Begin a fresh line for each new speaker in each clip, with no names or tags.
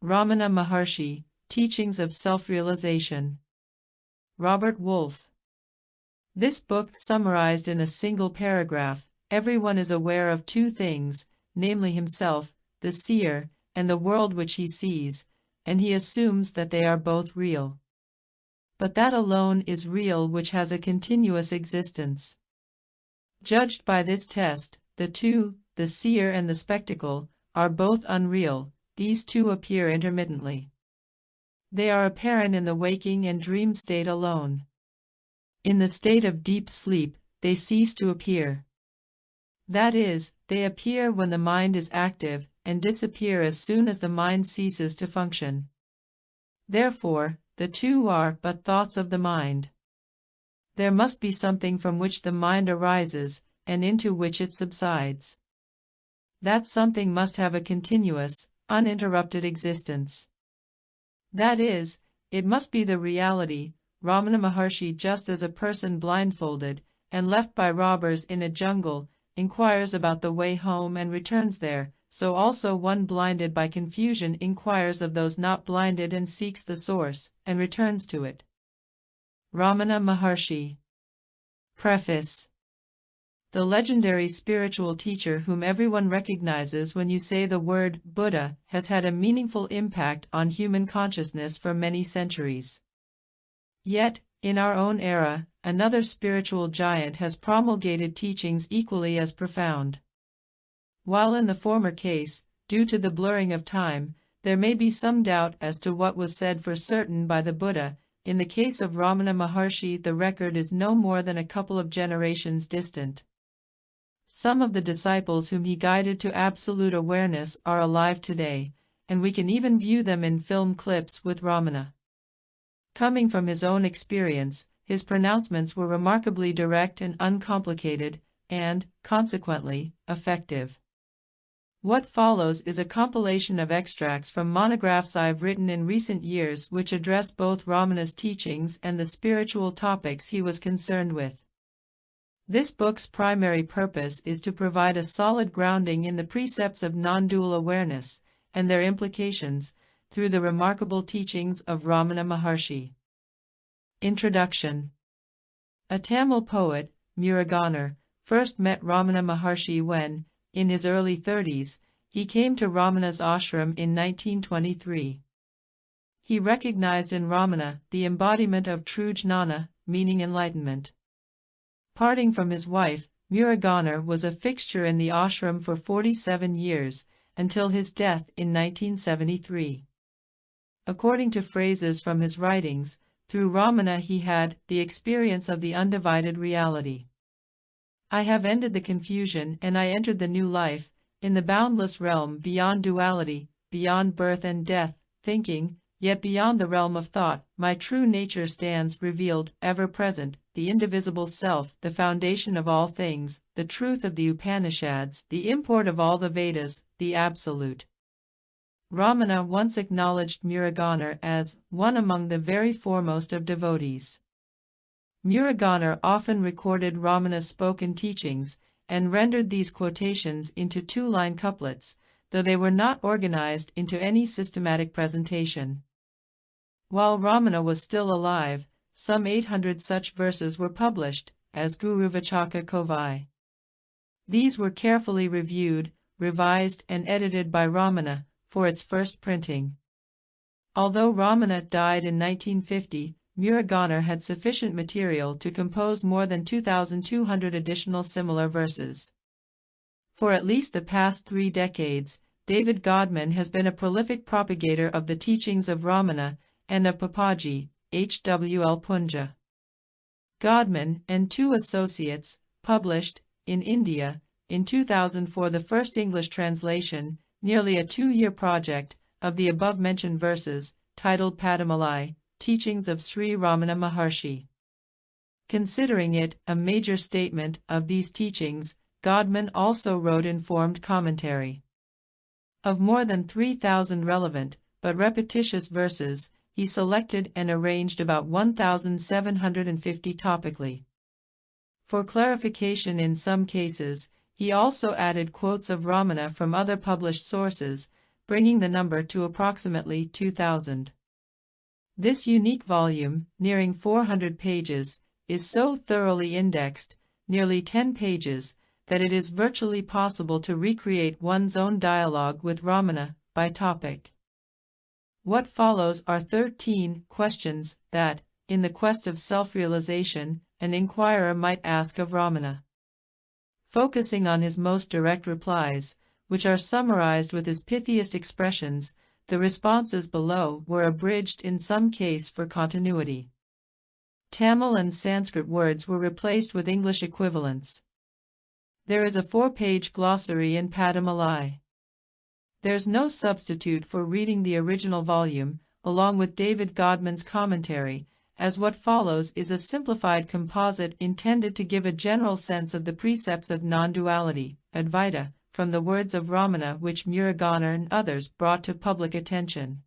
Ramana Maharshi, Teachings of Self-Realization. Robert Wolfe. This book summarized in a single paragraph. Everyone is aware of two things, namely himself, the seer, and the world which he sees, and he assumes that they are both real. But that alone is real which has a continuous existence. Judged by this test, the two, the seer and the spectacle, are both unreal. These two appear intermittently. They are apparent in the waking and dream state alone. In the state of deep sleep, they cease to appear. That is, they appear when the mind is active, and disappear as soon as the mind ceases to function. Therefore, the two are but thoughts of the mind. There must be something from which the mind arises, and into which it subsides. That something must have a continuous, uninterrupted existence. That is, it must be the reality. Ramana Maharshi, just as a person blindfolded, and left by robbers in a jungle, inquires about the way home and returns there, so also one blinded by confusion inquires of those not blinded and seeks the source, and returns to it. Ramana Maharshi. Preface. The legendary spiritual teacher whom everyone recognizes when you say the word Buddha has had a meaningful impact on human consciousness for many centuries. Yet, in our own era, another spiritual giant has promulgated teachings equally as profound. While in the former case, due to the blurring of time, there may be some doubt as to what was said for certain by the Buddha, in the case of Ramana Maharshi the record is no more than a couple of generations distant. Some of the disciples whom he guided to absolute awareness are alive today, and we can even view them in film clips with Ramana. Coming from his own experience, his pronouncements were remarkably direct and uncomplicated, and, consequently, effective. What follows is a compilation of extracts from monographs I've written in recent years which address both Ramana's teachings and the spiritual topics he was concerned with. This book's primary purpose is to provide a solid grounding in the precepts of non-dual awareness, and their implications, through the remarkable teachings of Ramana Maharshi. Introduction. A Tamil poet, Muruganar, first met Ramana Maharshi when, in his early 30s, he came to Ramana's ashram in 1923. He recognized in Ramana the embodiment of true jnana, meaning enlightenment. Parting from his wife, Muruganar was a fixture in the ashram for 47 years, until his death in 1973. According to phrases from his writings, through Ramana he had the experience of the undivided reality. I have ended the confusion and I entered the new life, in the boundless realm beyond duality, beyond birth and death, thinking, yet beyond the realm of thought, my true nature stands revealed, ever present, the indivisible self, the foundation of all things, the truth of the Upanishads, the import of all the Vedas, the Absolute. Ramana once acknowledged Muruganar as one among the very foremost of devotees. Muruganar often recorded Ramana's spoken teachings, and rendered these quotations into two-line couplets, though they were not organized into any systematic presentation. While Ramana was still alive, some 800 such verses were published, as Guru Vachaka Kovai. These were carefully reviewed, revised and edited by Ramana, for its first printing. Although Ramana died in 1950, Muruganar had sufficient material to compose more than 2,200 additional similar verses. For at least the past 3 decades, David Godman has been a prolific propagator of the teachings of Ramana, and of Papaji, H.W.L. Punja. Godman and 2 associates, published, in India, in 2004 the first English translation, nearly a 2-year project, of the above-mentioned verses, titled Padamalai, Teachings of Sri Ramana Maharshi. Considering it a major statement of these teachings, Godman also wrote informed commentary. Of more than 3,000 relevant, but repetitious verses, he selected and arranged about 1,750 topically. For clarification in some cases, he also added quotes of Ramana from other published sources, bringing the number to approximately 2,000. This unique volume, nearing 400 pages, is so thoroughly indexed, nearly 10 pages, that it is virtually possible to recreate one's own dialogue with Ramana, by topic. What follows are 13 questions that, in the quest of self-realization, an inquirer might ask of Ramana. Focusing on his most direct replies, which are summarized with his pithiest expressions, the responses below were abridged in some case for continuity. Tamil and Sanskrit words were replaced with English equivalents. There is a 4-page glossary in Padamalai. There's no substitute for reading the original volume, along with David Godman's commentary, as what follows is a simplified composite intended to give a general sense of the precepts of non-duality, Advaita, from the words of Ramana which Muruganar and others brought to public attention.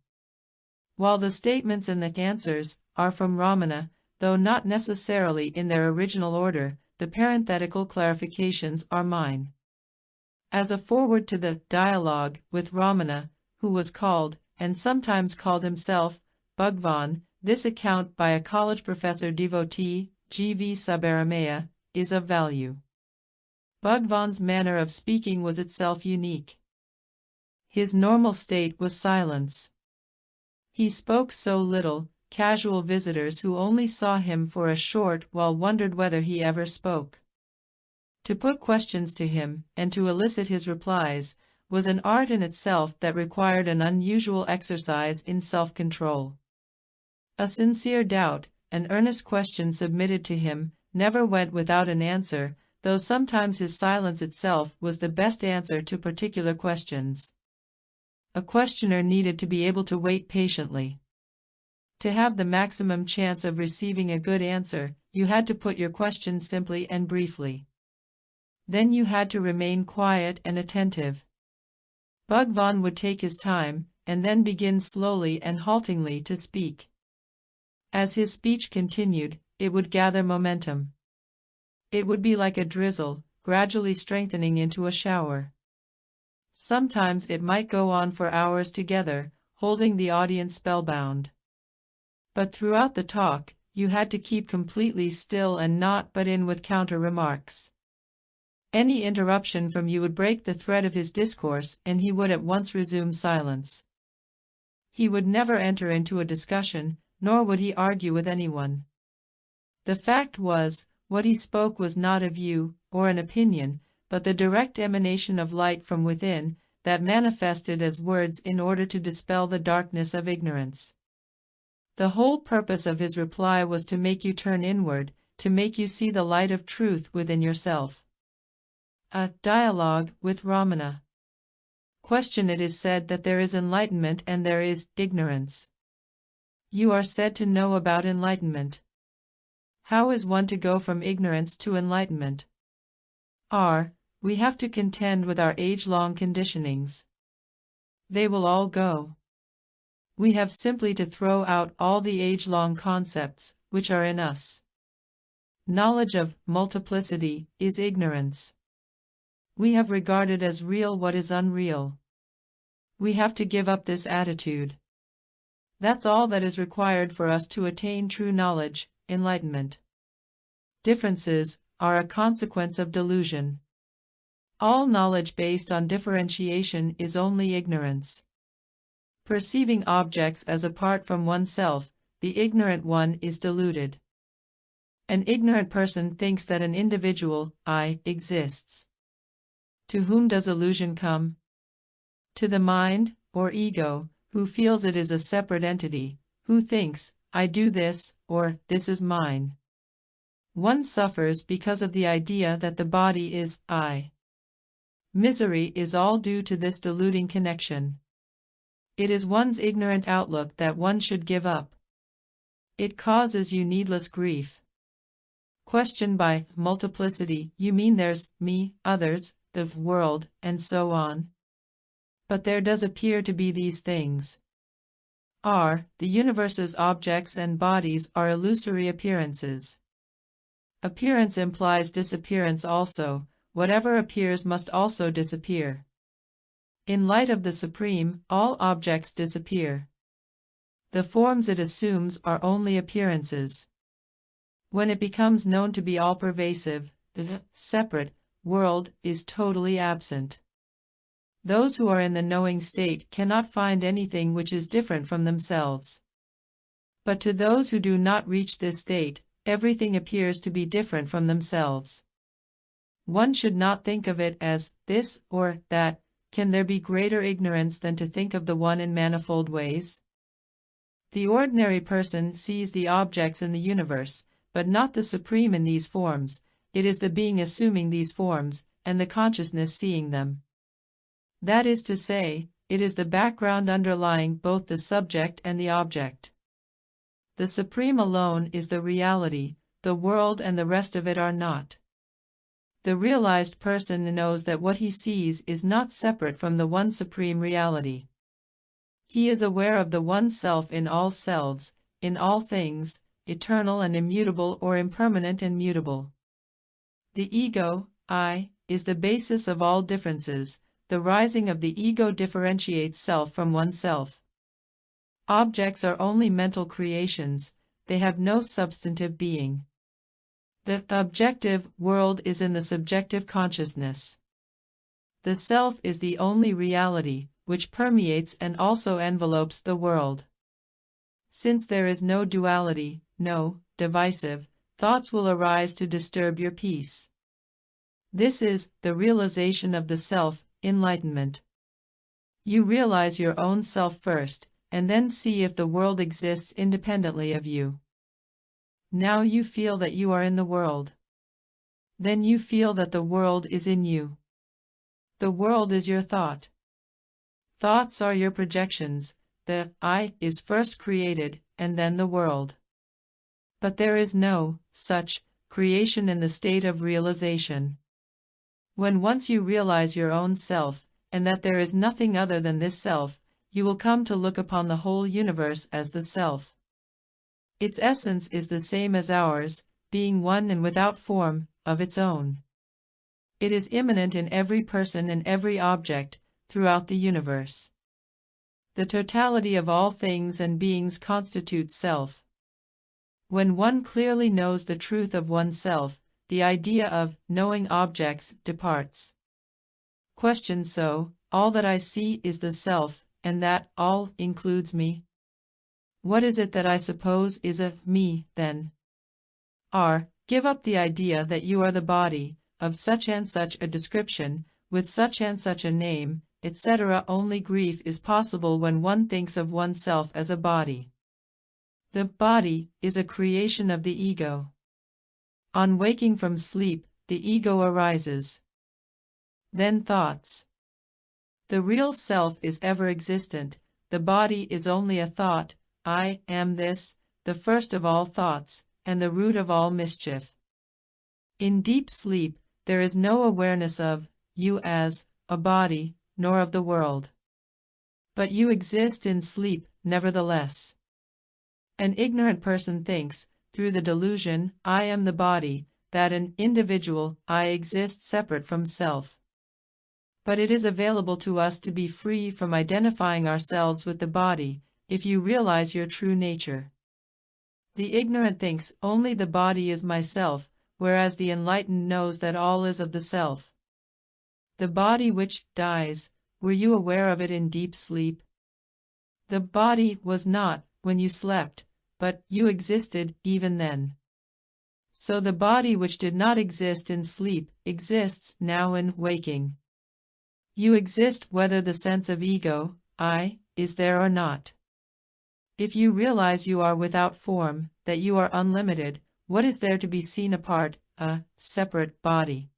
While the statements and the answers are from Ramana, though not necessarily in their original order, the parenthetical clarifications are mine. As a foreword to the dialogue with Ramana, who was called, and sometimes called himself, Bhagwan, this account by a college professor devotee, G.V. Subbaramaya, is of value. Bhagwan's manner of speaking was itself unique. His normal state was silence. He spoke so little, casual visitors who only saw him for a short while wondered whether he ever spoke. To put questions to him, and to elicit his replies, was an art in itself that required an unusual exercise in self-control. A sincere doubt, an earnest question submitted to him, never went without an answer, though sometimes his silence itself was the best answer to particular questions. A questioner needed to be able to wait patiently. To have the maximum chance of receiving a good answer, you had to put your question simply and briefly. Then you had to remain quiet and attentive. Bhagwan would take his time, and then begin slowly and haltingly to speak. As his speech continued, it would gather momentum. It would be like a drizzle, gradually strengthening into a shower. Sometimes it might go on for hours together, holding the audience spellbound. But throughout the talk, you had to keep completely still and not butt in with counter-remarks. Any interruption from you would break the thread of his discourse, and he would at once resume silence. He would never enter into a discussion, nor would he argue with anyone. The fact was, what he spoke was not a view, or an opinion, but the direct emanation of light from within, that manifested as words in order to dispel the darkness of ignorance. The whole purpose of his reply was to make you turn inward, to make you see the light of truth within yourself. A dialogue with Ramana. Question: it is said that there is enlightenment and there is ignorance. You are said to know about enlightenment. How is one to go from ignorance to enlightenment? We have to contend with our age-long conditionings. They will all go. We have simply to throw out all the age-long concepts, which are in us. Knowledge of multiplicity is ignorance. We have regarded as real what is unreal. We have to give up this attitude. That's all that is required for us to attain true knowledge, enlightenment. Differences are a consequence of delusion. All knowledge based on differentiation is only ignorance. Perceiving objects as apart from oneself, the ignorant one is deluded. An ignorant person thinks that an individual, I, exists. To whom does illusion come? To the mind, or ego, who feels it is a separate entity, who thinks, I do this, or this is mine. One suffers because of the idea that the body is I. Misery is all due to this deluding connection. It is one's ignorant outlook that one should give up. It causes you needless grief. Question: by multiplicity, you mean there's me, others, the world, and so on? But there does appear to be these things. The universe's objects and bodies are illusory appearances. Appearance implies disappearance also. Whatever appears must also disappear. In light of the Supreme, all objects disappear. The forms it assumes are only appearances. When it becomes known to be all-pervasive, the separate world is totally absent. Those who are in the knowing state cannot find anything which is different from themselves. But to those who do not reach this state, everything appears to be different from themselves. One should not think of it as this or that. Can there be greater ignorance than to think of the One in manifold ways? The ordinary person sees the objects in the universe, but not the Supreme in these forms. It is the being assuming these forms, and the consciousness seeing them. That is to say, it is the background underlying both the subject and the object. The Supreme alone is the reality, the world and the rest of it are not. The realized person knows that what he sees is not separate from the one Supreme Reality. He is aware of the One Self in all selves, in all things, eternal and immutable or impermanent and mutable. The ego, I, is the basis of all differences. The rising of the ego differentiates self from oneself. Objects are only mental creations, they have no substantive being. The objective world is in the subjective consciousness. The self is the only reality, which permeates and also envelopes the world. Since there is no duality, no divisive thoughts will arise to disturb your peace. This is the realization of the self, enlightenment. You realize your own self first, and then see if the world exists independently of you. Now you feel that you are in the world. Then you feel that the world is in you. The world is your thought. Thoughts are your projections. The I is first created, and then the world. But there is no such creation in the state of realization. When once you realize your own self, and that there is nothing other than this self, you will come to look upon the whole universe as the self. Its essence is the same as ours, being one and without form, of its own. It is immanent in every person and every object, throughout the universe. The totality of all things and beings constitutes self. When one clearly knows the truth of oneself, the idea of knowing objects departs. Question: so, all that I see is the self, and that all includes me? What is it that I suppose is a me, then? Give up the idea that you are the body, of such and such a description, with such and such a name, etc. Only grief is possible when one thinks of oneself as a body. The body is a creation of the ego. On waking from sleep, the ego arises. Then thoughts. The real self is ever existent, the body is only a thought. I am this, the first of all thoughts, and the root of all mischief. In deep sleep, there is no awareness of you as a body, nor of the world. But you exist in sleep, nevertheless. An ignorant person thinks, through the delusion, I am the body, that an individual I exists separate from self. But it is available to us to be free from identifying ourselves with the body, if you realize your true nature. The ignorant thinks only the body is myself, whereas the enlightened knows that all is of the self. The body which dies, were you aware of it in deep sleep? The body was not, when you slept, but you existed even then. So the body which did not exist in sleep exists now in waking. You exist whether the sense of ego, I, is there or not. If you realize you are without form, that you are unlimited, what is there to be seen apart, a separate body?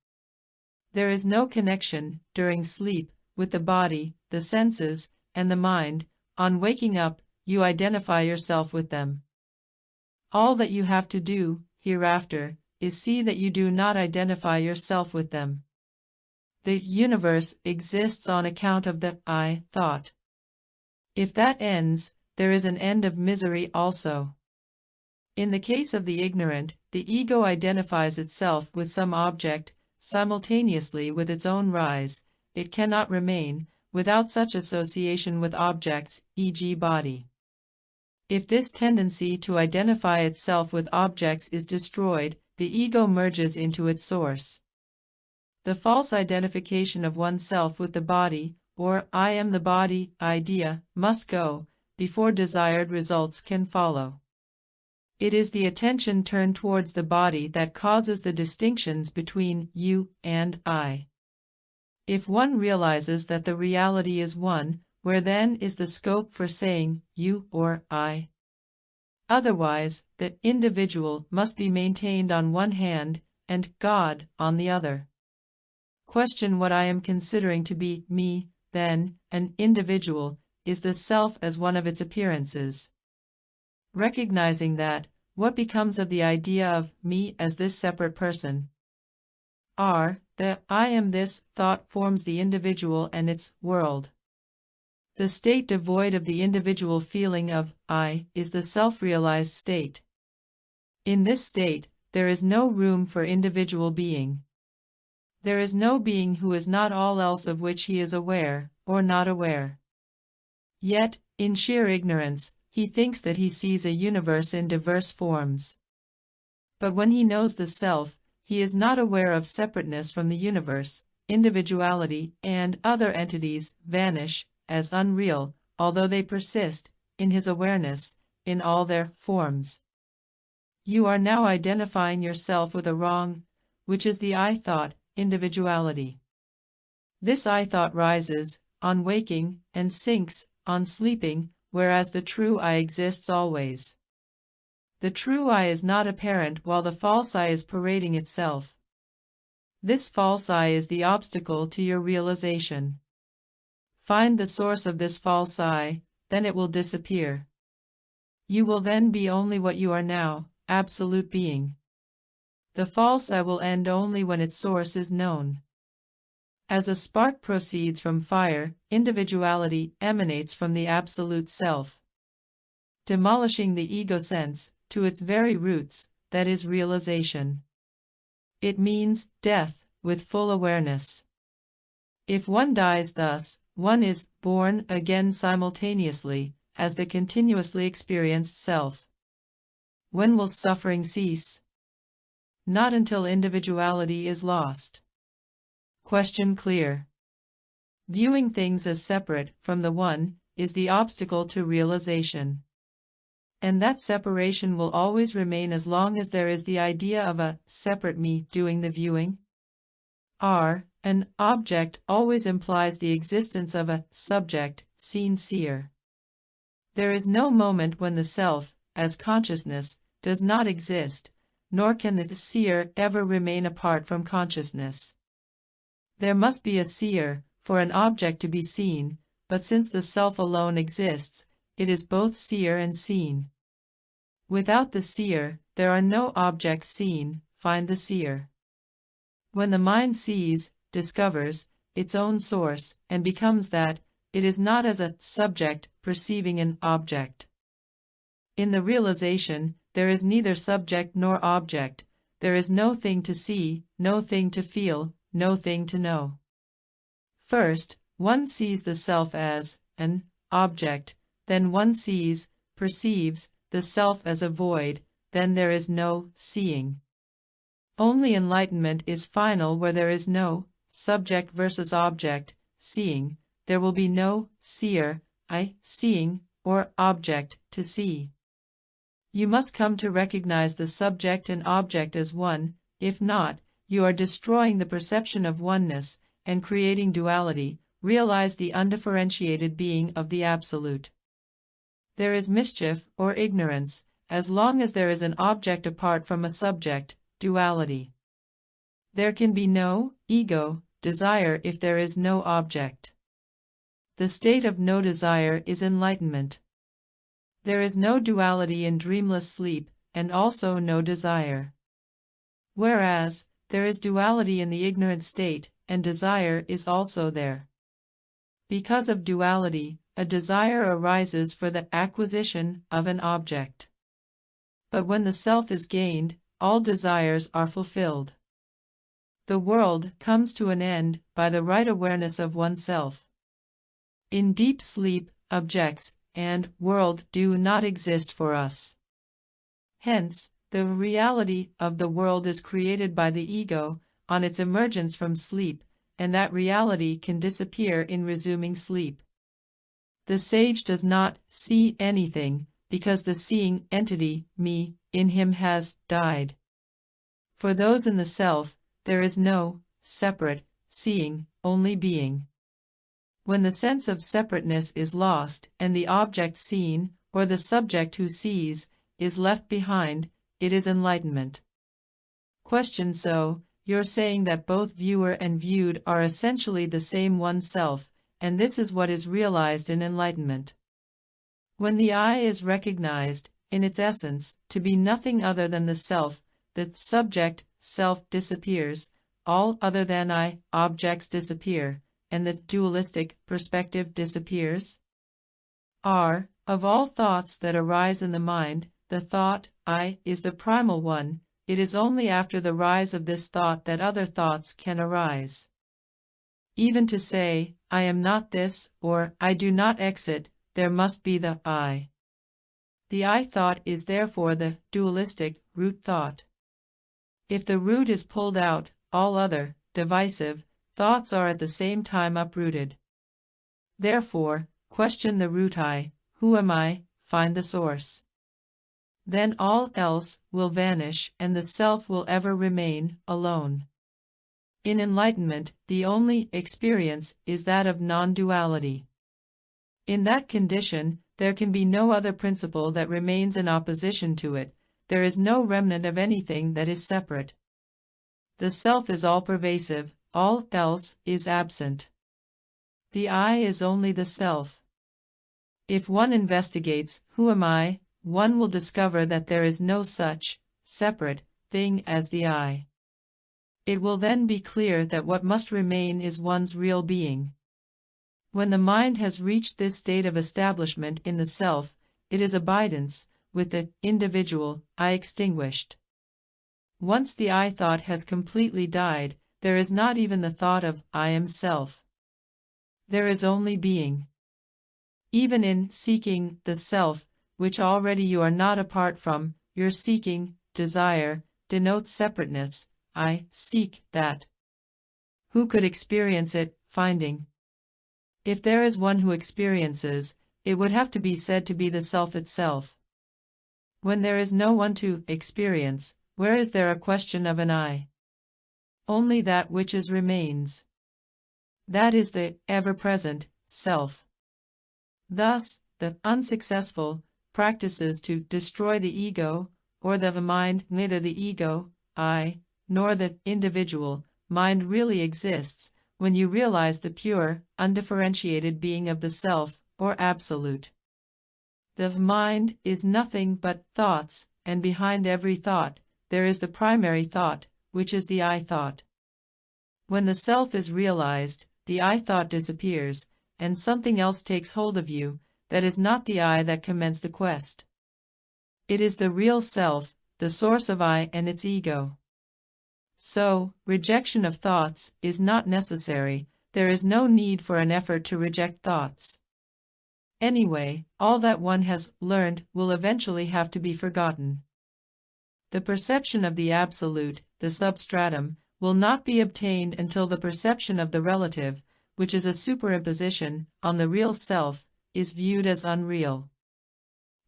There is no connection, during sleep, with the body, the senses, and the mind. On waking up, you identify yourself with them. All that you have to do, hereafter, is see that you do not identify yourself with them. The universe exists on account of the I thought. If that ends, there is an end of misery also. In the case of the ignorant, the ego identifies itself with some object, simultaneously with its own rise. It cannot remain, without such association with objects, e.g. body. If this tendency to identify itself with objects is destroyed, the ego merges into its source. The false identification of oneself with the body, or I am the body, idea, must go, before desired results can follow. It is the attention turned towards the body that causes the distinctions between you and I. If one realizes that the reality is one, where then is the scope for saying you or I? Otherwise, the individual must be maintained on one hand, and God on the other. Question what I am considering to be me, then, an individual, is the self as one of its appearances. Recognizing that, what becomes of the idea of me as this separate person? The I am this thought forms the individual and its world. The state devoid of the individual feeling of I is the self-realized state. In this state, there is no room for individual being. There is no being who is not all else of which he is aware, or not aware. Yet, in sheer ignorance, he thinks that he sees a universe in diverse forms. But when he knows the self, he is not aware of separateness from the universe. Individuality and other entities vanish as unreal, although they persist, in his awareness, in all their forms. You are now identifying yourself with a wrong, which is the I thought, individuality. This I thought rises, on waking, and sinks, on sleeping, whereas the true I exists always. The true I is not apparent while the false I is parading itself. This false I is the obstacle to your realization. Find the source of this false I, then it will disappear. You will then be only what you are now, absolute being. The false I will end only when its source is known. As a spark proceeds from fire, individuality emanates from the absolute self. Demolishing the ego sense, to its very roots, that is realization. It means death, with full awareness. If one dies thus, one is born again simultaneously, as the continuously experienced self. When will suffering cease? Not until individuality is lost. Question clear. Viewing things as separate from the one is the obstacle to realization. And that separation will always remain as long as there is the idea of a separate me doing the viewing. An object always implies the existence of a subject, seen seer. There is no moment when the self, as consciousness, does not exist, nor can the seer ever remain apart from consciousness. There must be a seer, for an object to be seen, but since the self alone exists, it is both seer and seen. Without the seer, there are no objects seen. Find the seer. When the mind sees, discovers, its own source, and becomes that, it is not as a subject perceiving an object. In the realization, there is neither subject nor object, there is no thing to see, no thing to feel, no thing to know. First, one sees the self as an object, then one sees, perceives, the self as a void, then there is no seeing. Only enlightenment is final where there is no subject versus object, seeing, there will be no seer, seeing, or object to see. You must come to recognize the subject and object as one, if not, you are destroying the perception of oneness, and creating duality. Realize the undifferentiated being of the Absolute. There is mischief, or ignorance, as long as there is an object apart from a subject, duality. There can be no ego, desire if there is no object. The state of no desire is enlightenment. There is no duality in dreamless sleep, and also no desire. Whereas, there is duality in the ignorant state, and desire is also there. Because of duality, a desire arises for the acquisition of an object. But when the self is gained, all desires are fulfilled. The world comes to an end by the right awareness of oneself. In deep sleep, objects and world do not exist for us. Hence, the reality of the world is created by the ego on its emergence from sleep, and that reality can disappear in resuming sleep. The sage does not see anything, because the seeing entity, me, in him has died. For those in the self, there is no separate seeing, only being. When the sense of separateness is lost, and the object seen, or the subject who sees, is left behind, it is enlightenment. Question: so, you're saying that both viewer and viewed are essentially the same one self, and this is what is realized in enlightenment. When the I is recognized, in its essence, to be nothing other than the self, the subject, self disappears, all other than I, objects disappear, and the dualistic perspective disappears. Of all thoughts that arise in the mind, the thought, I, is the primal one. It is only after the rise of this thought that other thoughts can arise. Even to say, I am not this, or I do not exit, there must be the I. The I thought is therefore the dualistic root thought. If the root is pulled out, all other, divisive, thoughts are at the same time uprooted. Therefore, question the root I, who am I, find the source. Then all else will vanish, and the self will ever remain alone. In enlightenment, the only experience is that of non-duality. In that condition, there can be no other principle that remains in opposition to it. There is no remnant of anything that is separate. The self is all-pervasive, all else is absent. The I is only the self. If one investigates, who am I, one will discover that there is no such separate thing as the I. It will then be clear that what must remain is one's real being. When the mind has reached this state of establishment in the self, it is abidance, with the individual I extinguished. Once the I thought has completely died, there is not even the thought of I am self. There is only being. Even in seeking the self, which already you are not apart from, your seeking, desire, denotes separateness. I seek that. Who could experience it, finding? If there is one who experiences, it would have to be said to be the self itself. When there is no one to experience, where is there a question of an I? Only that which is remains. That is the ever-present self. Thus, the unsuccessful practices to destroy the ego, or the mind, neither the ego, I, nor the individual, mind really exists, when you realize the pure, undifferentiated being of the self, or absolute. The mind is nothing but thoughts, and behind every thought, there is the primary thought, which is the I thought. When the self is realized, the I thought disappears, and something else takes hold of you, that is not the I that commenced the quest. It is the real self, the source of I and its ego. So, rejection of thoughts is not necessary. There is no need for an effort to reject thoughts. Anyway, all that one has learned will eventually have to be forgotten. The perception of the absolute, the substratum, will not be obtained until the perception of the relative, which is a superimposition on the real self, is viewed as unreal.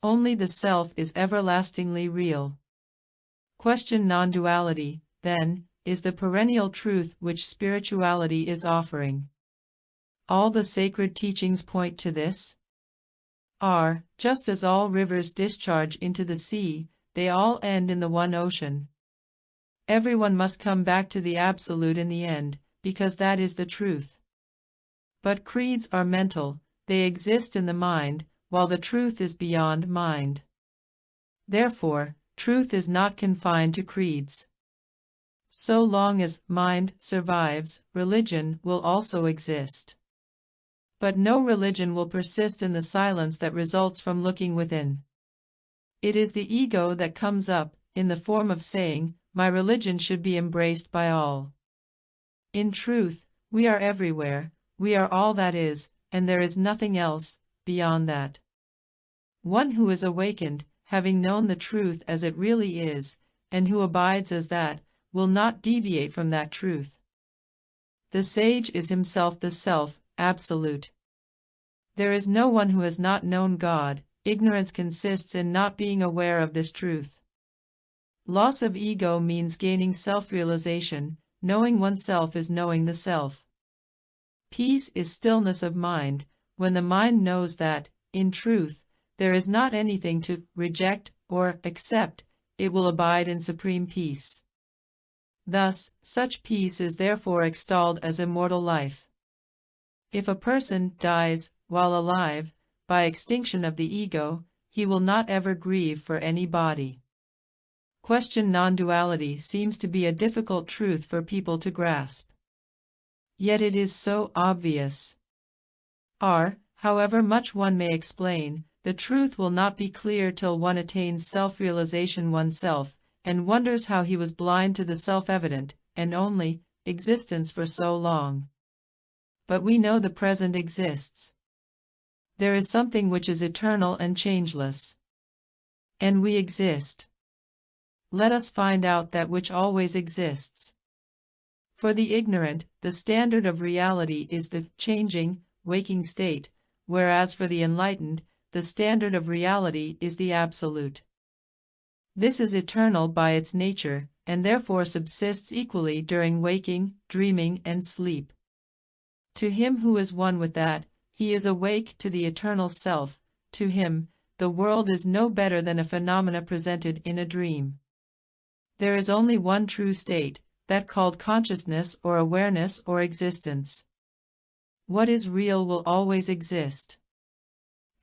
Only the self is everlastingly real. Question: non-duality, then, is the perennial truth which spirituality is offering. All the sacred teachings point to this. Just as all rivers discharge into the sea, they all end in the one ocean. Everyone must come back to the absolute in the end, because that is the truth. But creeds are mental, they exist in the mind, while the truth is beyond mind. Therefore, truth is not confined to creeds. So long as mind survives, religion will also exist. But no religion will persist in the silence that results from looking within. It is the ego that comes up, in the form of saying, my religion should be embraced by all. In truth, we are everywhere, we are all that is, and there is nothing else beyond that. One who is awakened, having known the truth as it really is, and who abides as that, will not deviate from that truth. The sage is himself the self, absolute. There is no one who has not known God. Ignorance consists in not being aware of this truth. Loss of ego means gaining self-realization. Knowing oneself is knowing the self. Peace is stillness of mind. When the mind knows that, in truth, there is not anything to reject or accept, it will abide in supreme peace. Thus, such peace is therefore extolled as immortal life. If a person dies while alive, by extinction of the ego, he will not ever grieve for any body. Question non-duality seems to be a difficult truth for people to grasp. Yet it is so obvious. However much one may explain, the truth will not be clear till one attains self-realization oneself, and wonders how he was blind to the self-evident, and only, existence for so long. But we know the present exists. There is something which is eternal and changeless. And we exist. Let us find out that which always exists. For the ignorant, the standard of reality is the changing, waking state, whereas for the enlightened, the standard of reality is the absolute. This is eternal by its nature, and therefore subsists equally during waking, dreaming, and sleep. To him who is one with that, he is awake to the eternal self. To him, the world is no better than a phenomena presented in a dream. There is only one true state, that called consciousness or awareness or existence. What is real will always exist.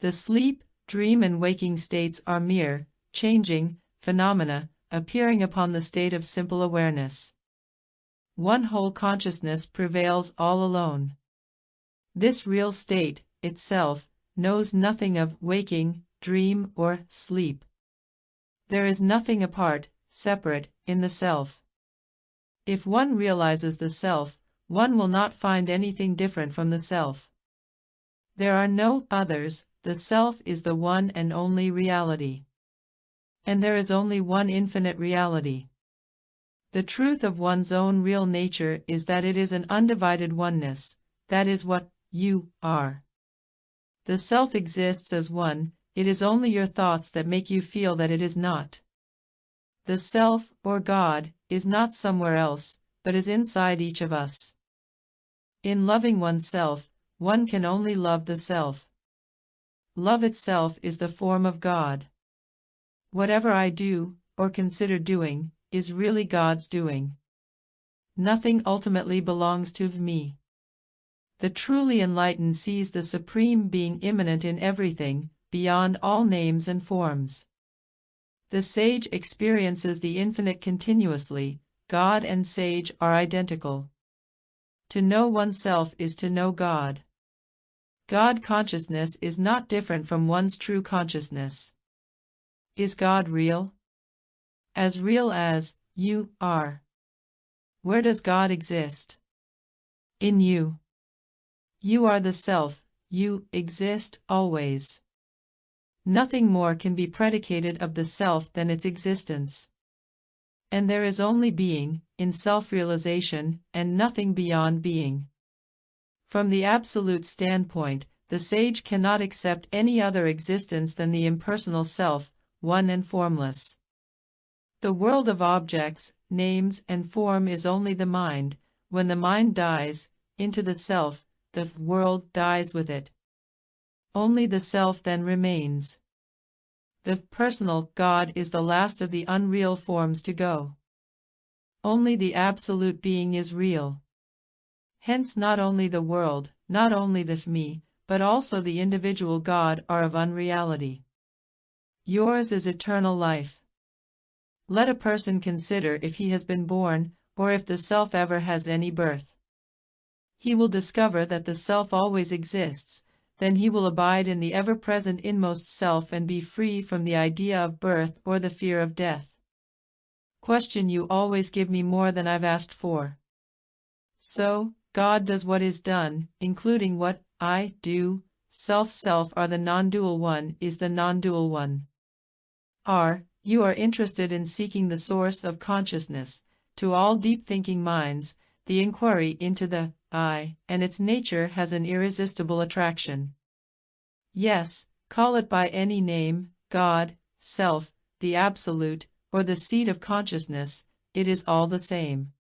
The sleep, dream and waking states are mere, changing, phenomena, appearing upon the state of simple awareness. One whole consciousness prevails all alone. This real state, itself, knows nothing of waking, dream or sleep. There is nothing apart, separate, in the self. If one realizes the self, one will not find anything different from the self. There are no others, the self is the one and only reality. And there is only one infinite reality. The truth of one's own real nature is that it is an undivided oneness, that is what you are. The self exists as one, it is only your thoughts that make you feel that it is not. The self, or God, is not somewhere else, but is inside each of us. In loving oneself, one can only love the self. Love itself is the form of God. Whatever I do, or consider doing, is really God's doing. Nothing ultimately belongs to me. The truly enlightened sees the Supreme Being immanent in everything, beyond all names and forms. The sage experiences the infinite continuously. God and sage are identical. To know oneself is to know God. God consciousness is not different from one's true consciousness. Is God real? As real as you are. Where does God exist? In you. You are the self, you exist always. Nothing more can be predicated of the self than its existence. And there is only being, in self-realization, and nothing beyond being. From the absolute standpoint, the sage cannot accept any other existence than the impersonal self, one and formless. The world of objects, names, and form is only the mind. When the mind dies, into the self, the world dies with it. Only the self then remains. The personal God is the last of the unreal forms to go. Only the absolute being is real. Hence not only the world, not only the me, but also the individual God are of unreality. Yours is eternal life. Let a person consider if he has been born, or if the self ever has any birth. He will discover that the self always exists. Then he will abide in the ever-present inmost self and be free from the idea of birth or the fear of death. Question: you always give me more than I've asked for. So, God does what is done, including what I, do, self are the non-dual one is the non-dual one. You are interested in seeking the source of consciousness. To all deep-thinking minds, the inquiry into the I and its nature has an irresistible attraction. Yes, call it by any name, God, self, the absolute, or the seat of consciousness, it is all the same.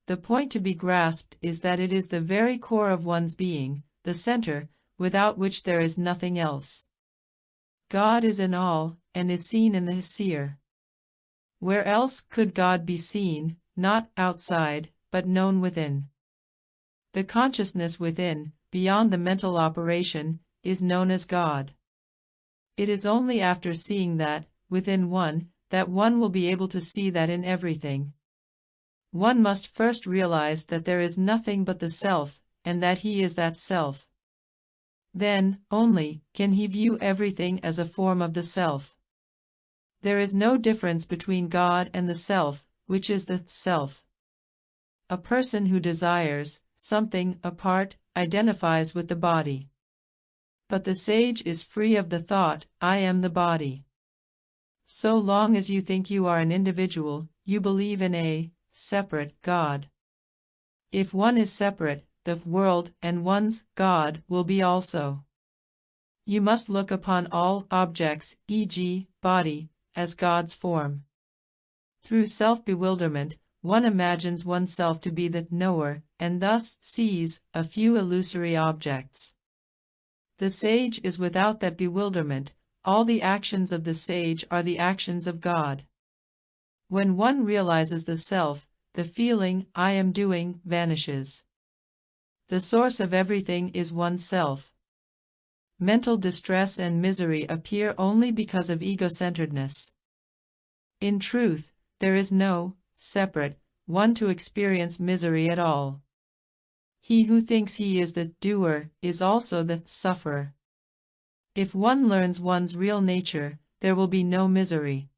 The point to be grasped is that it is the very core of one's being, the center, without which there is nothing else. God is in all, and is seen in the seer. Where else could God be seen, not outside, but known within? The consciousness within, beyond the mental operation, is known as God. It is only after seeing that, within one, that one will be able to see that in everything. One must first realize that there is nothing but the self, and that he is that self. Then, only, can he view everything as a form of the self. There is no difference between God and the self, which is the self. A person who desires something apart identifies with the body. But the sage is free of the thought, I am the body. So long as you think you are an individual, you believe in a separate God. If one is separate, the world and one's God will be also. You must look upon all objects, e.g., body, as God's form. Through self-bewilderment, one imagines oneself to be the knower, and thus sees a few illusory objects. The sage is without that bewilderment. All the actions of the sage are the actions of God. When one realizes the self, the feeling, I am doing, vanishes. The source of everything is oneself. Mental distress and misery appear only because of ego-centeredness. In truth, there is no separate one to experience misery at all. He who thinks he is the doer is also the sufferer. If one learns one's real nature, there will be no misery.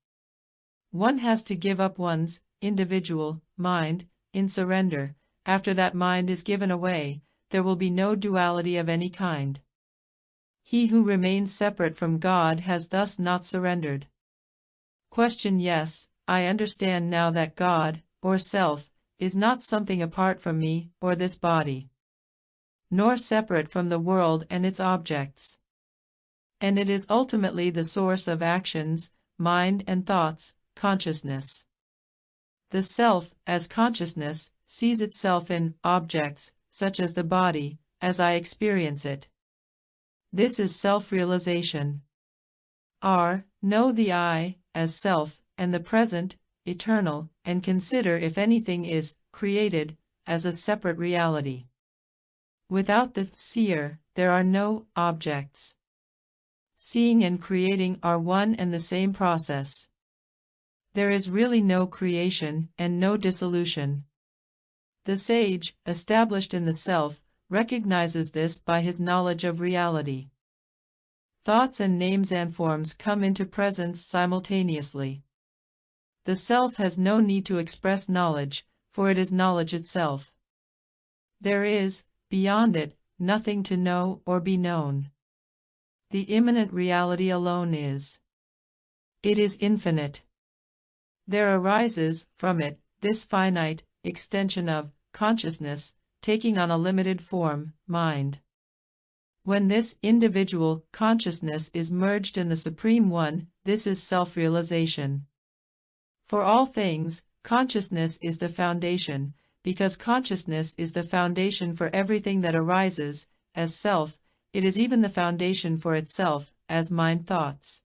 One has to give up one's individual mind in surrender. After that mind is given away, there will be no duality of any kind. He who remains separate from God has thus not surrendered. Question: Yes, I understand now that God, or self, is not something apart from me, or this body, nor separate from the world and its objects. And it is ultimately the source of actions, mind and thoughts, consciousness. The self, as consciousness, sees itself in objects, such as the body, as I experience it. This is self-realization. Know the I, as self, and the present, eternal, and consider if anything is created, as a separate reality. Without the seer, there are no objects. Seeing and creating are one and the same process. There is really no creation, and no dissolution. The sage, established in the self, recognizes this by his knowledge of reality. Thoughts and names and forms come into presence simultaneously. The self has no need to express knowledge, for it is knowledge itself. There is, beyond it, nothing to know or be known. The immanent reality alone is. It is infinite. There arises, from it, this finite extension of consciousness, taking on a limited form, mind. When this individual consciousness is merged in the Supreme One, this is self-realization. For all things, consciousness is the foundation, because consciousness is the foundation for everything that arises, as self, it is even the foundation for itself, as mind thoughts.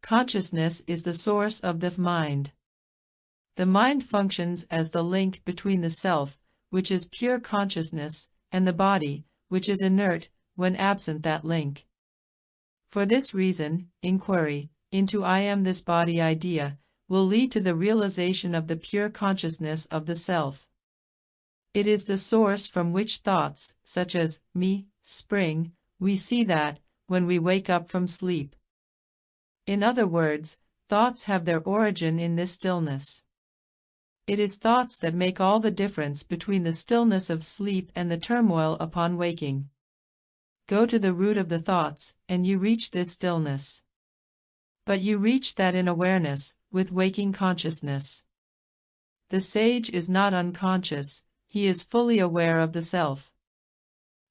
Consciousness is the source of the mind. The mind functions as the link between the self, which is pure consciousness, and the body, which is inert, when absent that link. For this reason, inquiry into I am this body idea will lead to the realization of the pure consciousness of the self. It is the source from which thoughts, such as me, spring. We see that when we wake up from sleep. In other words, thoughts have their origin in this stillness. It is thoughts that make all the difference between the stillness of sleep and the turmoil upon waking. go to the root of the thoughts, and you reach this stillness. But you reach that in awareness, with waking consciousness. The sage is not unconscious, he is fully aware of the self.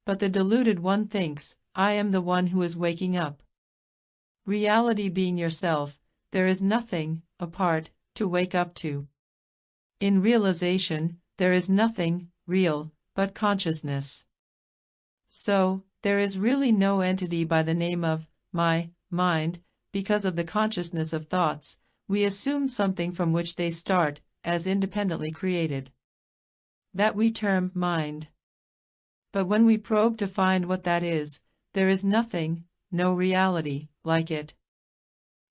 But the deluded one thinks, I am the one who is waking up. Reality being yourself, there is nothing, apart, to wake up to. In realization, there is nothing, real, but consciousness. So, there is really no entity by the name of my mind, because of the consciousness of thoughts, we assume something from which they start, as independently created. That we term mind. But when we probe to find what that is, there is nothing, no reality, like it.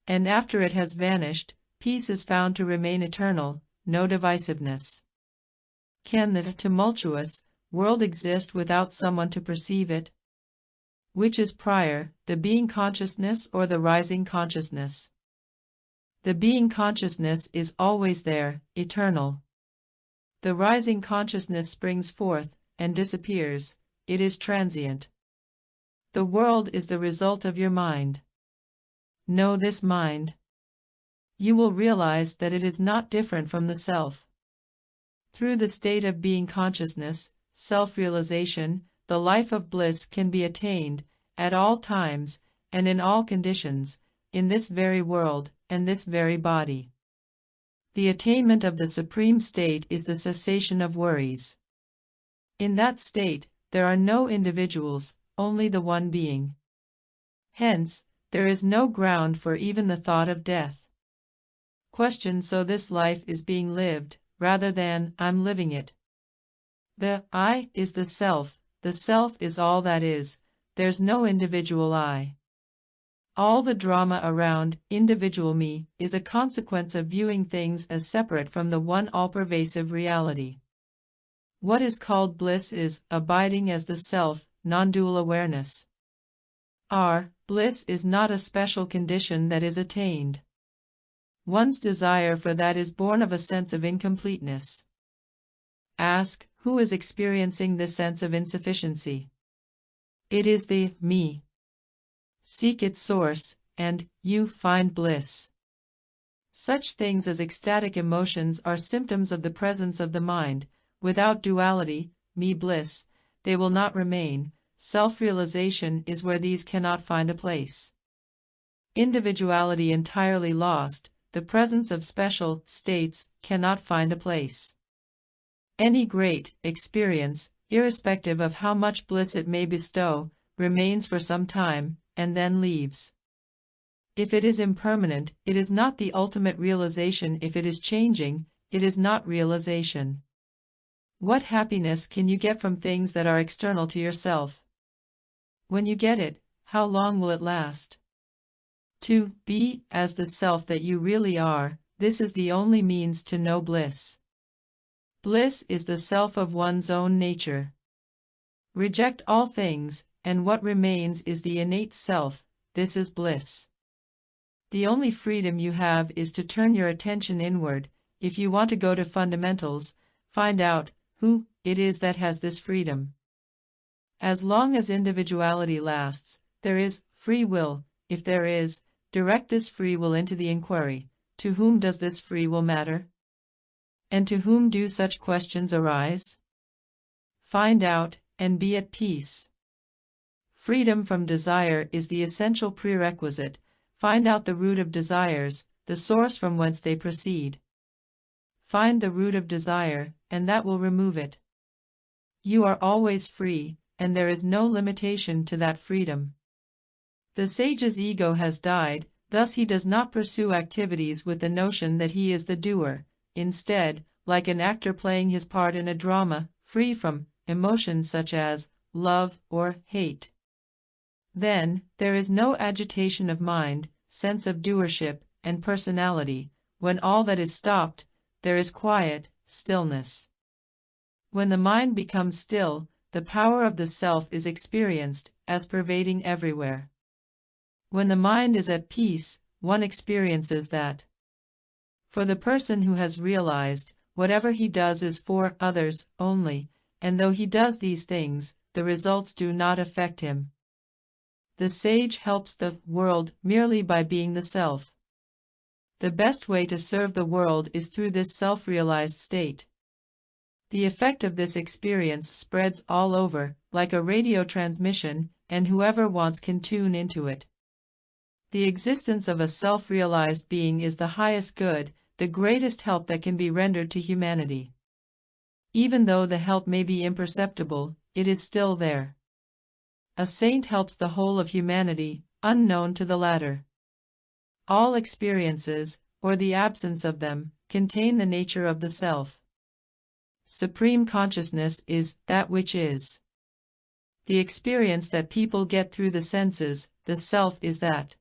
And after it has vanished, peace is found to remain eternal, no divisiveness. Can the tumultuous world exist without someone to perceive it? Which is prior, the being consciousness or the rising consciousness? The being consciousness is always there, eternal. The rising consciousness springs forth, and disappears, it is transient. The world is the result of your mind. Know this mind. You will realize that it is not different from the self. Through the state of being consciousness, self-realization, the life of bliss can be attained, at all times, and in all conditions, in this very world, and this very body. The attainment of the supreme state is the cessation of worries. In that state, there are no individuals, only the one being. Hence, there is no ground for even the thought of death. Question: so this life is being lived, rather than, I'm living it. The I is the self is all that is, there's no individual I. All the drama around individual me is a consequence of viewing things as separate from the one all-pervasive reality. What is called bliss is abiding as the self, non-dual awareness. Bliss is not a special condition that is attained. One's desire for that is born of a sense of incompleteness. Ask, who is experiencing this sense of insufficiency? It is the me. Seek its source, and you find bliss. Such things as ecstatic emotions are symptoms of the presence of the mind. Without duality, me bliss, they will not remain. Self-realization is where these cannot find a place. Individuality entirely lost, the presence of special states cannot find a place. Any great experience, irrespective of how much bliss it may bestow, remains for some time, and then leaves. If it is impermanent, it is not the ultimate realization. If it is changing, it is not realization. What happiness can you get from things that are external to yourself? When you get it, how long will it last? To be as the self that you really are, this is the only means to know bliss. Bliss is the self of one's own nature. Reject all things, and what remains is the innate self. This is bliss. The only freedom you have is to turn your attention inward. If you want to go to fundamentals, find out who it is that has this freedom. As long as individuality lasts, there is free will. If there is, direct this free will into the inquiry, to whom does this free will matter? And to whom do such questions arise? Find out, and be at peace. Freedom from desire is the essential prerequisite. Find out the root of desires, the source from whence they proceed. Find the root of desire, and that will remove it. You are always free, and there is no limitation to that freedom. The sage's ego has died, thus he does not pursue activities with the notion that he is the doer. Instead, like an actor playing his part in a drama, free from emotions such as love or hate. Then, there is no agitation of mind, sense of doership, and personality. When all that is stopped, there is quiet, stillness. When the mind becomes still, the power of the self is experienced, as pervading everywhere. When the mind is at peace, one experiences that. For the person who has realized, whatever he does is for others only, and though he does these things, the results do not affect him. The sage helps the world merely by being the self. The best way to serve the world is through this self-realized state. The effect of this experience spreads all over, like a radio transmission, and whoever wants can tune into it. The existence of a self-realized being is the highest good, the greatest help that can be rendered to humanity. Even though the help may be imperceptible, it is still there. A saint helps the whole of humanity, unknown to the latter. All experiences, or the absence of them, contain the nature of the self. Supreme consciousness is that which is. The experience that people get through the senses, the self is that.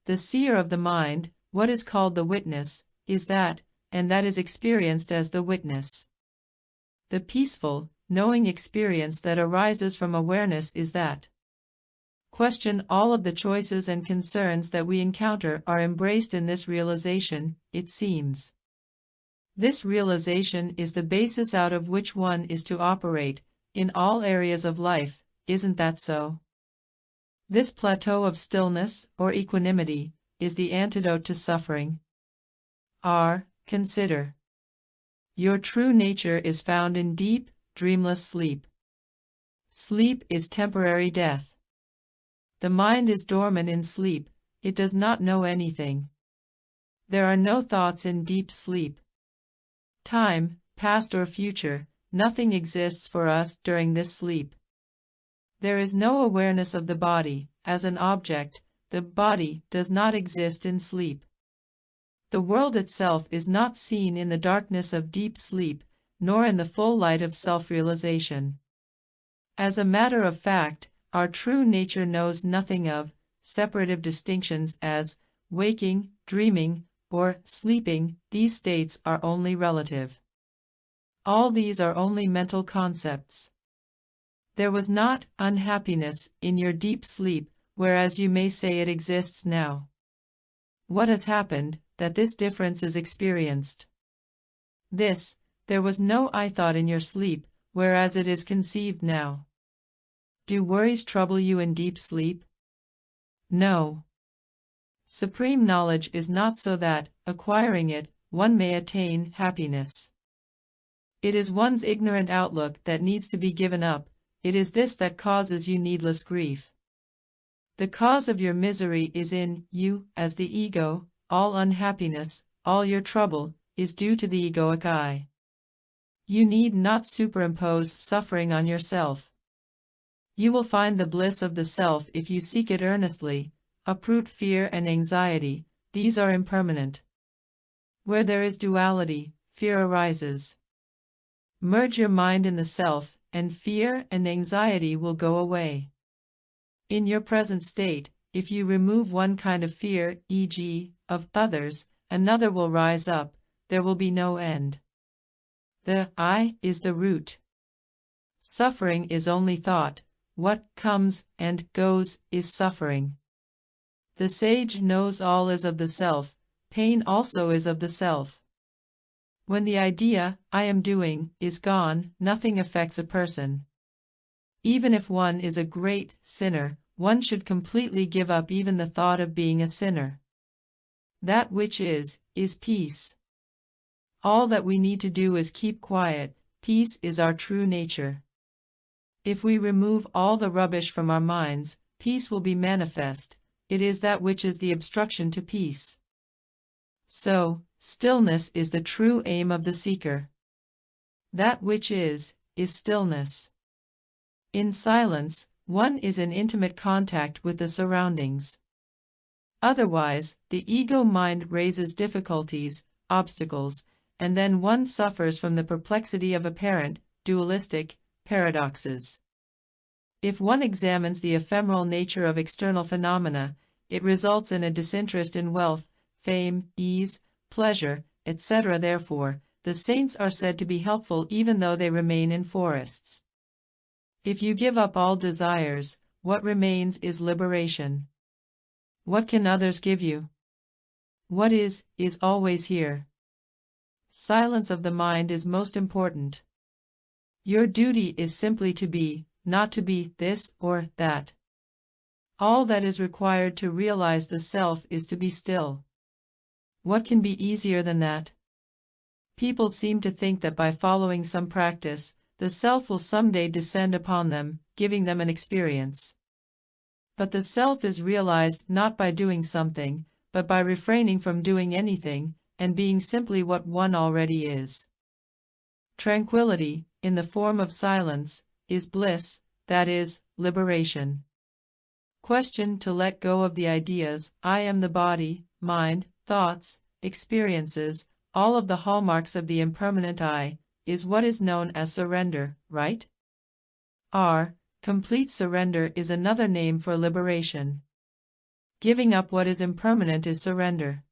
The seer of the mind, what is called the witness, is that, and that is experienced as the witness. The peaceful, knowing experience that arises from awareness is that. Question: all of the choices and concerns that we encounter are embraced in this realization, it seems. This realization is the basis out of which one is to operate, in all areas of life, isn't that so? This plateau of stillness, or equanimity, is the antidote to suffering. Consider. Your true nature is found in deep, dreamless sleep. Sleep is temporary death. The mind is dormant in sleep, it does not know anything. There are no thoughts in deep sleep. Time, past or future, nothing exists for us during this sleep. There is no awareness of the body, as an object, the body does not exist in sleep. The world itself is not seen in the darkness of deep sleep, nor in the full light of self-realization. As a matter of fact, our true nature knows nothing of separative distinctions as waking, dreaming, or sleeping. These states are only relative. All these are only mental concepts. There was not unhappiness in your deep sleep, whereas you may say it exists now. What has happened, that this difference is experienced? There was no I thought in your sleep, whereas it is conceived now. Do worries trouble you in deep sleep? No. Supreme knowledge is not so that, acquiring it, one may attain happiness. It is one's ignorant outlook that needs to be given up, it is this that causes you needless grief. The cause of your misery is in you, as the ego. All unhappiness, all your trouble, is due to the egoic I. You need not superimpose suffering on yourself. You will find the bliss of the self if you seek it earnestly. Uproot fear and anxiety, these are impermanent. Where there is duality, fear arises. Merge your mind in the self, and fear and anxiety will go away. In your present state, if you remove one kind of fear, e.g., of others, another will rise up, there will be no end. The I is the root. Suffering is only thought, what comes and goes is suffering. The sage knows all is of the self, pain also is of the self. When the idea, I am doing, is gone, nothing affects a person. Even if one is a great sinner, one should completely give up even the thought of being a sinner. That which is peace. All that we need to do is keep quiet, peace is our true nature. If we remove all the rubbish from our minds, peace will be manifest, it is that which is the obstruction to peace. So, stillness is the true aim of the seeker. That which is stillness. In silence, one is in intimate contact with the surroundings. Otherwise, the ego mind raises difficulties, obstacles, and then one suffers from the perplexity of apparent, dualistic, paradoxes. If one examines the ephemeral nature of external phenomena, it results in a disinterest in wealth, fame, ease, pleasure, etc. Therefore, the saints are said to be helpful even though they remain in forests. If you give up all desires, what remains is liberation. What can others give you? What is always here. Silence of the mind is most important. Your duty is simply to be, not to be this or that. All that is required to realize the self is to be still. What can be easier than that? People seem to think that by following some practice, the self will someday descend upon them, giving them an experience. But the self is realized not by doing something, but by refraining from doing anything, and being simply what one already is. Tranquility, in the form of silence, is bliss, that is, liberation. Question: to let go of the ideas, I am the body, mind, thoughts, experiences, all of the hallmarks of the impermanent I, is what is known as surrender, right? Complete surrender is another name for liberation. Giving up what is impermanent is surrender.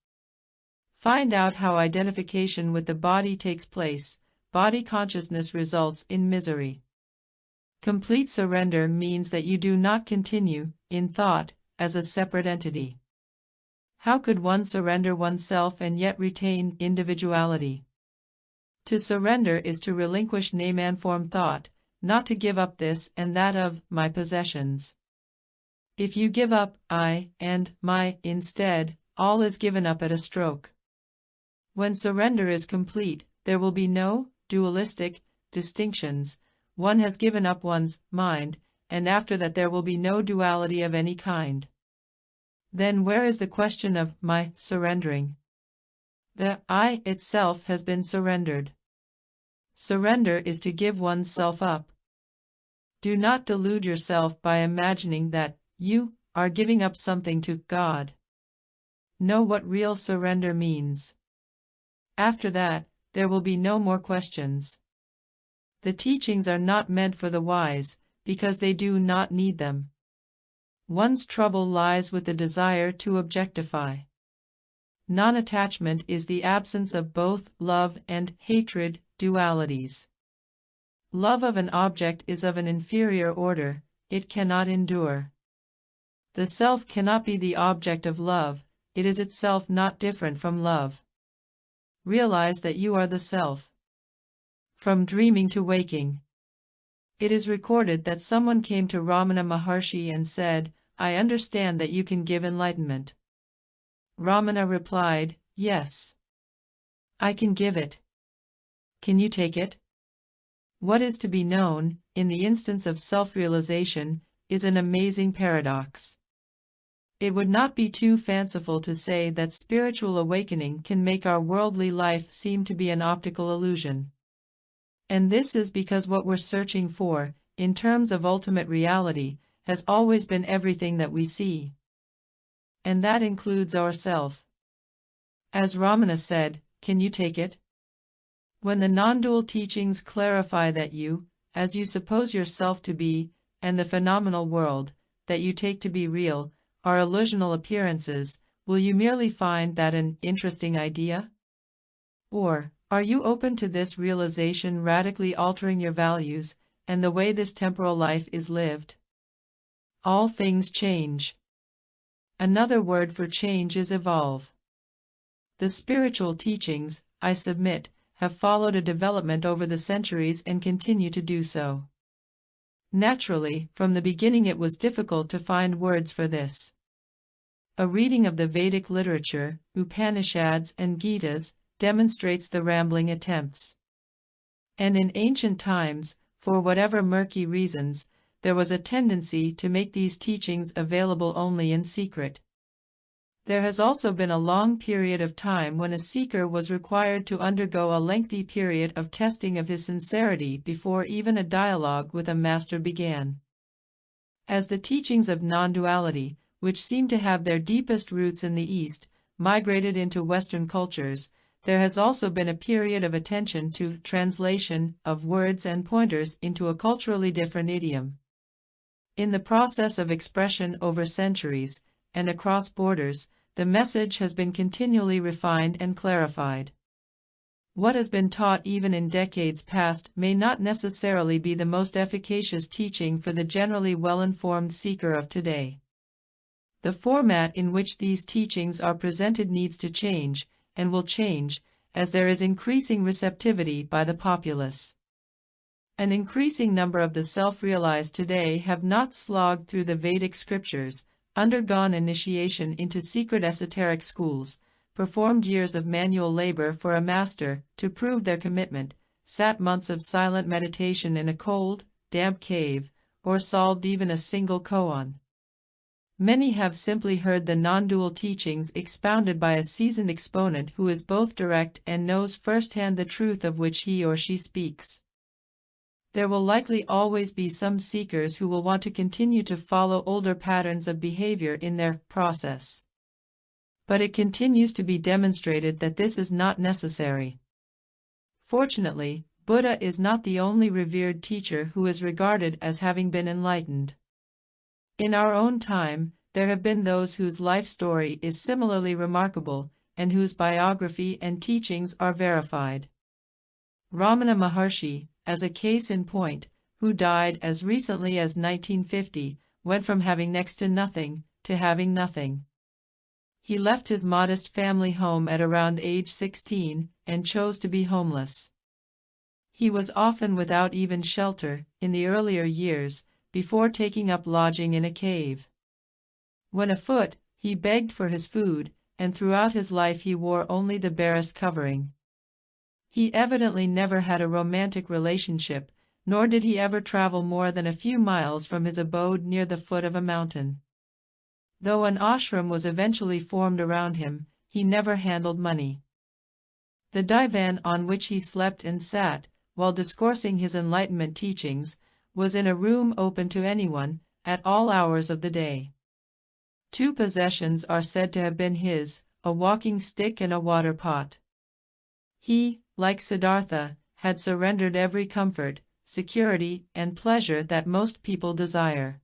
Find out how identification with the body takes place. Body consciousness results in misery. Complete surrender means that you do not continue, in thought, as a separate entity. How could one surrender oneself and yet retain individuality? To surrender is to relinquish name and form thought, not to give up this and that of my possessions. If you give up I and my instead, all is given up at a stroke. When surrender is complete, there will be no dualistic distinctions. One has given up one's mind, and after that there will be no duality of any kind. Then where is the question of my surrendering? The I itself has been surrendered. Surrender is to give oneself up. Do not delude yourself by imagining that you are giving up something to God. Know what real surrender means. After that, there will be no more questions. The teachings are not meant for the wise, because they do not need them. One's trouble lies with the desire to objectify. Non-attachment is the absence of both love and hatred dualities. Love of an object is of an inferior order, it cannot endure. The self cannot be the object of love, it is itself not different from love. Realize that you are the self. From dreaming to waking. It is recorded that someone came to Ramana Maharshi and said, I understand that you can give enlightenment. Ramana replied, yes. I can give it. Can you take it? What is to be known, in the instance of self-realization, is an amazing paradox. It would not be too fanciful to say that spiritual awakening can make our worldly life seem to be an optical illusion. And this is because what we're searching for, in terms of ultimate reality, has always been everything that we see. And that includes ourself. As Ramana said, can you take it? When the non-dual teachings clarify that you, as you suppose yourself to be, and the phenomenal world, that you take to be real, are illusional appearances, will you merely find that an interesting idea? Or, are you open to this realization radically altering your values, and the way this temporal life is lived? All things change. Another word for change is evolve. The spiritual teachings, I submit, have followed a development over the centuries and continue to do so. Naturally, from the beginning it was difficult to find words for this. A reading of the Vedic literature, Upanishads and Gitas, demonstrates the rambling attempts. And in ancient times, for whatever murky reasons, there was a tendency to make these teachings available only in secret. There has also been a long period of time when a seeker was required to undergo a lengthy period of testing of his sincerity before even a dialogue with a master began. As the teachings of non-duality, which seem to have their deepest roots in the East, migrated into Western cultures, there has also been a period of attention to translation of words and pointers into a culturally different idiom. In the process of expression over centuries, and across borders, the message has been continually refined and clarified. What has been taught even in decades past may not necessarily be the most efficacious teaching for the generally well-informed seeker of today. The format in which these teachings are presented needs to change, and will change, as there is increasing receptivity by the populace. An increasing number of the self-realized today have not slogged through the Vedic scriptures, undergone initiation into secret esoteric schools, performed years of manual labor for a master to prove their commitment, sat months of silent meditation in a cold, damp cave, or solved even a single koan. Many have simply heard the non-dual teachings expounded by a seasoned exponent who is both direct and knows firsthand the truth of which he or she speaks. There will likely always be some seekers who will want to continue to follow older patterns of behavior in their process. But it continues to be demonstrated that this is not necessary. Fortunately, Buddha is not the only revered teacher who is regarded as having been enlightened. In our own time, there have been those whose life story is similarly remarkable, and whose biography and teachings are verified. Ramana Maharshi, as a case in point, who died as recently as 1950, went from having next to nothing to having nothing. He left his modest family home at around age 16 and chose to be homeless. He was often without even shelter in the earlier years, before taking up lodging in a cave. When afoot, he begged for his food, and throughout his life he wore only the barest covering. He evidently never had a romantic relationship, nor did he ever travel more than a few miles from his abode near the foot of a mountain. Though an ashram was eventually formed around him, he never handled money. The divan on which he slept and sat, while discoursing his enlightenment teachings, was in a room open to anyone, at all hours of the day. 2 possessions are said to have been his, a walking stick and a water pot. He, like Siddhartha, had surrendered every comfort, security, and pleasure that most people desire.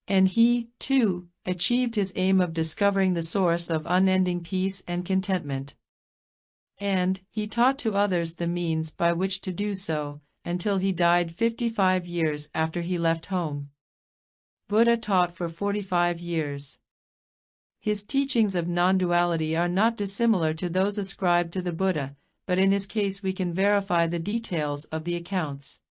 And he, too, achieved his aim of discovering the source of unending peace and contentment. And he taught to others the means by which to do so, until he died 55 years after he left home. Buddha taught for 45 years. His teachings of non-duality are not dissimilar to those ascribed to the Buddha, but in his case we can verify the details of the accounts.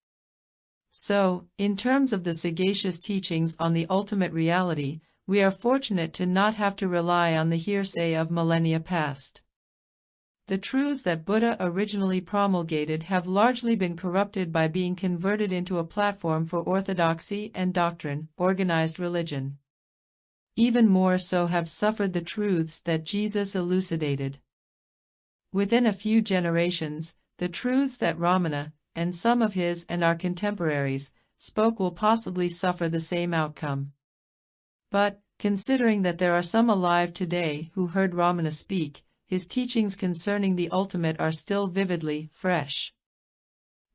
So, in terms of the sagacious teachings on the ultimate reality, we are fortunate to not have to rely on the hearsay of millennia past. The truths that Buddha originally promulgated have largely been corrupted by being converted into a platform for orthodoxy and doctrine, organized religion. Even more so have suffered the truths that Jesus elucidated. Within a few generations, the truths that Ramana, and some of his and our contemporaries, spoke will possibly suffer the same outcome. But, considering that there are some alive today who heard Ramana speak, his teachings concerning the ultimate are still vividly fresh.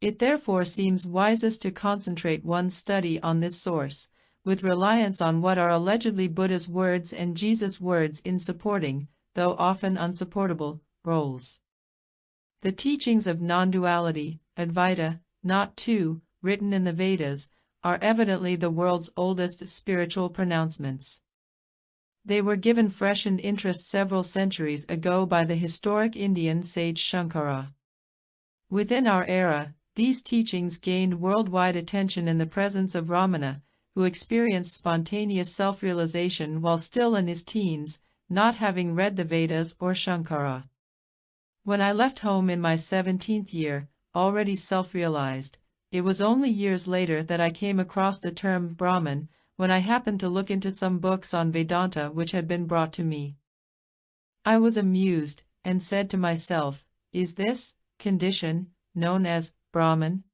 It therefore seems wisest to concentrate one's study on this source, with reliance on what are allegedly Buddha's words and Jesus' words in supporting, though often unsupportable, roles. The teachings of non-duality, Advaita, not two, written in the Vedas, are evidently the world's oldest spiritual pronouncements. They were given freshened interest several centuries ago by the historic Indian sage Shankara. Within our era, these teachings gained worldwide attention in the presence of Ramana, who experienced spontaneous self-realization while still in his teens, not having read the Vedas or Shankara. When I left home in my 17th year, already self-realized, it was only years later that I came across the term Brahman, when I happened to look into some books on Vedanta which had been brought to me. I was amused, and said to myself, is this condition known as Brahman?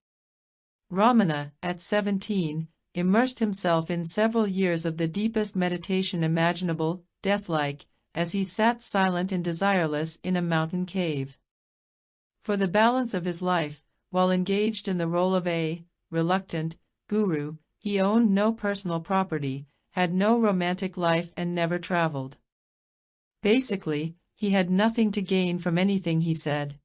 Ramana, at 17, immersed himself in several years of the deepest meditation imaginable, deathlike, as he sat silent and desireless in a mountain cave. For the balance of his life, while engaged in the role of a reluctant guru, he owned no personal property, had no romantic life and never traveled. Basically, he had nothing to gain from anything he said.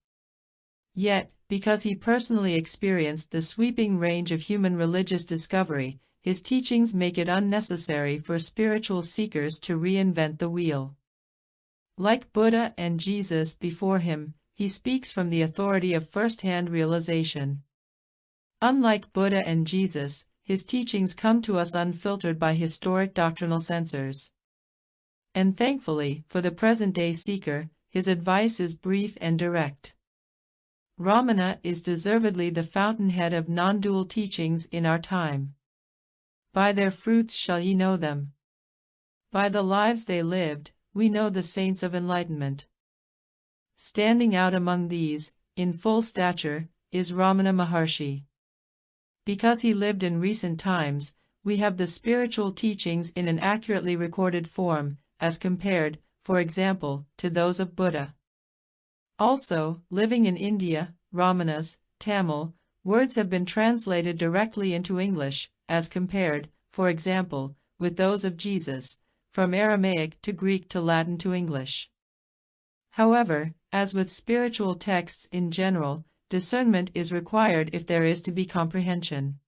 Yet, because he personally experienced the sweeping range of human religious discovery, his teachings make it unnecessary for spiritual seekers to reinvent the wheel. Like Buddha and Jesus before him, he speaks from the authority of first-hand realization. Unlike Buddha and Jesus, his teachings come to us unfiltered by historic doctrinal censors. And thankfully, for the present-day seeker, his advice is brief and direct. Ramana is deservedly the fountainhead of non-dual teachings in our time. By their fruits shall ye know them. By the lives they lived, we know the saints of enlightenment. Standing out among these, in full stature, is Ramana Maharshi. Because he lived in recent times, we have the spiritual teachings in an accurately recorded form, as compared, for example, to those of Buddha. Also, living in India, Ramana's Tamil words have been translated directly into English, as compared, for example, with those of Jesus, from Aramaic to Greek to Latin to English. However, as with spiritual texts in general, discernment is required if there is to be comprehension.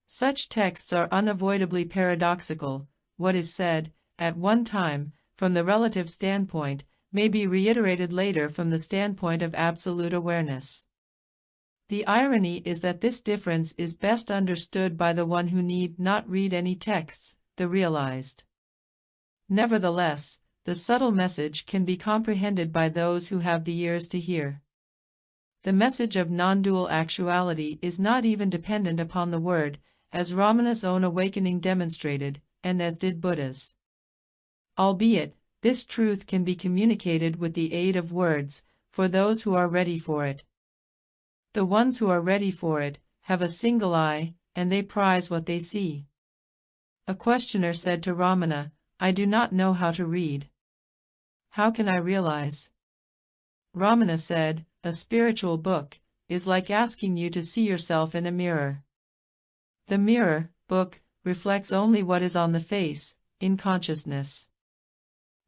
Such texts are unavoidably paradoxical. What is said, at one time, from the relative standpoint, may be reiterated later from the standpoint of absolute awareness. The irony is that this difference is best understood by the one who need not read any texts, the realized. Nevertheless, the subtle message can be comprehended by those who have the ears to hear. The message of non-dual actuality is not even dependent upon the word, as Ramana's own awakening demonstrated, and as did Buddha's. Albeit, this truth can be communicated with the aid of words, for those who are ready for it. The ones who are ready for it have a single eye, and they prize what they see. A questioner said to Ramana, "I do not know how to read. How can I realize?" Ramana said, "A spiritual book is like asking you to see yourself in a mirror. The mirror, book, reflects only what is on the face, in consciousness.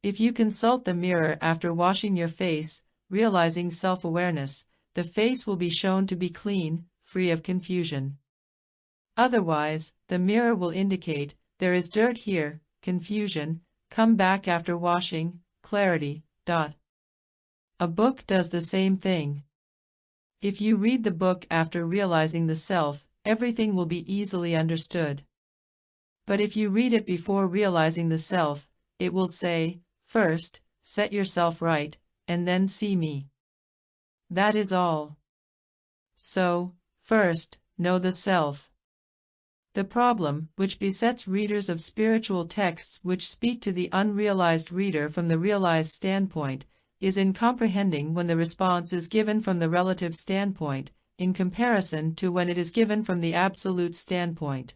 If you consult the mirror after washing your face, realizing self-awareness, the face will be shown to be clean, free of confusion. Otherwise, the mirror will indicate, there is dirt here, confusion, come back after washing, clarity. A book does the same thing. If you read the book after realizing the self, everything will be easily understood. But if you read it before realizing the self, it will say, first, set yourself right, and then see me. That is all. So, first, know the self." The problem, which besets readers of spiritual texts which speak to the unrealized reader from the realized standpoint, is in comprehending when the response is given from the relative standpoint, in comparison to when it is given from the absolute standpoint.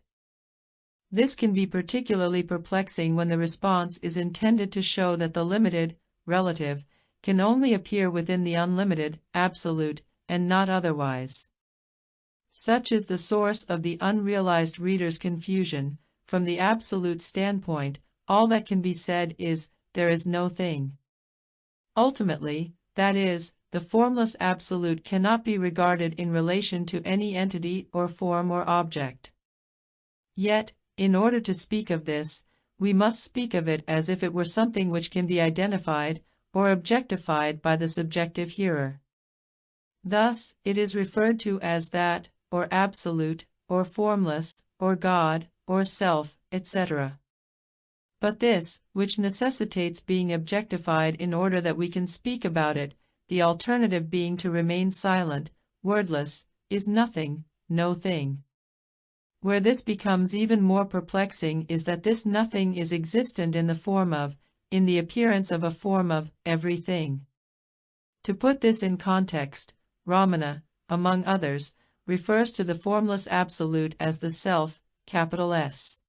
This can be particularly perplexing when the response is intended to show that the limited, relative, can only appear within the unlimited, absolute, and not otherwise. Such is the source of the unrealized reader's confusion. From the absolute standpoint, all that can be said is, there is no thing. Ultimately, that is, the formless absolute cannot be regarded in relation to any entity or form or object. Yet, in order to speak of this, we must speak of it as if it were something which can be identified or objectified by the subjective hearer. Thus, it is referred to as that, or absolute, or formless, or God, or self, etc. But this, which necessitates being objectified in order that we can speak about it, the alternative being to remain silent, wordless, is nothing, no thing. Where this becomes even more perplexing is that this nothing is existent in the form of, in the appearance of a form of, everything. To put this in context, Ramana, among others, refers to the formless absolute as the self, capital S.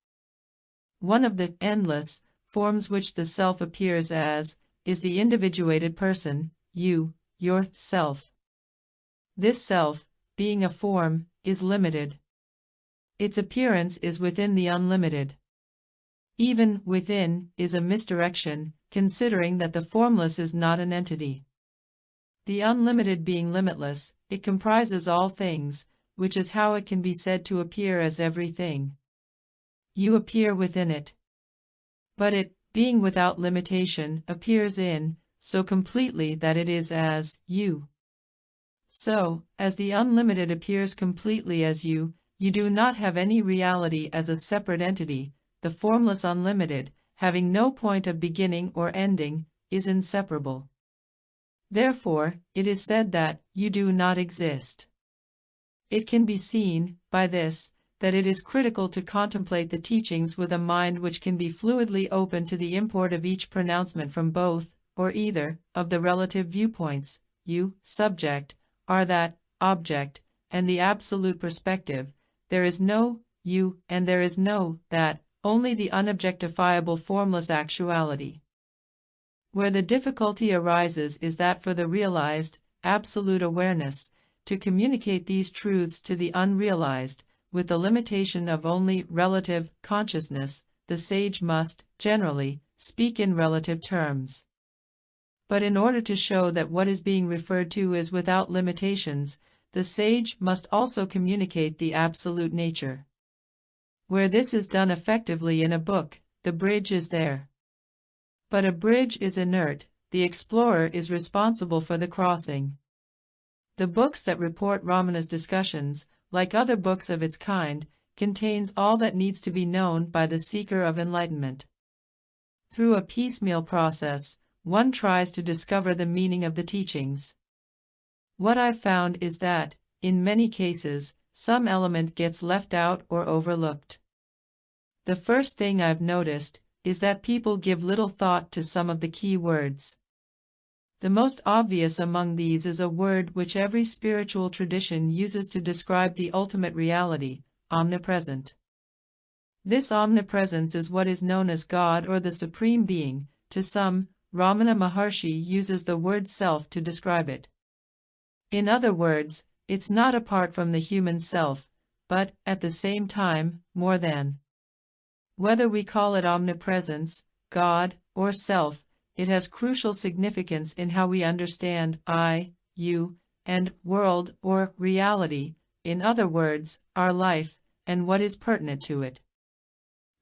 One of the endless forms which the self appears as, is the individuated person, you, your self. This self, being a form, is limited. Its appearance is within the unlimited. Even within is a misdirection, considering that the formless is not an entity. The unlimited being limitless, it comprises all things, which is how it can be said to appear as everything. You appear within it. But it, being without limitation, appears in, so completely that it is as you. So, as the unlimited appears completely as you, you do not have any reality as a separate entity. The formless unlimited, having no point of beginning or ending, is inseparable. Therefore, it is said that you do not exist. It can be seen, by this, that it is critical to contemplate the teachings with a mind which can be fluidly open to the import of each pronouncement from both, or either, of the relative viewpoints. You, subject, are that object, and the absolute perspective. There is no you, and there is no that, only the unobjectifiable formless actuality. Where the difficulty arises is that for the realized, absolute awareness, to communicate these truths to the unrealized, with the limitation of only relative consciousness, the sage must, generally, speak in relative terms. But in order to show that what is being referred to is without limitations, the sage must also communicate the absolute nature. Where this is done effectively in a book, the bridge is there. But a bridge is inert, the explorer is responsible for the crossing. The books that report Ramana's discussions, like other books of its kind, contains all that needs to be known by the seeker of enlightenment. Through a piecemeal process, one tries to discover the meaning of the teachings. What I've found is that, in many cases, some element gets left out or overlooked. The first thing I've noticed is that people give little thought to some of the key words. The most obvious among these is a word which every spiritual tradition uses to describe the ultimate reality, omnipresent. This omnipresence is what is known as God or the Supreme Being. To some, Ramana Maharshi uses the word self to describe it. In other words, it's not apart from the human self, but, at the same time, more than. Whether we call it omnipresence, God, or self, it has crucial significance in how we understand I, you, and world or reality, in other words, our life, and what is pertinent to it.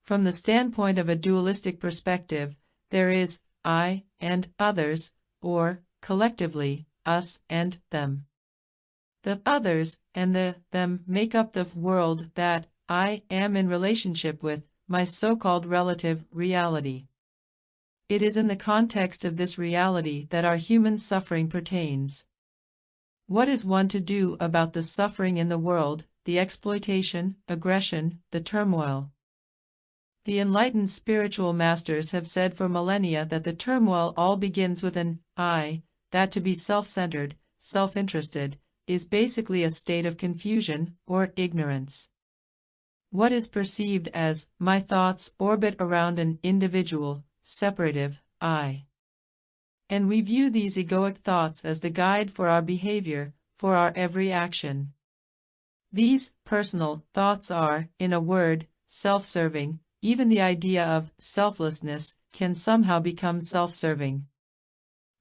From the standpoint of a dualistic perspective, there is I and others, or, collectively, us and them. The others and the them make up the world that I am in relationship with, my so-called relative reality. It is in the context of this reality that our human suffering pertains. What is one to do about the suffering in the world, the exploitation, aggression, the turmoil? The enlightened spiritual masters have said for millennia that the turmoil all begins with an I, that to be self-centered, self-interested, is basically a state of confusion or ignorance. What is perceived as my thoughts orbit around an individual, separative I. And we view these egoic thoughts as the guide for our behavior, for our every action. These personal thoughts are, in a word, self-serving. Even the idea of selflessness can somehow become self-serving.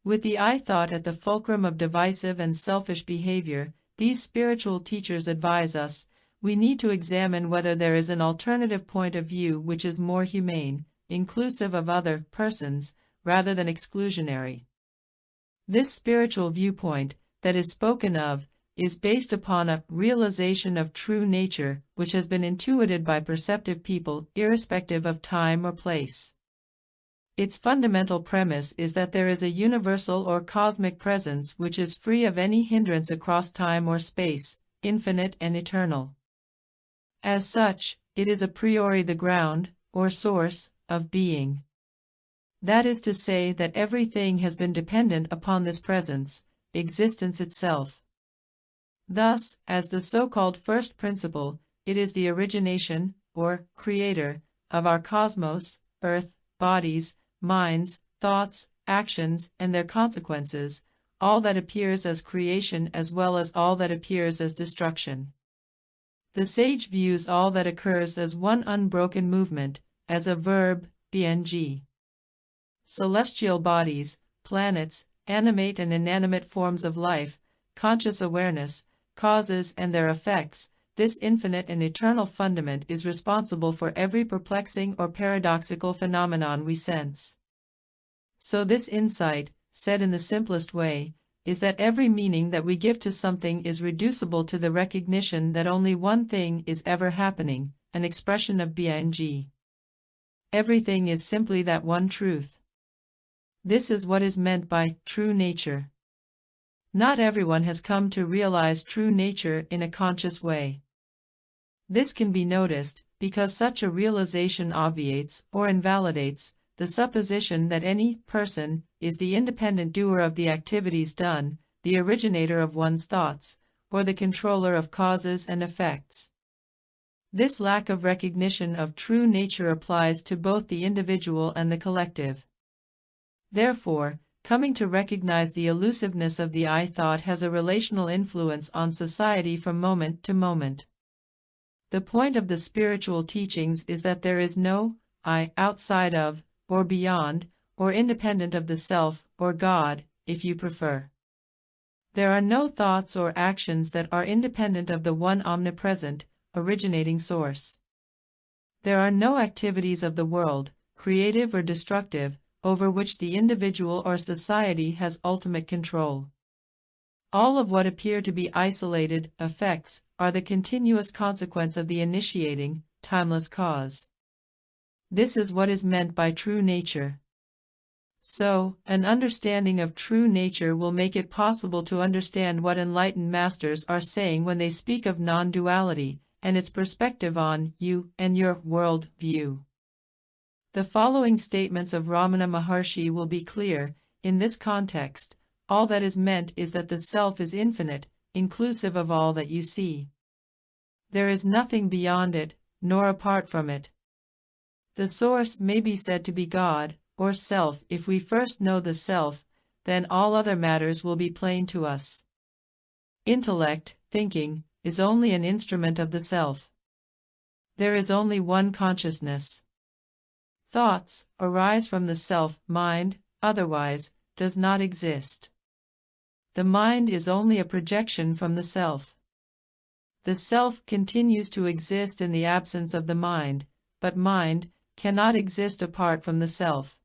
With the I thought at the fulcrum of divisive and selfish behavior, these spiritual teachers advise us, we need to examine whether there is an alternative point of view which is more humane, inclusive of other persons, rather than exclusionary. This spiritual viewpoint, that is spoken of, is based upon a realization of true nature which has been intuited by perceptive people irrespective of time or place. Its fundamental premise is that there is a universal or cosmic presence which is free of any hindrance across time or space, infinite and eternal. As such, it is a priori the ground, or source, of being. That is to say that everything has been dependent upon this presence, existence itself. Thus, as the so-called first principle, it is the origination, or creator, of our cosmos, earth, bodies, minds, thoughts, actions, and their consequences, all that appears as creation as well as all that appears as destruction. The sage views all that occurs as one unbroken movement, as a verb, bng. Celestial bodies, planets, animate and inanimate forms of life, conscious awareness, causes and their effects, this infinite and eternal fundament is responsible for every perplexing or paradoxical phenomenon we sense. So this insight, said in the simplest way, is that every meaning that we give to something is reducible to the recognition that only one thing is ever happening, an expression of being. Everything is simply that one truth. This is what is meant by true nature. Not everyone has come to realize true nature in a conscious way. This can be noticed, because such a realization obviates, or invalidates, the supposition that any person is the independent doer of the activities done, the originator of one's thoughts, or the controller of causes and effects. This lack of recognition of true nature applies to both the individual and the collective. Therefore, coming to recognize the elusiveness of the I thought has a relational influence on society from moment to moment. The point of the spiritual teachings is that there is no I outside of, or beyond, or independent of the self, or God, if you prefer. There are no thoughts or actions that are independent of the one omnipresent, originating source. There are no activities of the world, creative or destructive, over which the individual or society has ultimate control. All of what appear to be isolated effects are the continuous consequence of the initiating, timeless cause. This is what is meant by true nature. So, an understanding of true nature will make it possible to understand what enlightened masters are saying when they speak of non-duality, and its perspective on you and your world view. The following statements of Ramana Maharshi will be clear. In this context, all that is meant is that the self is infinite, inclusive of all that you see. There is nothing beyond it, nor apart from it. The source may be said to be God, or self. If we first know the self, then all other matters will be plain to us. Intellect, thinking, is only an instrument of the self. There is only one consciousness. Thoughts arise from the self. Mind, otherwise, does not exist. The mind is only a projection from the self. The self continues to exist in the absence of the mind, but mind cannot exist apart from the self.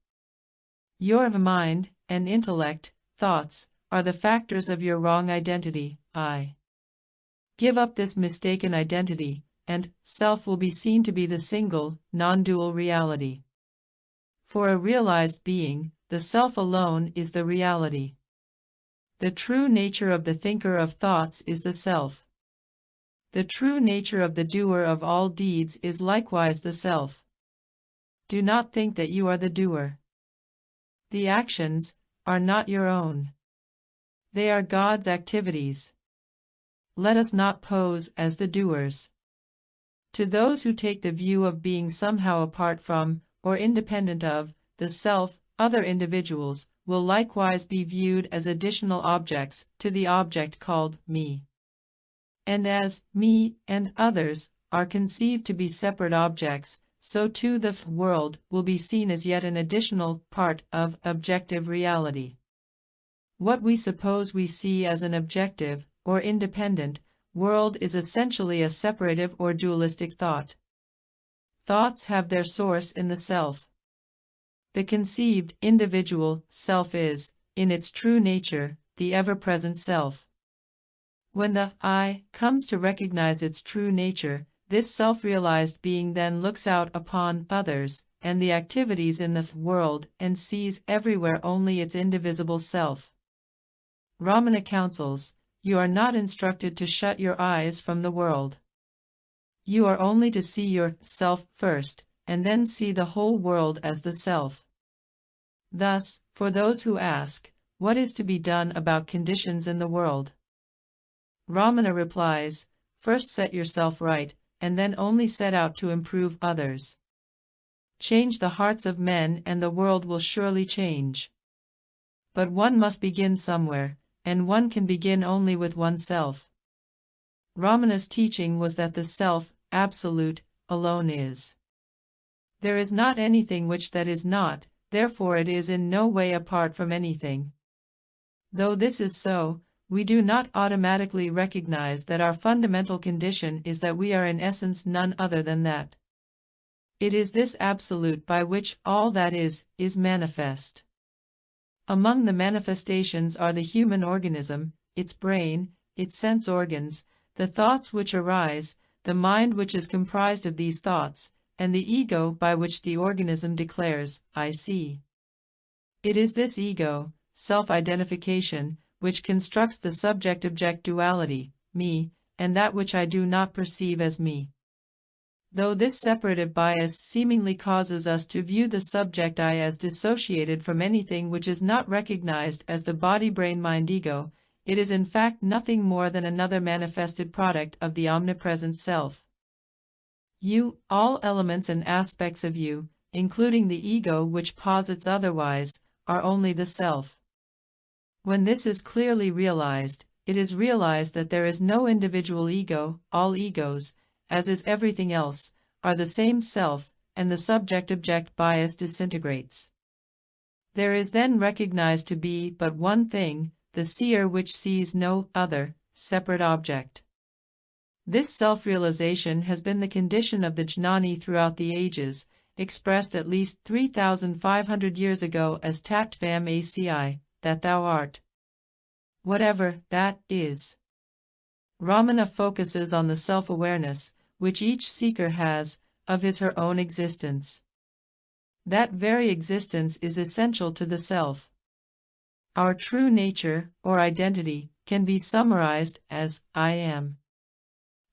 Your mind and intellect, thoughts, are the factors of your wrong identity, I. Give up this mistaken identity, and self will be seen to be the single, non-dual reality. For a realized being, the self alone is the reality. The true nature of the thinker of thoughts is the self. The true nature of the doer of all deeds is likewise the self. Do not think that you are the doer. The actions are not your own. They are God's activities. Let us not pose as the doers. To those who take the view of being somehow apart from, or independent of, the self, other individuals will likewise be viewed as additional objects to the object called me. And as me and others are conceived to be separate objects, so too the world will be seen as yet an additional part of objective reality. What we suppose we see as an objective, or independent, world is essentially a separative or dualistic thought. Thoughts have their source in the self. The conceived individual self is, in its true nature, the ever-present self. When the I comes to recognize its true nature, this self-realized being then looks out upon others and the activities in the world and sees everywhere only its indivisible self. Ramana counsels, you are not instructed to shut your eyes from the world. You are only to see yourself first, and then see the whole world as the self. Thus, for those who ask, what is to be done about conditions in the world? Ramana replies, first set yourself right, and then only set out to improve others. Change the hearts of men and the world will surely change. But one must begin somewhere, and one can begin only with oneself. Ramana's teaching was that the self, absolute, alone is. There is not anything which that is not, therefore it is in no way apart from anything. Though this is so, we do not automatically recognize that our fundamental condition is that we are in essence none other than that. It is this absolute by which all that is manifest. Among the manifestations are the human organism, its brain, its sense organs, the thoughts which arise, the mind which is comprised of these thoughts, and the ego by which the organism declares, I see. It is this ego, self-identification, which constructs the subject-object duality, me, and that which I do not perceive as me. Though this separative bias seemingly causes us to view the subject I as dissociated from anything which is not recognized as the body-brain-mind ego, it is in fact nothing more than another manifested product of the omnipresent self. You, all elements and aspects of you, including the ego which posits otherwise, are only the self. When this is clearly realized, it is realized that there is no individual ego, all egos, as is everything else, are the same self, and the subject-object bias disintegrates. There is then recognized to be but one thing, the seer which sees no other, separate object. This self-realization has been the condition of the jnani throughout the ages, expressed at least 3,500 years ago as tat tvam asi, that thou art. Whatever that is. Ramana focuses on the self-awareness, which each seeker has, of his/her own existence. That very existence is essential to the self. Our true nature, or identity, can be summarized as, I am.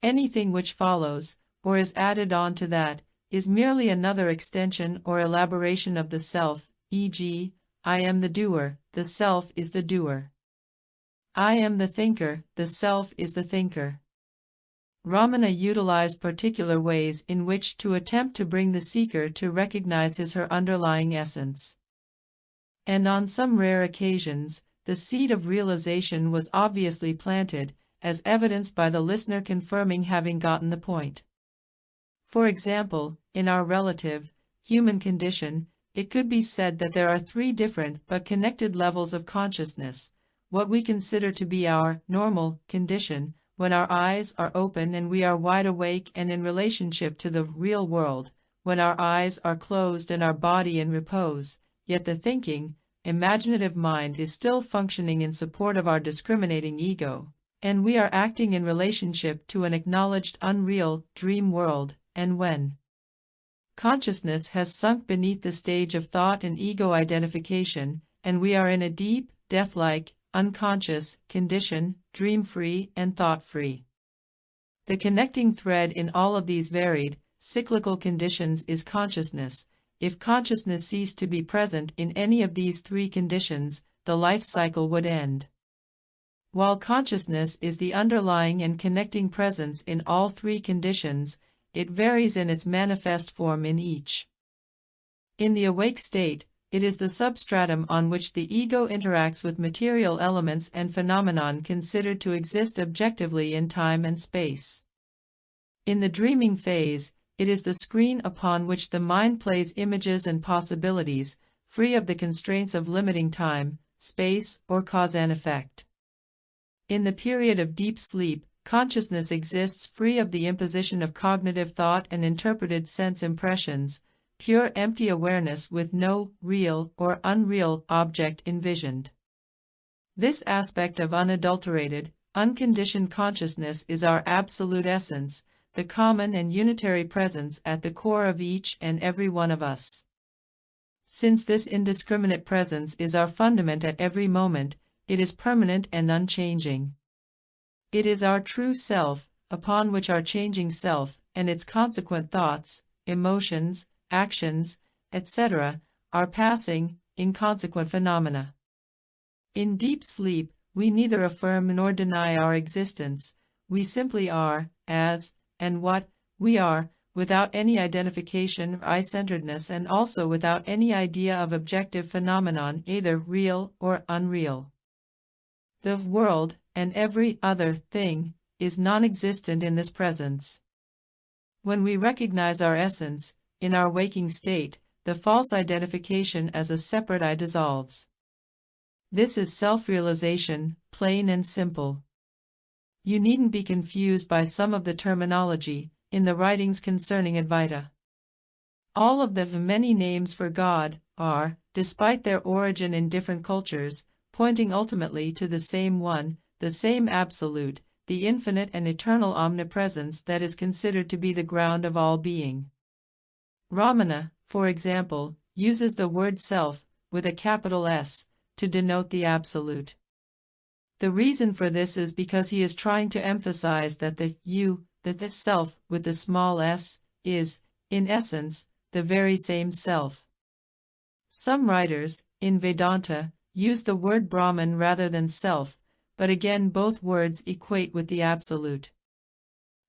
Anything which follows, or is added on to that, is merely another extension or elaboration of the self, e.g., I am the doer, the self is the doer. I am the thinker, the self is the thinker. Ramana utilized particular ways in which to attempt to bring the seeker to recognize his/her underlying essence. And on some rare occasions, the seed of realization was obviously planted, as evidenced by the listener confirming having gotten the point. For example, in our relative, human condition, it could be said that there are three different but connected levels of consciousness: what we consider to be our normal condition, when our eyes are open and we are wide awake and in relationship to the real world, when our eyes are closed and our body in repose, yet the thinking, imaginative mind is still functioning in support of our discriminating ego, and we are acting in relationship to an acknowledged unreal, dream world, and when consciousness has sunk beneath the stage of thought and ego identification, and we are in a deep, death-like, unconscious condition, dream-free and thought-free. The connecting thread in all of these varied, cyclical conditions is consciousness. If consciousness ceased to be present in any of these three conditions, the life cycle would end. While consciousness is the underlying and connecting presence in all three conditions, it varies in its manifest form in each. In the awake state, it is the substratum on which the ego interacts with material elements and phenomenon considered to exist objectively in time and space. In the dreaming phase, it is the screen upon which the mind plays images and possibilities, free of the constraints of limiting time, space, or cause and effect. In the period of deep sleep, consciousness exists free of the imposition of cognitive thought and interpreted sense impressions, pure empty awareness with no real or unreal object envisioned. This aspect of unadulterated, unconditioned consciousness is our absolute essence, the common and unitary presence at the core of each and every one of us. Since this indiscriminate presence is our fundament at every moment, it is permanent and unchanging. It is our true self, upon which our changing self, and its consequent thoughts, emotions, actions, etc., are passing, inconsequent phenomena. In deep sleep, we neither affirm nor deny our existence, we simply are, as, and what, we are, without any identification or I-centeredness and also without any idea of objective phenomenon either real or unreal. The world, and every other thing, is non-existent in this presence. When we recognize our essence, in our waking state, the false identification as a separate I dissolves. This is self-realization, plain and simple. You needn't be confused by some of the terminology in the writings concerning Advaita. All of the many names for God are, despite their origin in different cultures, pointing ultimately to the same one, the same absolute, the infinite and eternal omnipresence that is considered to be the ground of all being. Ramana, for example, uses the word self, with a capital S, to denote the absolute. The reason for this is because he is trying to emphasize that this self, with the small s, is, in essence, the very same self. Some writers, in Vedanta, use the word Brahman rather than self, but again both words equate with the absolute.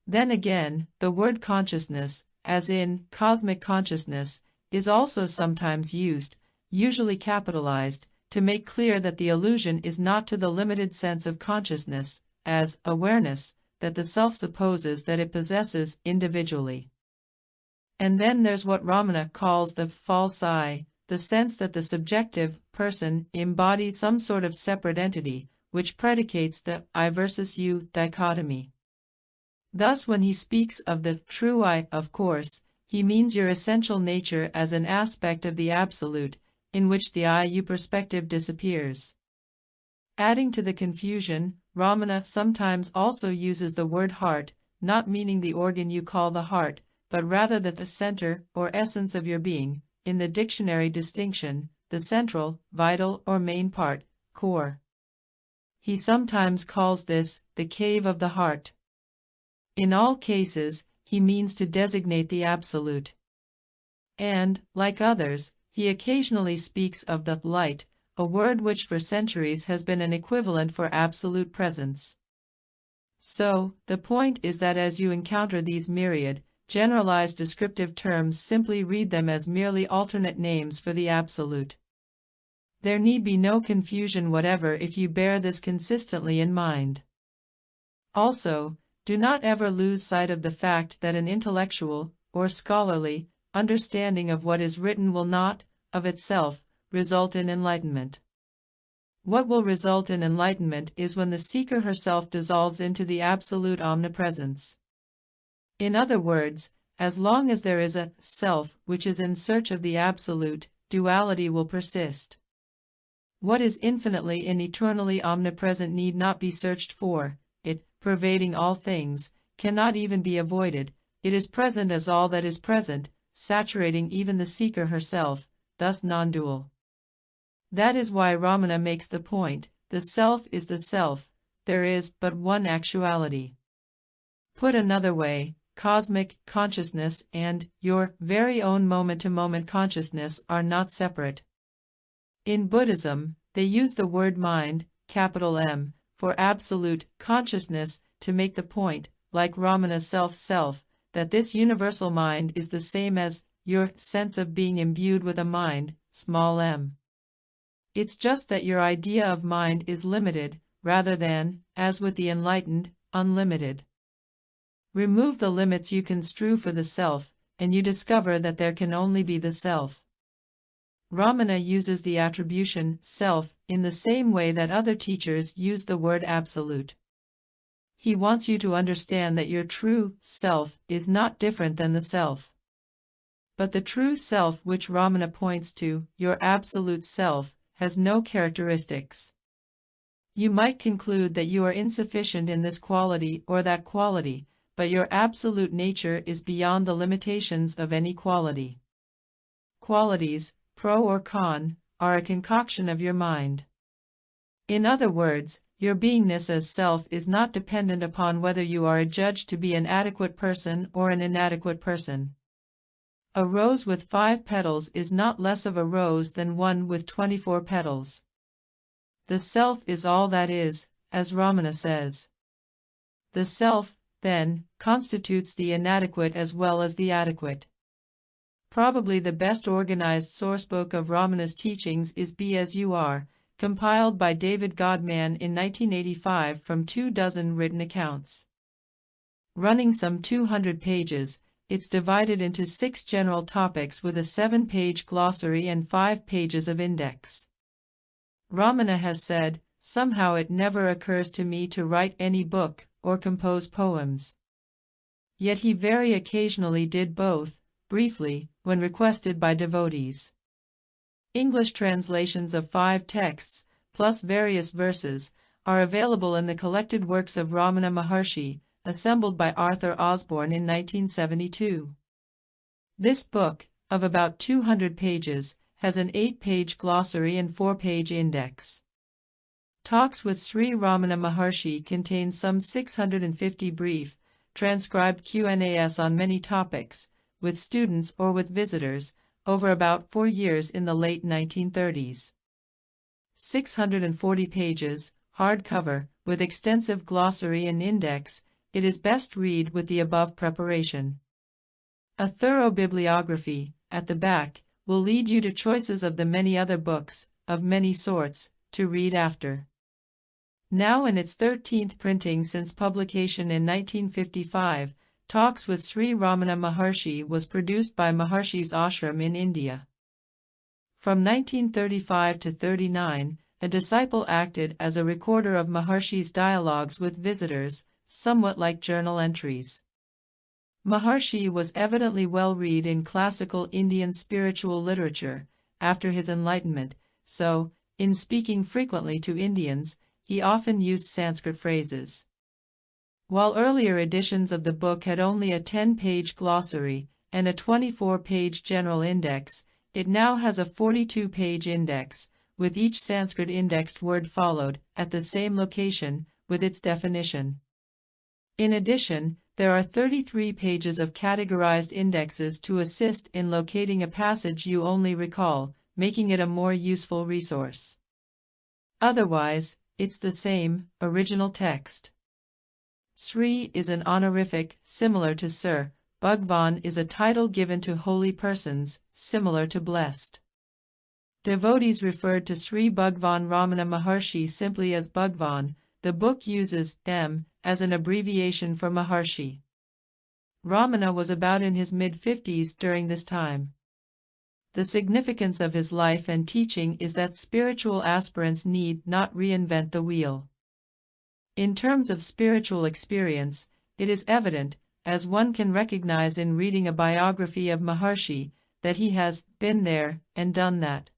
Then again, the word consciousness, as in cosmic consciousness, is also sometimes used, usually capitalized, to make clear that the allusion is not to the limited sense of consciousness, as awareness, that the self supposes that it possesses individually. And then there's what Ramana calls the false I, the sense that the subjective person embodies some sort of separate entity, which predicates the I versus you dichotomy. Thus, when he speaks of the true I, of course, he means your essential nature as an aspect of the absolute, in which the I-you perspective disappears. Adding to the confusion, Ramana sometimes also uses the word heart, not meaning the organ you call the heart, but rather that the center or essence of your being, in the dictionary distinction, the central, vital or main part, core. He sometimes calls this the cave of the heart. In all cases, he means to designate the absolute. And, like others, he occasionally speaks of the light, a word which for centuries has been an equivalent for absolute presence. So, the point is that as you encounter these myriad, generalized descriptive terms, simply read them as merely alternate names for the absolute. There need be no confusion whatever if you bear this consistently in mind. Also, do not ever lose sight of the fact that an intellectual, or scholarly, understanding of what is written will not, of itself, result in enlightenment. What will result in enlightenment is when the seeker herself dissolves into the absolute omnipresence. In other words, as long as there is a self which is in search of the absolute, duality will persist. What is infinitely and eternally omnipresent need not be searched for, it, pervading all things, cannot even be avoided, it is present as all that is present, saturating even the seeker herself, thus non-dual. That is why Ramana makes the point, the self is the self, there is but one actuality. Put another way, cosmic consciousness and your very own moment-to-moment consciousness are not separate. In Buddhism, they use the word mind, capital M, for absolute consciousness to make the point, like Ramana's self, that this universal mind is the same as your sense of being imbued with a mind, small m. It's just that your idea of mind is limited, rather than, as with the enlightened, unlimited. Remove the limits you construe for the self, and you discover that there can only be the self. Ramana uses the attribution self in the same way that other teachers use the word absolute. He wants you to understand that your true self is not different than the self. But the true self which Ramana points to, your absolute self, has no characteristics. You might conclude that you are insufficient in this quality or that quality, but your absolute nature is beyond the limitations of any quality. Qualities, pro or con, are a concoction of your mind. In other words, your beingness as self is not dependent upon whether you are adjudged to be an adequate person or an inadequate person. A rose with 5 petals is not less of a rose than one with 24 petals. The self is all that is, as Ramana says. The self, then, constitutes the inadequate as well as the adequate. Probably the best organized sourcebook of Ramana's teachings is Be As You Are, compiled by David Godman in 1985 from 24 written accounts. Running some 200 pages, it's divided into 6 general topics with a 7-page glossary and 5 pages of index. Ramana has said, "Somehow it never occurs to me to write any book or compose poems." Yet he very occasionally did both, briefly, when requested by devotees. English translations of 5 texts, plus various verses, are available in the collected works of Ramana Maharshi, assembled by Arthur Osborne in 1972. This book, of about 200 pages, has an 8-page glossary and 4-page index. Talks with Sri Ramana Maharshi contains some 650 brief, transcribed Q&As on many topics, with students or with visitors, over about 4 years in the late 1930s. 640 pages, hardcover, with extensive glossary and index, it is best read with the above preparation. A thorough bibliography, at the back, will lead you to choices of the many other books, of many sorts, to read after. Now in its 13th printing since publication in 1955, Talks with Sri Ramana Maharshi was produced by Maharshi's ashram in India. From 1935 to 39, a disciple acted as a recorder of Maharshi's dialogues with visitors, somewhat like journal entries. Maharshi was evidently well read in classical Indian spiritual literature, after his enlightenment, so, in speaking frequently to Indians, he often used Sanskrit phrases. While earlier editions of the book had only a 10-page glossary and a 24-page general index, it now has a 42-page index, with each Sanskrit indexed word followed, at the same location, with its definition. In addition, there are 33 pages of categorized indexes to assist in locating a passage you only recall, making it a more useful resource. Otherwise, it's the same, original text. Sri is an honorific, similar to Sir. Bhagwan is a title given to holy persons, similar to blessed. Devotees referred to Sri Bhagwan Ramana Maharshi simply as Bhagwan. The book uses M as an abbreviation for Maharshi. Ramana was about in his mid-50s during this time. The significance of his life and teaching is that spiritual aspirants need not reinvent the wheel. In terms of spiritual experience, it is evident, as one can recognize in reading a biography of Maharshi, that he has been there and done that.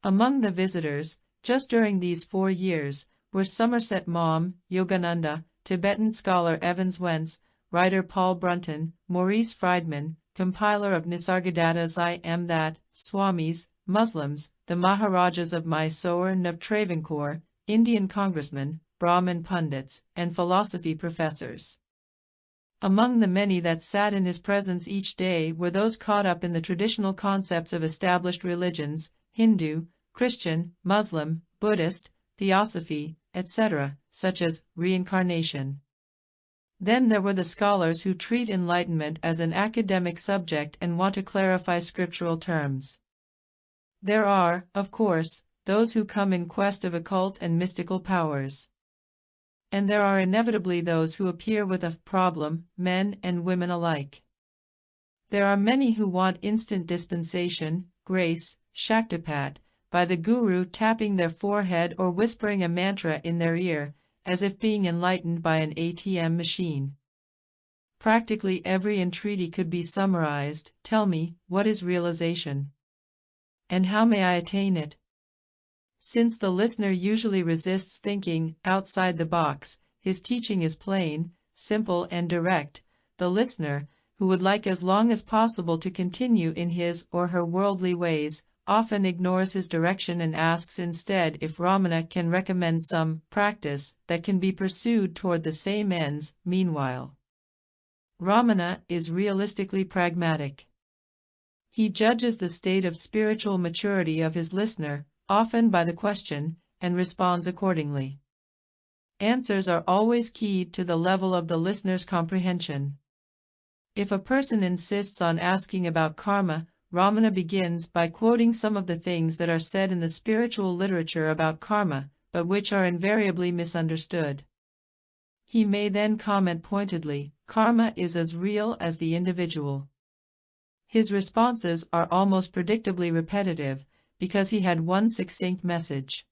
Among the visitors, just during these 4 years, were Somerset Maugham, Yogananda, Tibetan scholar Evans Wentz, writer Paul Brunton, Maurice Friedman, compiler of Nisargadatta's I Am That, Swamis, Muslims, the Maharajas of Mysore and of Travancore, Indian congressmen, Brahmin pundits, and philosophy professors. Among the many that sat in his presence each day were those caught up in the traditional concepts of established religions, Hindu, Christian, Muslim, Buddhist, Theosophy, etc., such as reincarnation. Then there were the scholars who treat enlightenment as an academic subject and want to clarify scriptural terms. There are, of course, those who come in quest of occult and mystical powers. And there are inevitably those who appear with a problem, men and women alike. There are many who want instant dispensation, grace, Shaktipat, by the Guru tapping their forehead or whispering a mantra in their ear, as if being enlightened by an ATM machine. Practically every entreaty could be summarized: tell me, what is realization? And how may I attain it? Since the listener usually resists thinking outside the box, his teaching is plain, simple and direct. The listener, who would like as long as possible to continue in his or her worldly ways, often ignores his direction and asks instead if Ramana can recommend some practice that can be pursued toward the same ends. Meanwhile, Ramana is realistically pragmatic. He judges the state of spiritual maturity of his listener, often by the question, and responds accordingly. Answers are always keyed to the level of the listener's comprehension. If a person insists on asking about karma, Ramana begins by quoting some of the things that are said in the spiritual literature about karma, but which are invariably misunderstood. He may then comment pointedly, karma is as real as the individual. His responses are almost predictably repetitive, because he had one succinct message.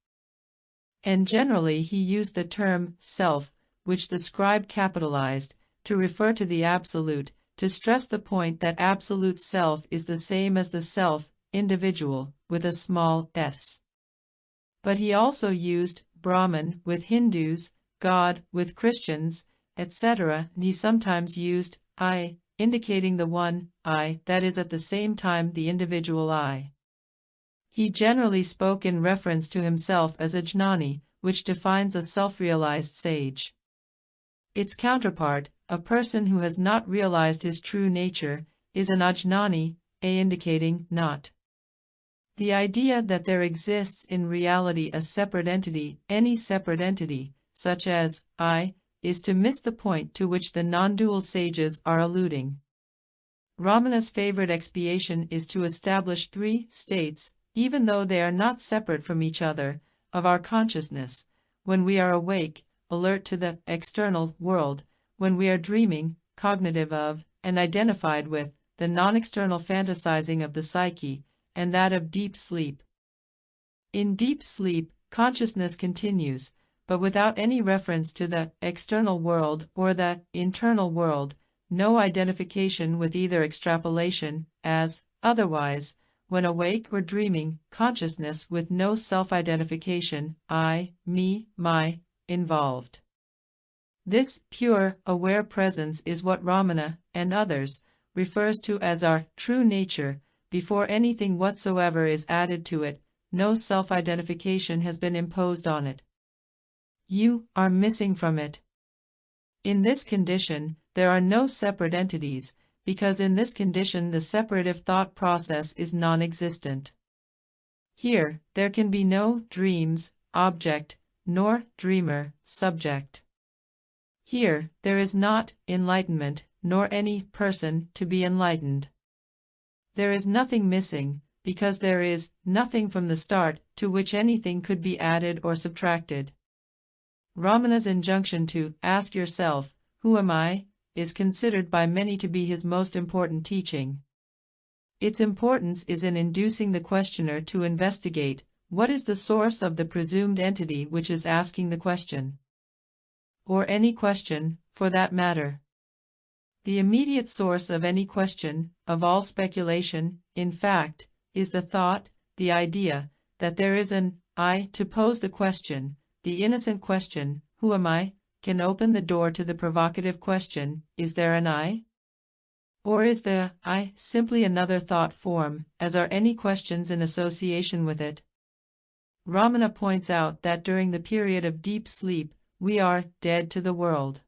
And generally he used the term self, which the scribe capitalized, to refer to the absolute, to stress the point that absolute self is the same as the self, individual, with a small s. But he also used Brahman with Hindus, God with Christians, etc., and he sometimes used I, indicating the one I that is at the same time the individual I. He generally spoke in reference to himself as a jnani, which defines a self-realized sage. Its counterpart, a person who has not realized his true nature, is an ajnani, a indicating not. The idea that there exists in reality a separate entity, any separate entity, such as I, is to miss the point to which the non-dual sages are alluding. Ramana's favorite expiation is to establish three states, even though they are not separate from each other, of our consciousness: when we are awake, alert to the external world; when we are dreaming, cognitive of, and identified with, the non-external fantasizing of the psyche, and that of deep sleep. In deep sleep, consciousness continues, but without any reference to the external world or the internal world, no identification with either extrapolation, as, otherwise, when awake or dreaming, consciousness with no self-identification, I, me, my, involved. This pure, aware presence is what Ramana, and others, refers to as our true nature. Before anything whatsoever is added to it, no self-identification has been imposed on it. You are missing from it. In this condition, there are no separate entities, because in this condition the separative thought process is non-existent. Here, there can be no dreams, object, nor dreamer, subject. Here, there is not enlightenment, nor any person to be enlightened. There is nothing missing, because there is nothing from the start to which anything could be added or subtracted. Ramana's injunction to ask yourself, who am I, is considered by many to be his most important teaching. Its importance is in inducing the questioner to investigate what is the source of the presumed entity which is asking the question. Or any question, for that matter. The immediate source of any question, of all speculation, in fact, is the thought, the idea, that there is an I to pose the question. The innocent question, who am I, can open the door to the provocative question, is there an I? Or is the I simply another thought form, as are any questions in association with it? Ramana points out that during the period of deep sleep, we are dead to the world.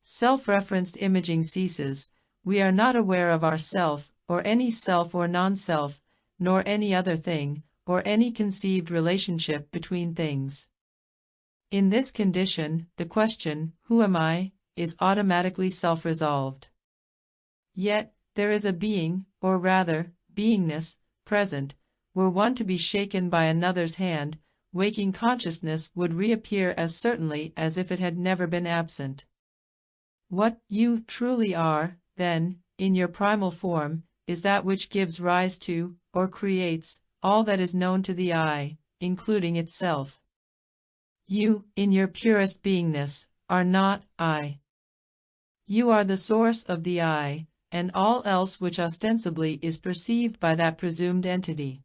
Self-referenced imaging ceases, we are not aware of ourself, or any self or non-self, nor any other thing, or any conceived relationship between things. In this condition, the question, who am I, is automatically self-resolved. Yet, there is a being, or rather, beingness, present. Were one to be shaken by another's hand, waking consciousness would reappear as certainly as if it had never been absent. What you truly are, then, in your primal form, is that which gives rise to, or creates, all that is known to the eye, including itself. You, in your purest beingness, are not I. You are the source of the I, and all else which ostensibly is perceived by that presumed entity.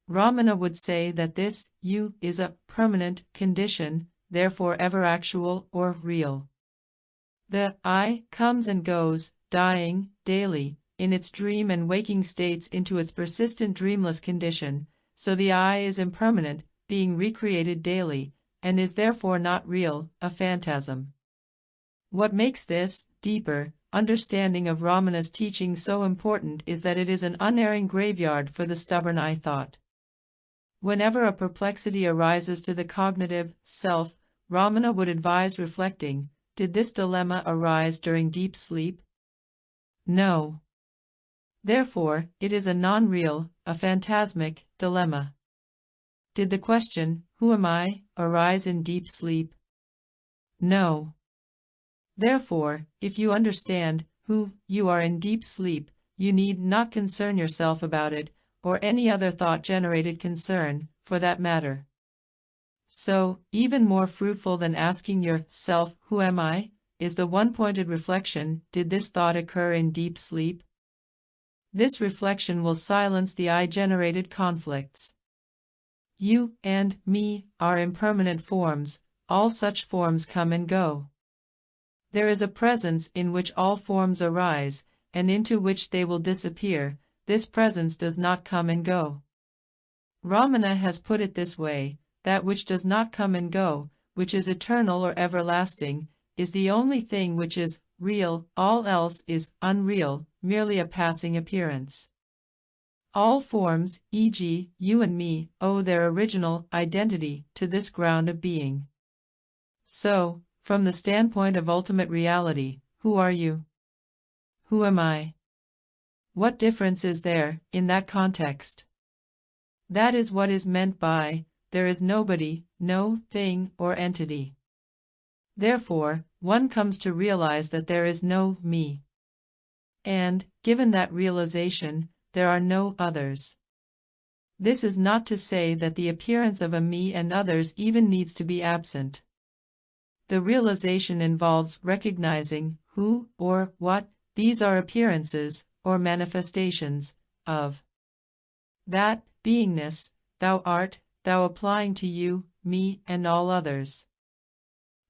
Ramana would say that this you is a permanent condition, therefore ever actual or real. The I comes and goes, dying, daily, in its dream and waking states into its persistent dreamless condition, so the I is impermanent, being recreated daily, and is therefore not real, a phantasm. What makes this, deeper, understanding of Ramana's teaching so important is that it is an unerring graveyard for the stubborn I thought. Whenever a perplexity arises to the cognitive self, Ramana would advise reflecting, did this dilemma arise during deep sleep? No. Therefore, it is a non-real, a phantasmic, dilemma. Did the question, who am I, arise in deep sleep? No. Therefore, if you understand who you are in deep sleep, you need not concern yourself about it, or any other thought-generated concern, for that matter. So, even more fruitful than asking yourself, who am I, is the one-pointed reflection, did this thought occur in deep sleep? This reflection will silence the I-generated conflicts. You and me are impermanent forms, all such forms come and go. There is a presence in which all forms arise, and into which they will disappear. This presence does not come and go. Ramana has put it this way: that which does not come and go, which is eternal or everlasting, is the only thing which is real, all else is unreal, merely a passing appearance. All forms, e.g., you and me, owe their original identity to this ground of being. So, from the standpoint of ultimate reality, who are you? Who am I? What difference is there, in that context? That is what is meant by, there is nobody, no thing or entity. Therefore, one comes to realize that there is no me. And, given that realization, there are no others. This is not to say that the appearance of a me and others even needs to be absent. The realization involves recognizing who or what these are appearances or manifestations of that beingness, thou art, thou applying to you, me, and all others.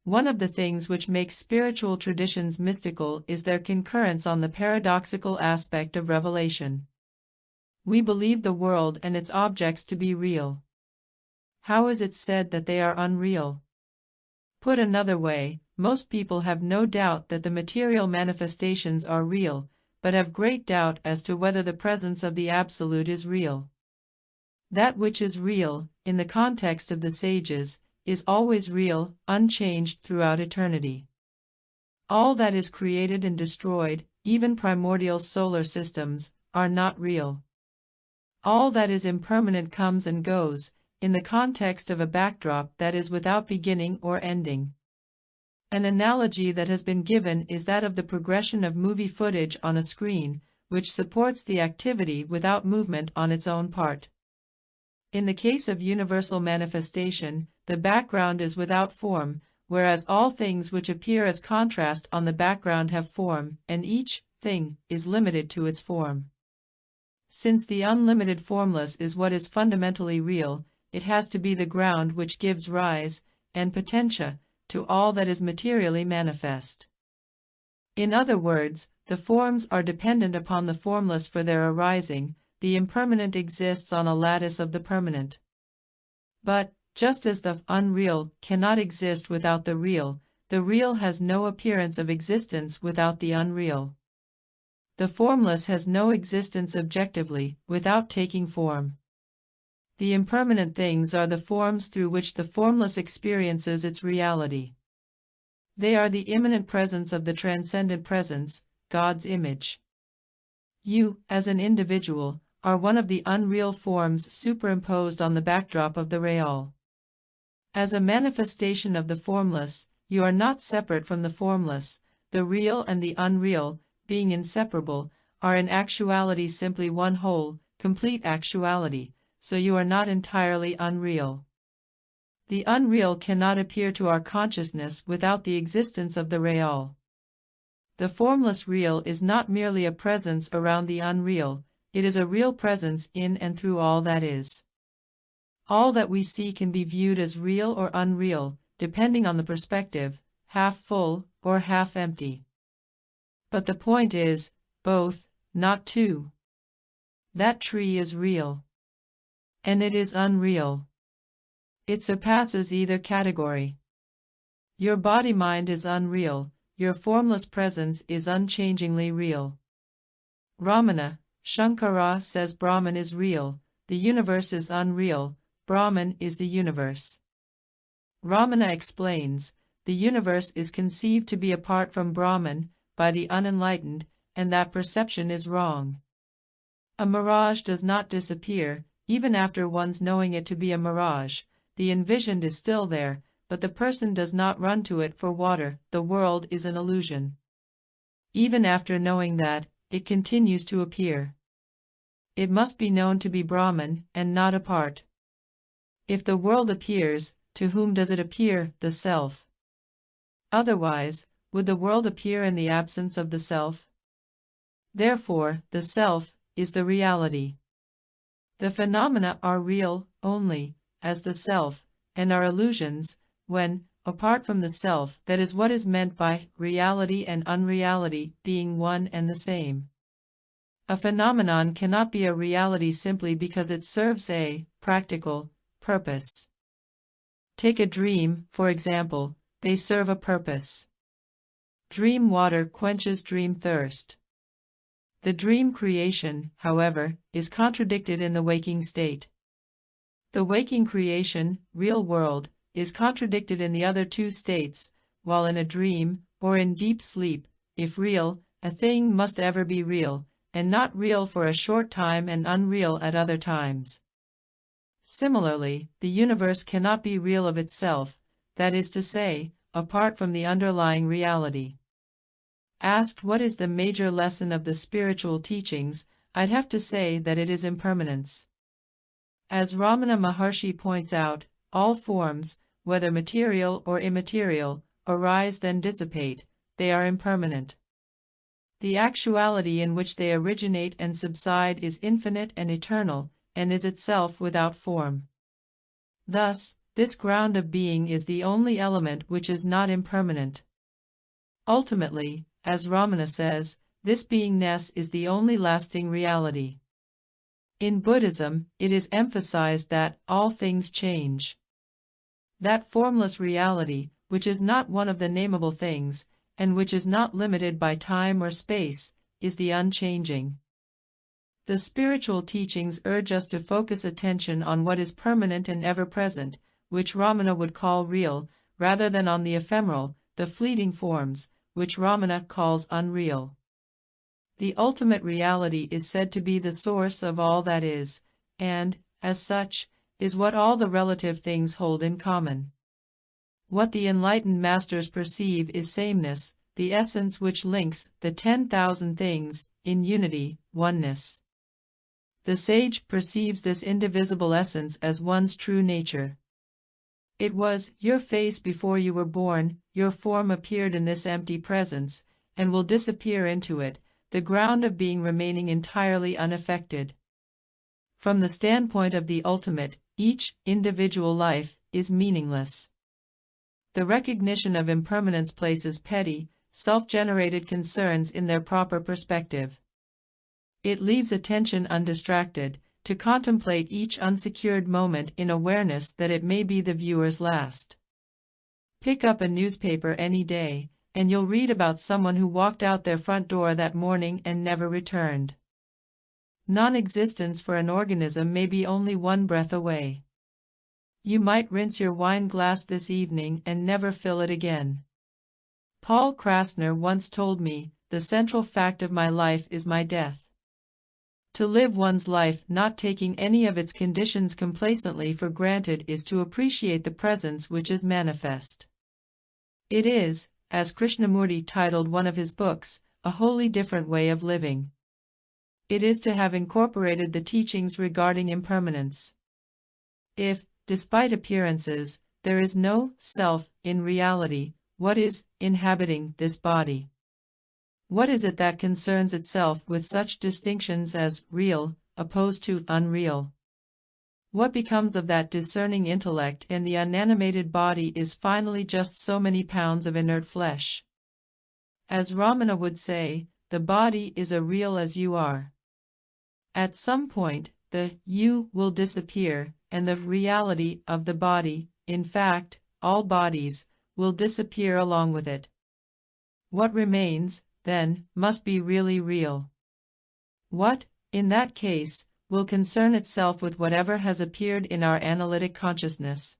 One of the things which makes spiritual traditions mystical is their concurrence on the paradoxical aspect of revelation. We believe the world and its objects to be real. How is it said that they are unreal? Put another way, most people have no doubt that the material manifestations are real, but have great doubt as to whether the presence of the Absolute is real. That which is real, in the context of the sages, is always real, unchanged throughout eternity. All that is created and destroyed, even primordial solar systems, are not real. All that is impermanent comes and goes, in the context of a backdrop that is without beginning or ending. An analogy that has been given is that of the progression of movie footage on a screen, which supports the activity without movement on its own part. In the case of universal manifestation, the background is without form, whereas all things which appear as contrast on the background have form, and each thing is limited to its form. Since the unlimited formless is what is fundamentally real, it has to be the ground which gives rise, and potentia, to all that is materially manifest. In other words, the forms are dependent upon the formless for their arising, the impermanent exists on a lattice of the permanent. But, just as the unreal cannot exist without the real has no appearance of existence without the unreal. The formless has no existence objectively, without taking form. The impermanent things are the forms through which the formless experiences its reality. They are the immanent presence of the transcendent presence, God's image. You, as an individual, are one of the unreal forms superimposed on the backdrop of the real. As a manifestation of the formless, you are not separate from the formless. The real and the unreal, being inseparable, are in actuality simply one whole, complete actuality, so you are not entirely unreal. The unreal cannot appear to our consciousness without the existence of the real. The formless real is not merely a presence around the unreal, it is a real presence in and through all that is. All that we see can be viewed as real or unreal, depending on the perspective, half full or half empty. But the point is, both, not two. That tree is real. And it is unreal. It surpasses either category. Your body-mind is unreal, your formless presence is unchangingly real. Ramana, Shankara says Brahman is real, the universe is unreal, Brahman is the universe. Ramana explains, the universe is conceived to be apart from Brahman, by the unenlightened, and that perception is wrong. A mirage does not disappear, even after one's knowing it to be a mirage, the envisioned is still there, but the person does not run to it for water, the world is an illusion. Even after knowing that, it continues to appear. It must be known to be Brahman, and not apart. If the world appears, to whom does it appear? The self. Otherwise, would the world appear in the absence of the self? Therefore, the self, is the reality. The phenomena are real only as the self, and are illusions when, apart from the self. That is what is meant by reality and unreality being one and the same. A phenomenon cannot be a reality simply because it serves a practical purpose. Take a dream, for example. They serve a purpose. Dream water quenches dream thirst. The dream creation, however, is contradicted in the waking state. The waking creation, real world, is contradicted in the other two states, while in a dream, or in deep sleep, if real, a thing must ever be real, and not real for a short time and unreal at other times. Similarly, the universe cannot be real of itself, that is to say, apart from the underlying reality. Asked what is the major lesson of the spiritual teachings, I'd have to say that it is impermanence. As Ramana Maharshi points out, all forms, whether material or immaterial, arise then dissipate, they are impermanent. The actuality in which they originate and subside is infinite and eternal, and is itself without form. Thus, this ground of being is the only element which is not impermanent. Ultimately, as Ramana says, this beingness is the only lasting reality. In Buddhism, it is emphasized that all things change. That formless reality, which is not one of the nameable things, and which is not limited by time or space, is the unchanging. The spiritual teachings urge us to focus attention on what is permanent and ever-present, which Ramana would call real, rather than on the ephemeral, the fleeting forms, which Ramana calls unreal. The ultimate reality is said to be the source of all that is, and, as such, is what all the relative things hold in common. What the enlightened masters perceive is sameness, the essence which links the 10,000 things in unity, oneness. The sage perceives this indivisible essence as one's true nature. It was your face before you were born, your form appeared in this empty presence, and will disappear into it, the ground of being remaining entirely unaffected. From the standpoint of the ultimate, each individual life is meaningless. The recognition of impermanence places petty, self-generated concerns in their proper perspective. It leaves attention undistracted, to contemplate each unsecured moment in awareness that it may be the viewer's last. Pick up a newspaper any day, and you'll read about someone who walked out their front door that morning and never returned. Non-existence for an organism may be only one breath away. You might rinse your wine glass this evening and never fill it again. Paul Krasner once told me, the central fact of my life is my death. To live one's life not taking any of its conditions complacently for granted is to appreciate the presence which is manifest. It is, as Krishnamurti titled one of his books, a wholly different way of living. It is to have incorporated the teachings regarding impermanence. If, despite appearances, there is no self in reality, what is inhabiting this body? What is it that concerns itself with such distinctions as real, opposed to unreal? What becomes of that discerning intellect and the unanimated body is finally just so many pounds of inert flesh? As Ramana would say, the body is as real as you are. At some point, the you will disappear, and the reality of the body, in fact, all bodies, will disappear along with it. What remains, then, must be really real. What, in that case, will concern itself with whatever has appeared in our analytic consciousness.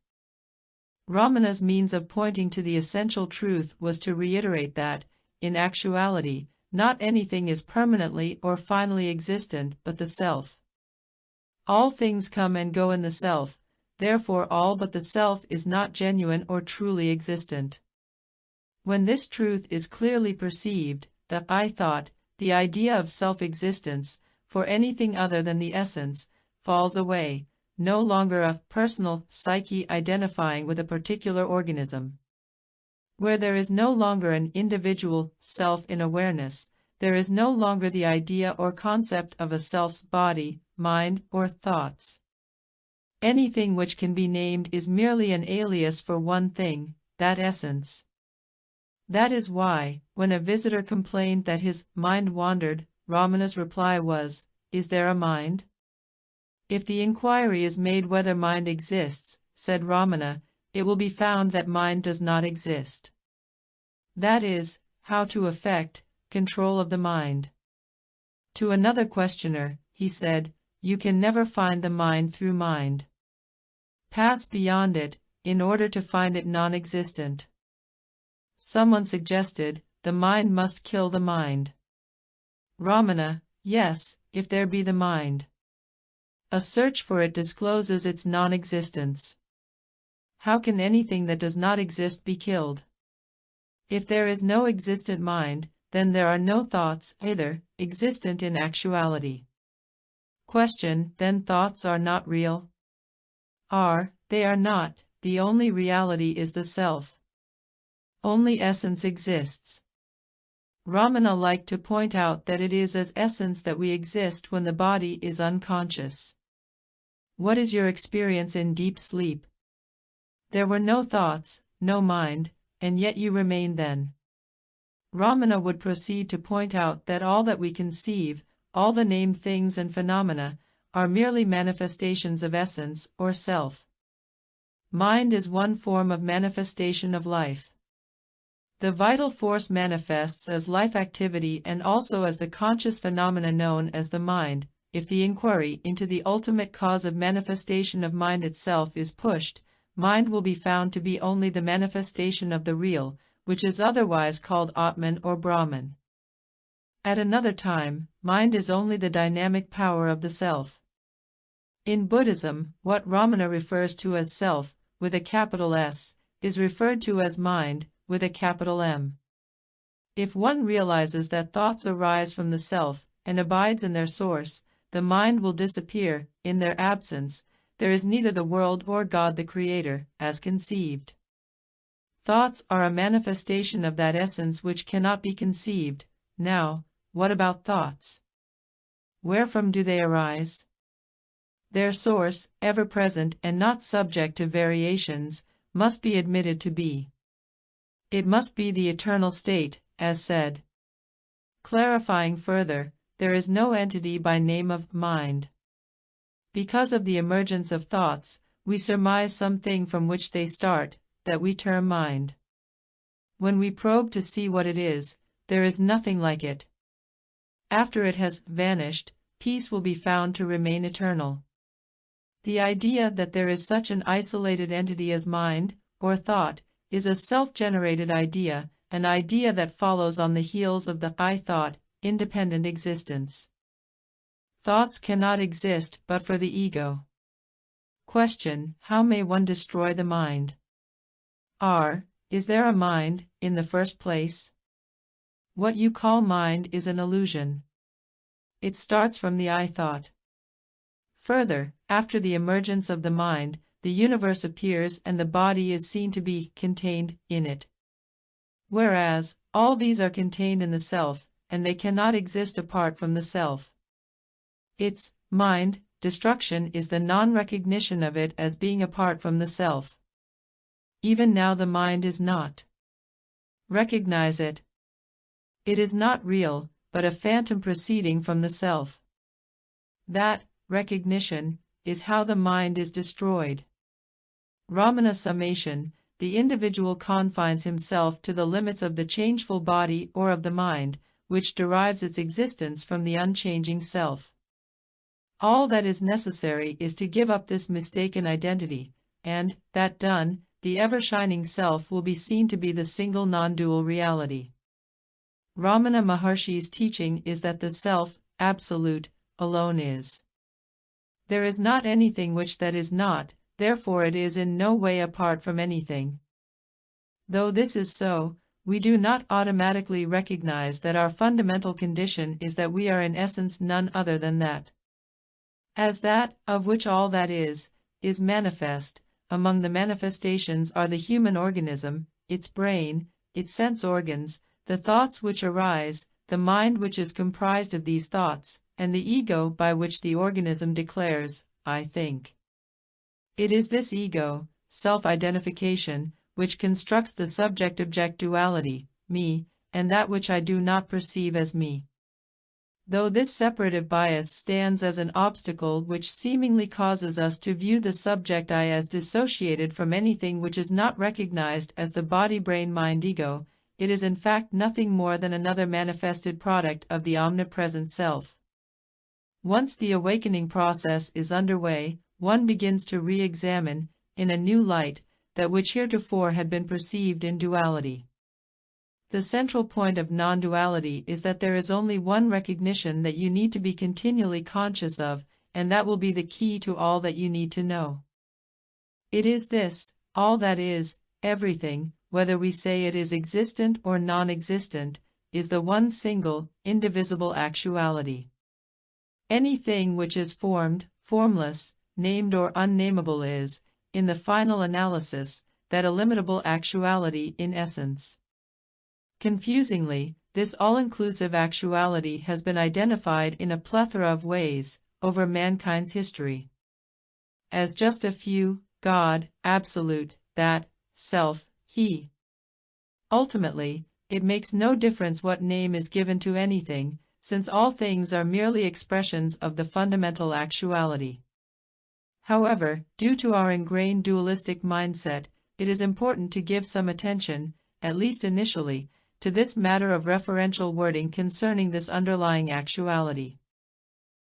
Ramana's means of pointing to the essential truth was to reiterate that, in actuality, not anything is permanently or finally existent but the self. All things come and go in the self, therefore all but the self is not genuine or truly existent. When this truth is clearly perceived, the I thought, the idea of self-existence, for anything other than the essence, falls away, no longer a personal psyche identifying with a particular organism. Where there is no longer an individual self in awareness, there is no longer the idea or concept of a self's body, mind, or thoughts. Anything which can be named is merely an alias for one thing, that essence. That is why, when a visitor complained that his mind wandered, Ramana's reply was, "Is there a mind?" If the inquiry is made whether mind exists, said Ramana, it will be found that mind does not exist. That is, how to effect control of the mind. To another questioner, he said, "You can never find the mind through mind. Pass beyond it, in order to find it non-existent." Someone suggested, "The mind must kill the mind." Ramana, yes, if there be the mind. A search for it discloses its non-existence. How can anything that does not exist be killed? If there is no existent mind, then there are no thoughts either, existent in actuality. Question: then thoughts are not real? They are not, the only reality is the self. Only essence exists. Ramana liked to point out that it is as essence that we exist when the body is unconscious. What is your experience in deep sleep? There were no thoughts, no mind, and yet you remain then. Ramana would proceed to point out that all that we conceive, all the named things and phenomena, are merely manifestations of essence or self. Mind is one form of manifestation of life. The vital force manifests as life activity and also as the conscious phenomena known as the mind. If the inquiry into the ultimate cause of manifestation of mind itself is pushed, mind will be found to be only the manifestation of the real, which is otherwise called Atman or Brahman. At another time, mind is only the dynamic power of the self. In Buddhism, what Ramana refers to as self, with a capital S, is referred to as mind, with a capital M. If one realizes that thoughts arise from the self, and abides in their source, the mind will disappear. In their absence, there is neither the world or God the Creator, as conceived. Thoughts are a manifestation of that essence which cannot be conceived. Now, what about thoughts? Wherefrom do they arise? Their source, ever present and not subject to variations, must be admitted to be. It must be the eternal state, as said. Clarifying further, there is no entity by name of mind. Because of the emergence of thoughts, we surmise something from which they start, that we term mind. When we probe to see what it is, there is nothing like it. After it has vanished, peace will be found to remain eternal. The idea that there is such an isolated entity as mind, or thought, is a self-generated idea, an idea that follows on the heels of the I-thought, independent existence. Thoughts cannot exist but for the ego. Question: how may one destroy the mind? Is there a mind, in the first place? What you call mind is an illusion. It starts from the I-thought. Further, after the emergence of the mind, the universe appears and the body is seen to be contained in it. Whereas, all these are contained in the self, and they cannot exist apart from the self. Its mind destruction is the non-recognition of it as being apart from the self. Even now the mind is not. Recognize it. It is not real, but a phantom proceeding from the self. That recognition is how the mind is destroyed. Ramana summation: the individual confines himself to the limits of the changeful body or of the mind, which derives its existence from the unchanging self. All that is necessary is to give up this mistaken identity, and, that done, the ever-shining self will be seen to be the single non-dual reality. Ramana Maharshi's teaching is that the self, absolute, alone is. There is not anything which that is not, therefore it is in no way apart from anything. Though this is so, we do not automatically recognize that our fundamental condition is that we are in essence none other than that. As that, of which all that is manifest. Among the manifestations are the human organism, its brain, its sense organs, the thoughts which arise, the mind which is comprised of these thoughts, and the ego by which the organism declares, I think. It is this ego, self-identification, which constructs the subject-object duality, me, and that which I do not perceive as me. Though this separative bias stands as an obstacle which seemingly causes us to view the subject I as dissociated from anything which is not recognized as the body-brain-mind ego, it is in fact nothing more than another manifested product of the omnipresent self. Once the awakening process is underway, one begins to re-examine, in a new light, that which heretofore had been perceived in duality. The central point of non-duality is that there is only one recognition that you need to be continually conscious of, and that will be the key to all that you need to know. It is this, all that is, everything, whether we say it is existent or non-existent, is the one single, indivisible actuality. Anything which is formed, formless, named or unnameable is, in the final analysis, that illimitable actuality in essence. Confusingly, this all-inclusive actuality has been identified in a plethora of ways, over mankind's history. As just a few, God, Absolute, that, Self, He. Ultimately, it makes no difference what name is given to anything, since all things are merely expressions of the fundamental actuality. However, due to our ingrained dualistic mindset, it is important to give some attention, at least initially, to this matter of referential wording concerning this underlying actuality.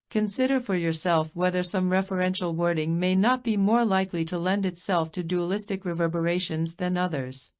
Consider for yourself whether some referential wording may not be more likely to lend itself to dualistic reverberations than others.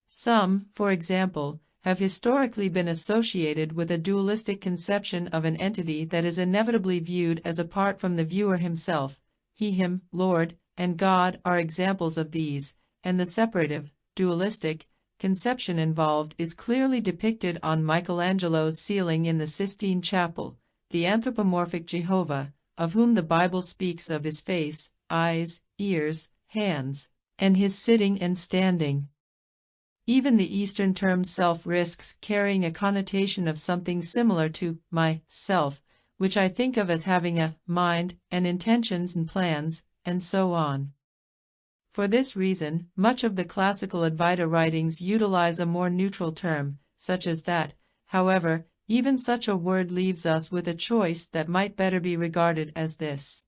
Some, for example, have historically been associated with a dualistic conception of an entity that is inevitably viewed as apart from the viewer himself. He, him, Lord, and God are examples of these, and the separative, dualistic, conception involved is clearly depicted on Michelangelo's ceiling in the Sistine Chapel, the anthropomorphic Jehovah, of whom the Bible speaks of his face, eyes, ears, hands, and his sitting and standing. Even the Eastern term self risks carrying a connotation of something similar to myself, which I think of as having a mind, and intentions and plans, and so on. For this reason, much of the classical Advaita writings utilize a more neutral term, such as that. However, even such a word leaves us with a choice that might better be regarded as this.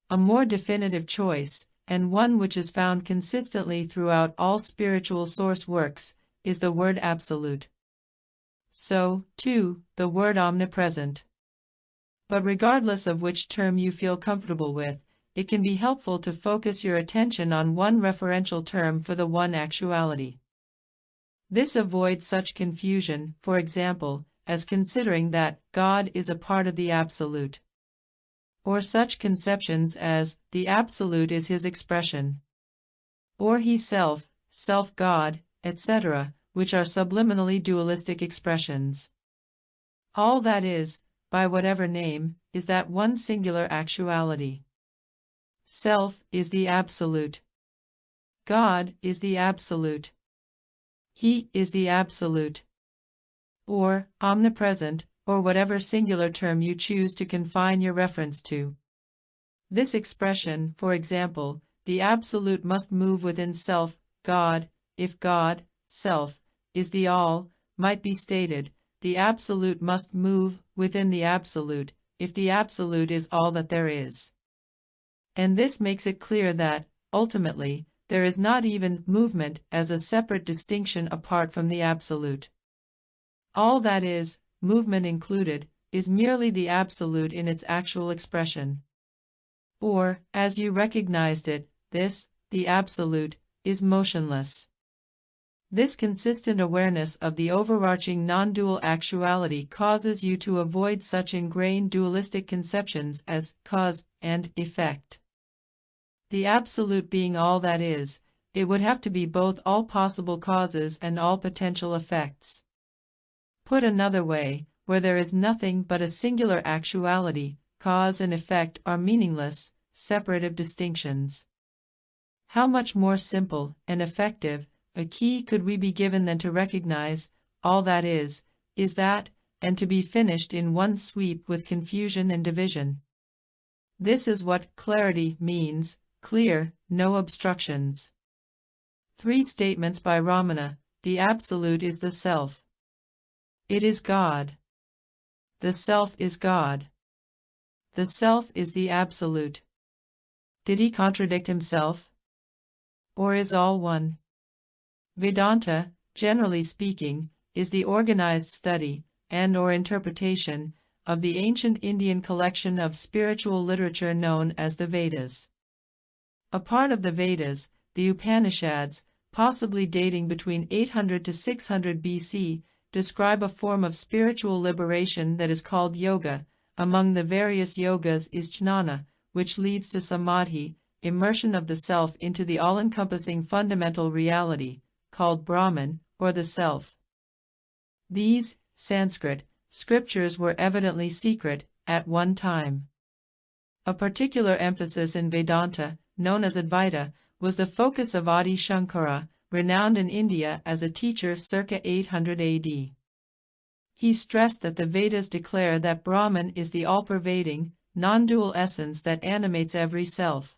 A more definitive choice, and one which is found consistently throughout all spiritual source works, is the word absolute. So, too, the word omnipresent. But regardless of which term you feel comfortable with, it can be helpful to focus your attention on one referential term for the one actuality. This avoids such confusion, for example, as considering that God is a part of the Absolute, or such conceptions as the Absolute is His expression, or He Self, Self-God, etc., which are subliminally dualistic expressions. All that is, by whatever name, is that one singular actuality. Self is the Absolute. God is the Absolute. He is the Absolute. Or, omnipresent, or whatever singular term you choose to confine your reference to. This expression, for example, the Absolute must move within self, God, if God, self, is the all, might be stated, the Absolute must move within the Absolute, if the Absolute is all that there is. And this makes it clear that, ultimately, there is not even movement as a separate distinction apart from the Absolute. All that is, movement included, is merely the Absolute in its actual expression. Or, as you recognized it, this, the Absolute, is motionless. This consistent awareness of the overarching non-dual actuality causes you to avoid such ingrained dualistic conceptions as cause and effect. The Absolute being all that is, it would have to be both all possible causes and all potential effects. Put another way, where there is nothing but a singular actuality, cause and effect are meaningless, separative distinctions. How much more simple and effective a key could we be given than to recognize, all that is, is that, and to be finished in one sweep with confusion and division. This is what clarity means, clear, no obstructions. 3 statements by Ramana. The Absolute is the Self. It is God. The Self is God. The Self is the Absolute. Did he contradict himself? Or is all one? Vedanta, generally speaking, is the organized study, and/or interpretation, of the ancient Indian collection of spiritual literature known as the Vedas. A part of the Vedas, the Upanishads, possibly dating between 800 to 600 BC, describe a form of spiritual liberation that is called yoga. Among the various yogas is jnana, which leads to samadhi, immersion of the self into the all-encompassing fundamental reality, called Brahman, or the Self. These, Sanskrit, scriptures were evidently secret, at one time. A particular emphasis in Vedanta, known as Advaita, was the focus of Adi Shankara, renowned in India as a teacher circa 800 AD. He stressed that the Vedas declare that Brahman is the all-pervading, non-dual essence that animates every self.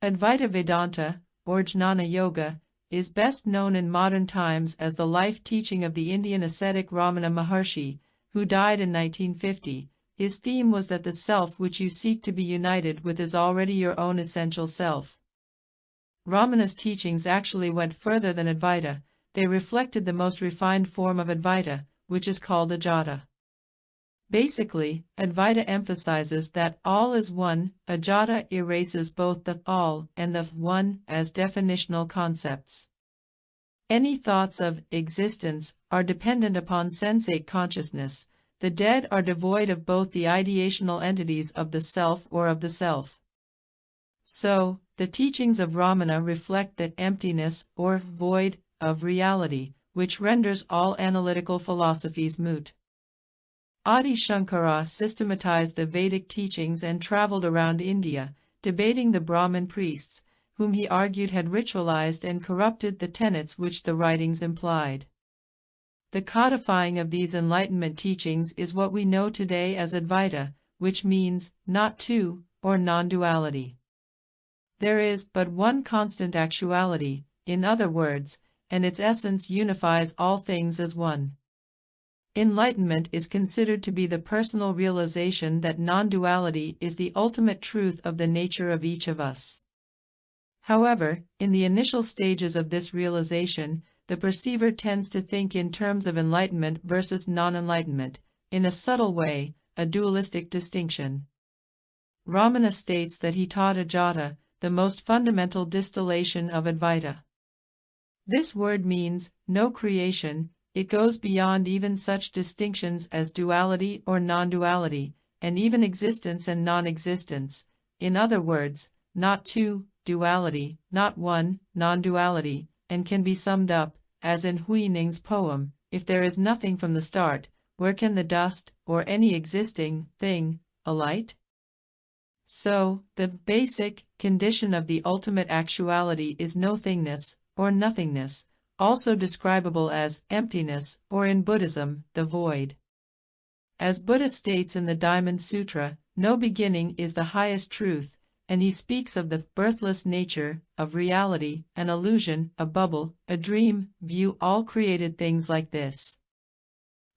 Advaita Vedanta, or Jnana Yoga, is best known in modern times as the life teaching of the Indian ascetic Ramana Maharshi, who died in 1950. His theme was that the self which you seek to be united with is already your own essential self. Ramana's teachings actually went further than Advaita. They reflected the most refined form of Advaita, which is called Ajata. Basically, Advaita emphasizes that all is one. Ajata erases both the all and the one as definitional concepts. Any thoughts of existence are dependent upon sensate consciousness. The dead are devoid of both the ideational entities of the self or of the self. So, the teachings of Ramana reflect that emptiness or void of reality, which renders all analytical philosophies moot. Adi Shankara systematized the Vedic teachings and traveled around India, debating the Brahmin priests, whom he argued had ritualized and corrupted the tenets which the writings implied. The codifying of these Enlightenment teachings is what we know today as Advaita, which means not two, or non-duality. There is but one constant actuality, in other words, and its essence unifies all things as one. Enlightenment is considered to be the personal realization that non-duality is the ultimate truth of the nature of each of us. However, in the initial stages of this realization, the perceiver tends to think in terms of enlightenment versus non-enlightenment, in a subtle way, a dualistic distinction. Ramana states that he taught Ajata, the most fundamental distillation of Advaita. This word means no creation. It goes beyond even such distinctions as duality or non-duality, and even existence and non-existence. In other words, not two, duality, not one, non-duality, and can be summed up, as in Hui Ning's poem, if there is nothing from the start, where can the dust, or any existing thing, alight? So, the basic condition of the ultimate actuality is no-thingness, or nothingness, also describable as emptiness, or in Buddhism, the void. As Buddha states in the Diamond Sutra, no beginning is the highest truth, and he speaks of the birthless nature of reality, an illusion, a bubble, a dream. View all created things like this.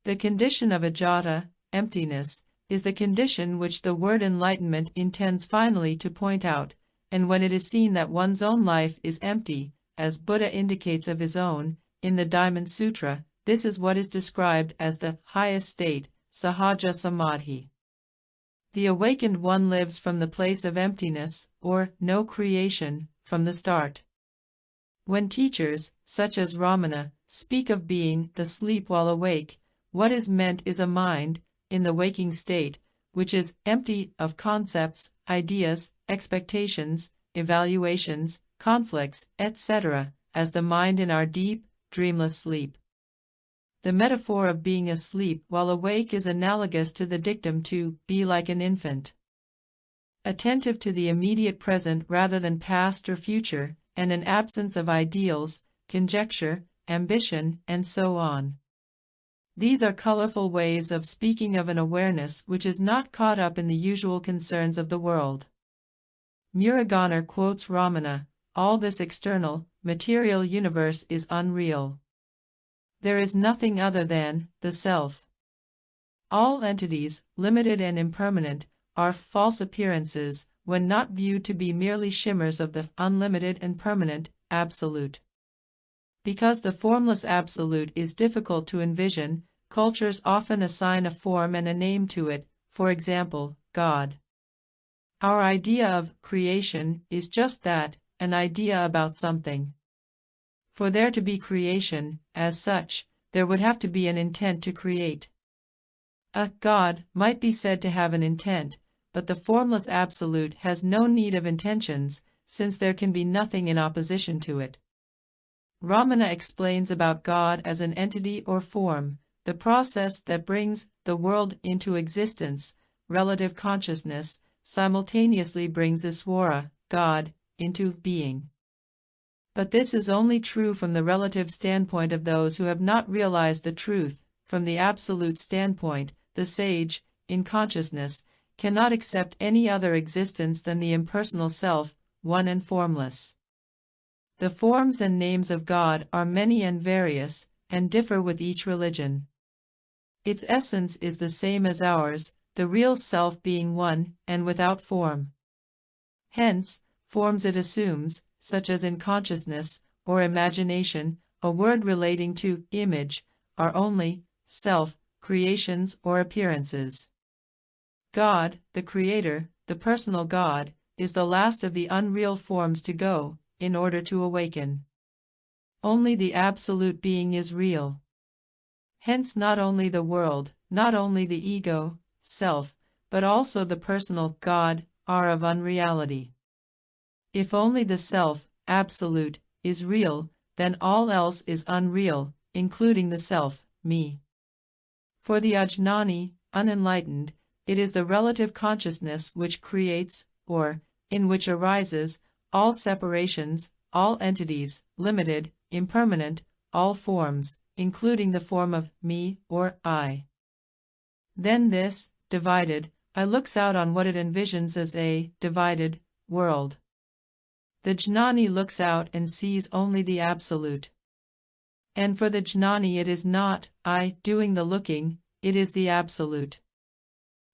The condition of Ajata, emptiness, is the condition which the word enlightenment intends finally to point out, and when it is seen that one's own life is empty, as Buddha indicates of his own, in the Diamond Sutra, this is what is described as the highest state, Sahaja Samadhi. The awakened one lives from the place of emptiness, or no creation, from the start. When teachers, such as Ramana, speak of being the sleep while awake, what is meant is a mind, in the waking state, which is empty of concepts, ideas, expectations, evaluations, conflicts, etc., as the mind in our deep, dreamless sleep. The metaphor of being asleep while awake is analogous to the dictum to be like an infant, attentive to the immediate present rather than past or future, and an absence of ideals, conjecture, ambition, and so on. These are colorful ways of speaking of an awareness which is not caught up in the usual concerns of the world. Muruganar quotes Ramana, "All this external, material universe is unreal. There is nothing other than the self. All entities, limited and impermanent, are false appearances, when not viewed to be merely shimmers of the unlimited and permanent Absolute." Because the formless Absolute is difficult to envision, cultures often assign a form and a name to it, for example, God. Our idea of creation is just that, an idea about something. For there to be creation, as such, there would have to be an intent to create. A God might be said to have an intent, but the formless Absolute has no need of intentions, since there can be nothing in opposition to it. Ramana explains about God as an entity or form, the process that brings the world into existence. Relative consciousness simultaneously brings Iswara, God, into being. But this is only true from the relative standpoint of those who have not realized the truth. From the absolute standpoint, the sage, in consciousness, cannot accept any other existence than the impersonal self, one and formless. The forms and names of God are many and various, and differ with each religion. Its essence is the same as ours, the real self being one, and without form. Hence, forms it assumes, such as in consciousness, or imagination, a word relating to image, are only self, creations or appearances. God, the Creator, the personal God, is the last of the unreal forms to go, in order to awaken. Only the Absolute Being is real. Hence not only the world, not only the ego, self, but also the personal God, are of unreality. If only the self, Absolute, is real, then all else is unreal, including the self, me. For the Ajnani, unenlightened, it is the relative consciousness which creates, or, in which arises, all separations, all entities, limited, impermanent, all forms, including the form of me or I. Then this, divided, I looks out on what it envisions as a divided world. The Jnani looks out and sees only the Absolute. And for the Jnani it is not I doing the looking, it is the Absolute.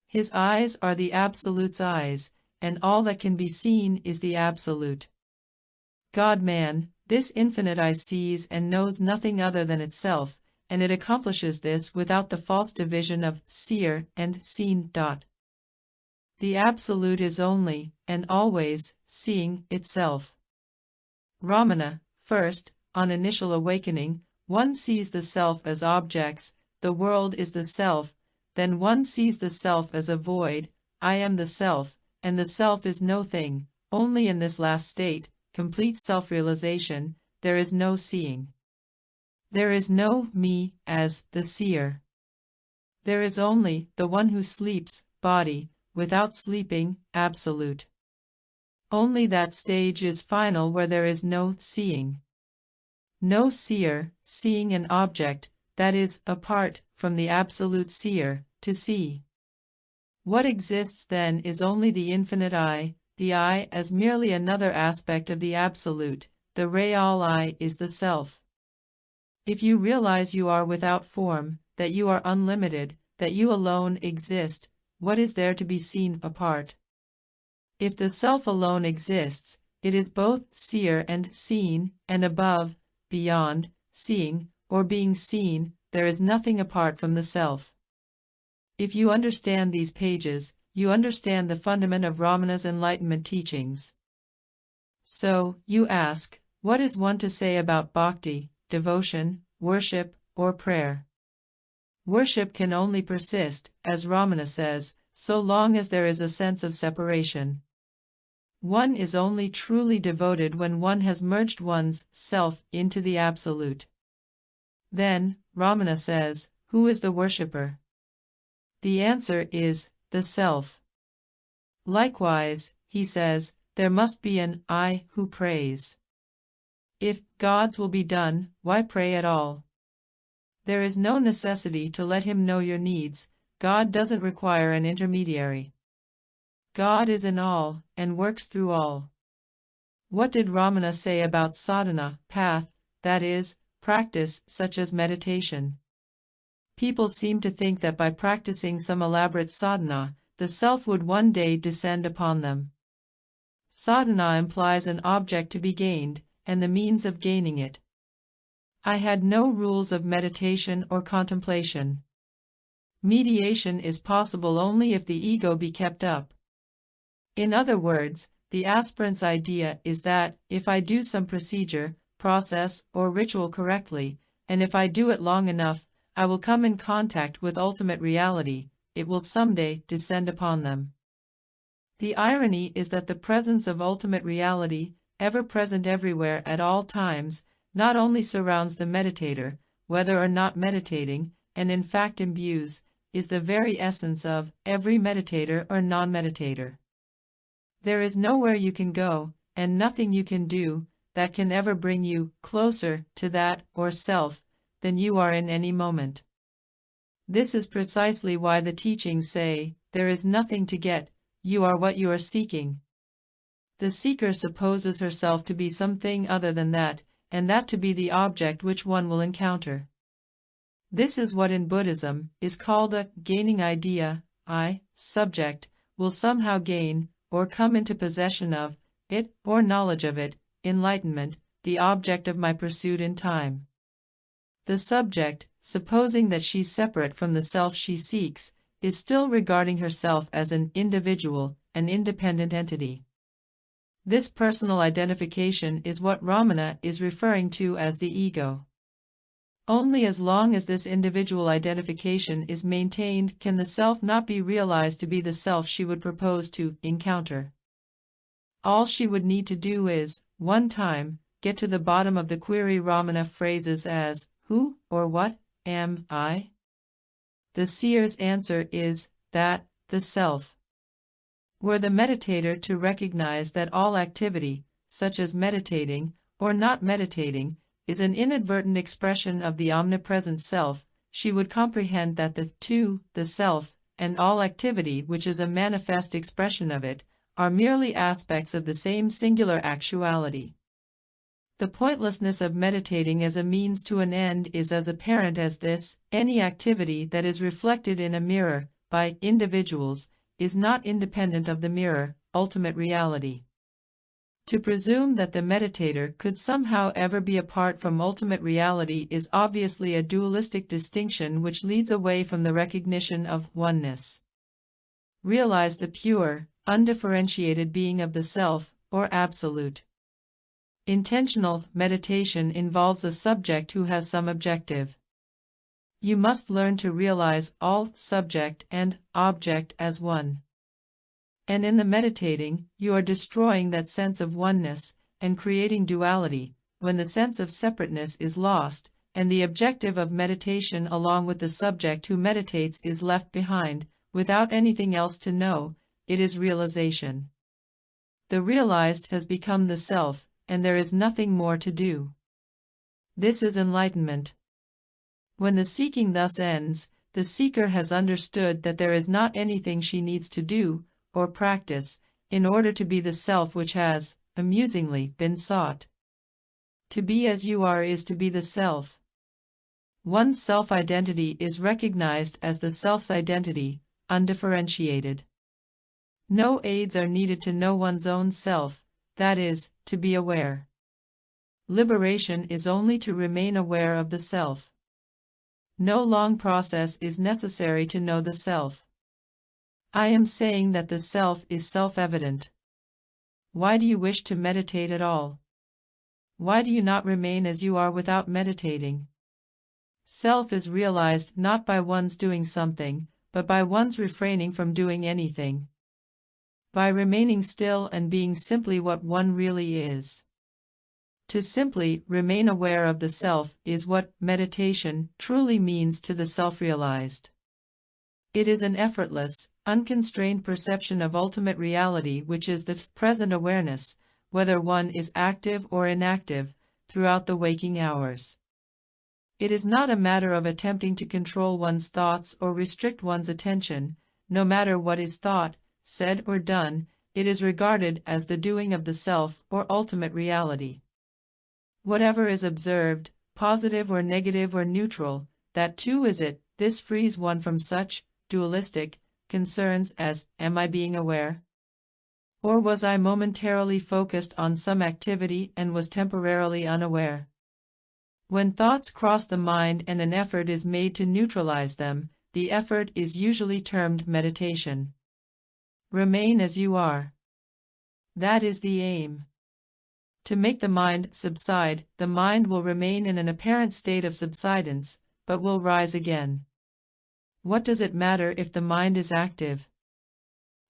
His eyes are the Absolute's eyes, and all that can be seen is the Absolute. God-man, this infinite eye sees and knows nothing other than itself, and it accomplishes this without the false division of seer and seen. The Absolute is only, and always, seeing itself. Ramana, first, on initial awakening, one sees the self as objects, the world is the self, then one sees the self as a void, I am the self, and the self is no thing. Only in this last state, complete self-realization, there is no seeing. There is no me as the seer. There is only the one who sleeps, body, without sleeping, Absolute. Only that stage is final where there is no seeing. No seer, seeing an object, that is, apart from the Absolute seer, to see. What exists then is only the infinite I, the I as merely another aspect of the Absolute, the real I is the self. If you realize you are without form, that you are unlimited, that you alone exist, what is there to be seen apart? If the self alone exists, it is both seer and seen, and above, beyond, seeing, or being seen, there is nothing apart from the self. If you understand these pages, you understand the fundament of Ramana's enlightenment teachings. So, you ask, what is one to say about bhakti, devotion, worship, or prayer? Worship can only persist, as Ramana says, so long as there is a sense of separation. One is only truly devoted when one has merged one's self into the Absolute. Then, Ramana says, who is the worshipper? The answer is, the self. Likewise, he says, there must be an I who prays. If God's will be done, why pray at all? There is no necessity to let him know your needs. God doesn't require an intermediary. God is in all, and works through all. What did Ramana say about sadhana, path, that is, practice such as meditation? People seem to think that by practicing some elaborate sadhana, the self would one day descend upon them. Sadhana implies an object to be gained, and the means of gaining it. I had no rules of meditation or contemplation. Mediation is possible only if the ego be kept up. In other words, the aspirant's idea is that, if I do some procedure, process, or ritual correctly, and if I do it long enough, I will come in contact with ultimate reality, it will someday descend upon them. The irony is that the presence of ultimate reality, ever present everywhere at all times, not only surrounds the meditator, whether or not meditating, and in fact imbues, is the very essence of every meditator or non-meditator. There is nowhere you can go, and nothing you can do, that can ever bring you closer to that, or self, than you are in any moment. This is precisely why the teachings say, there is nothing to get, you are what you are seeking. The seeker supposes herself to be something other than that, and that to be the object which one will encounter. This is what in Buddhism is called a gaining idea. I, subject, will somehow gain, or come into possession of, it, or knowledge of it, enlightenment, the object of my pursuit in time. The subject, supposing that she's separate from the self she seeks, is still regarding herself as an individual, an independent entity. This personal identification is what Ramana is referring to as the ego. Only as long as this individual identification is maintained can the self not be realized to be the self she would propose to encounter. All she would need to do is, one time, get to the bottom of the query Ramana phrases as, who, or what, am I? The seer's answer is, that, the self. Were the meditator to recognize that all activity, such as meditating, or not meditating, is an inadvertent expression of the omnipresent self, she would comprehend that the self, and all activity which is a manifest expression of it, are merely aspects of the same singular actuality. The pointlessness of meditating as a means to an end is as apparent as this: any activity that is reflected in a mirror, by individuals, is not independent of the mirror, ultimate reality. To presume that the meditator could somehow ever be apart from ultimate reality is obviously a dualistic distinction which leads away from the recognition of oneness. Realize the pure, undifferentiated being of the self, or absolute. Intentional meditation involves a subject who has some objective. You must learn to realize all subject and object as one. And in the meditating, you are destroying that sense of oneness, and creating duality, when the sense of separateness is lost, and the objective of meditation along with the subject who meditates is left behind, without anything else to know, it is realization. The realized has become the self, and there is nothing more to do. This is enlightenment. When the seeking thus ends, the seeker has understood that there is not anything she needs to do, or practice, in order to be the self which has, amusingly, been sought. To be as you are is to be the self. One's self-identity is recognized as the self's identity, undifferentiated. No aids are needed to know one's own self, that is, to be aware. Liberation is only to remain aware of the self. No long process is necessary to know the self. I am saying that the self is self-evident. Why do you wish to meditate at all? Why do you not remain as you are without meditating? Self is realized not by one's doing something, but by one's refraining from doing anything. By remaining still and being simply what one really is. To simply remain aware of the self is what meditation truly means to the self-realized. It is an effortless, unconstrained perception of ultimate reality which is the present awareness, whether one is active or inactive, throughout the waking hours. It is not a matter of attempting to control one's thoughts or restrict one's attention. No matter what is thought, said or done, it is regarded as the doing of the self or ultimate reality. Whatever is observed, positive or negative or neutral, that too is it. This frees one from such dualistic concerns as, am I being aware? Or was I momentarily focused on some activity and was temporarily unaware? When thoughts cross the mind and an effort is made to neutralize them, the effort is usually termed meditation. Remain as you are. That is the aim. To make the mind subside, the mind will remain in an apparent state of subsidence, but will rise again. What does it matter if the mind is active?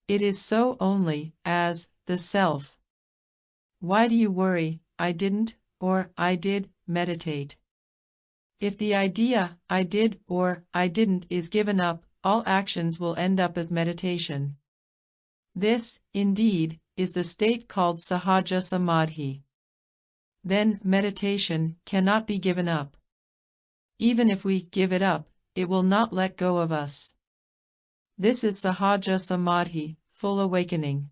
It is so only as the self. Why do you worry, I didn't, or I did, meditate? If the idea, I did or I didn't, is given up, all actions will end up as meditation. This, indeed, is the state called sahaja samadhi. Then, meditation cannot be given up. Even if we give it up, it will not let go of us. This is sahaja samadhi, full awakening.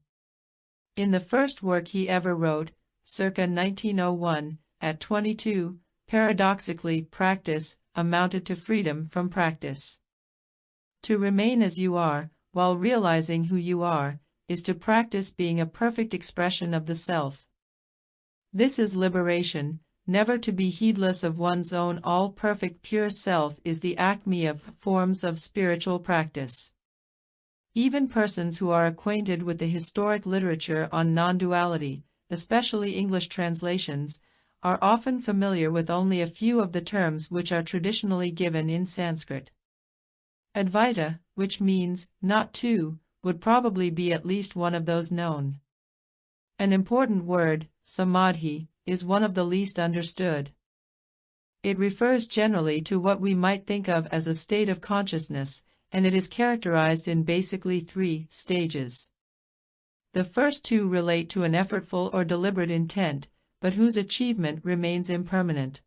In the first work he ever wrote, circa 1901, at 22, paradoxically, practice amounted to freedom from practice. To remain as you are, while realizing who you are, is to practice being a perfect expression of the self. This is liberation. Never to be heedless of one's own all-perfect pure self is the acme of forms of spiritual practice. Even persons who are acquainted with the historic literature on non-duality, especially English translations, are often familiar with only a few of the terms which are traditionally given in Sanskrit. Advaita, which means not two, would probably be at least one of those known. An important word, samadhi, is one of the least understood. It refers generally to what we might think of as a state of consciousness, and it is characterized in basically three stages. The first two relate to an effortful or deliberate intent, but whose achievement remains impermanent.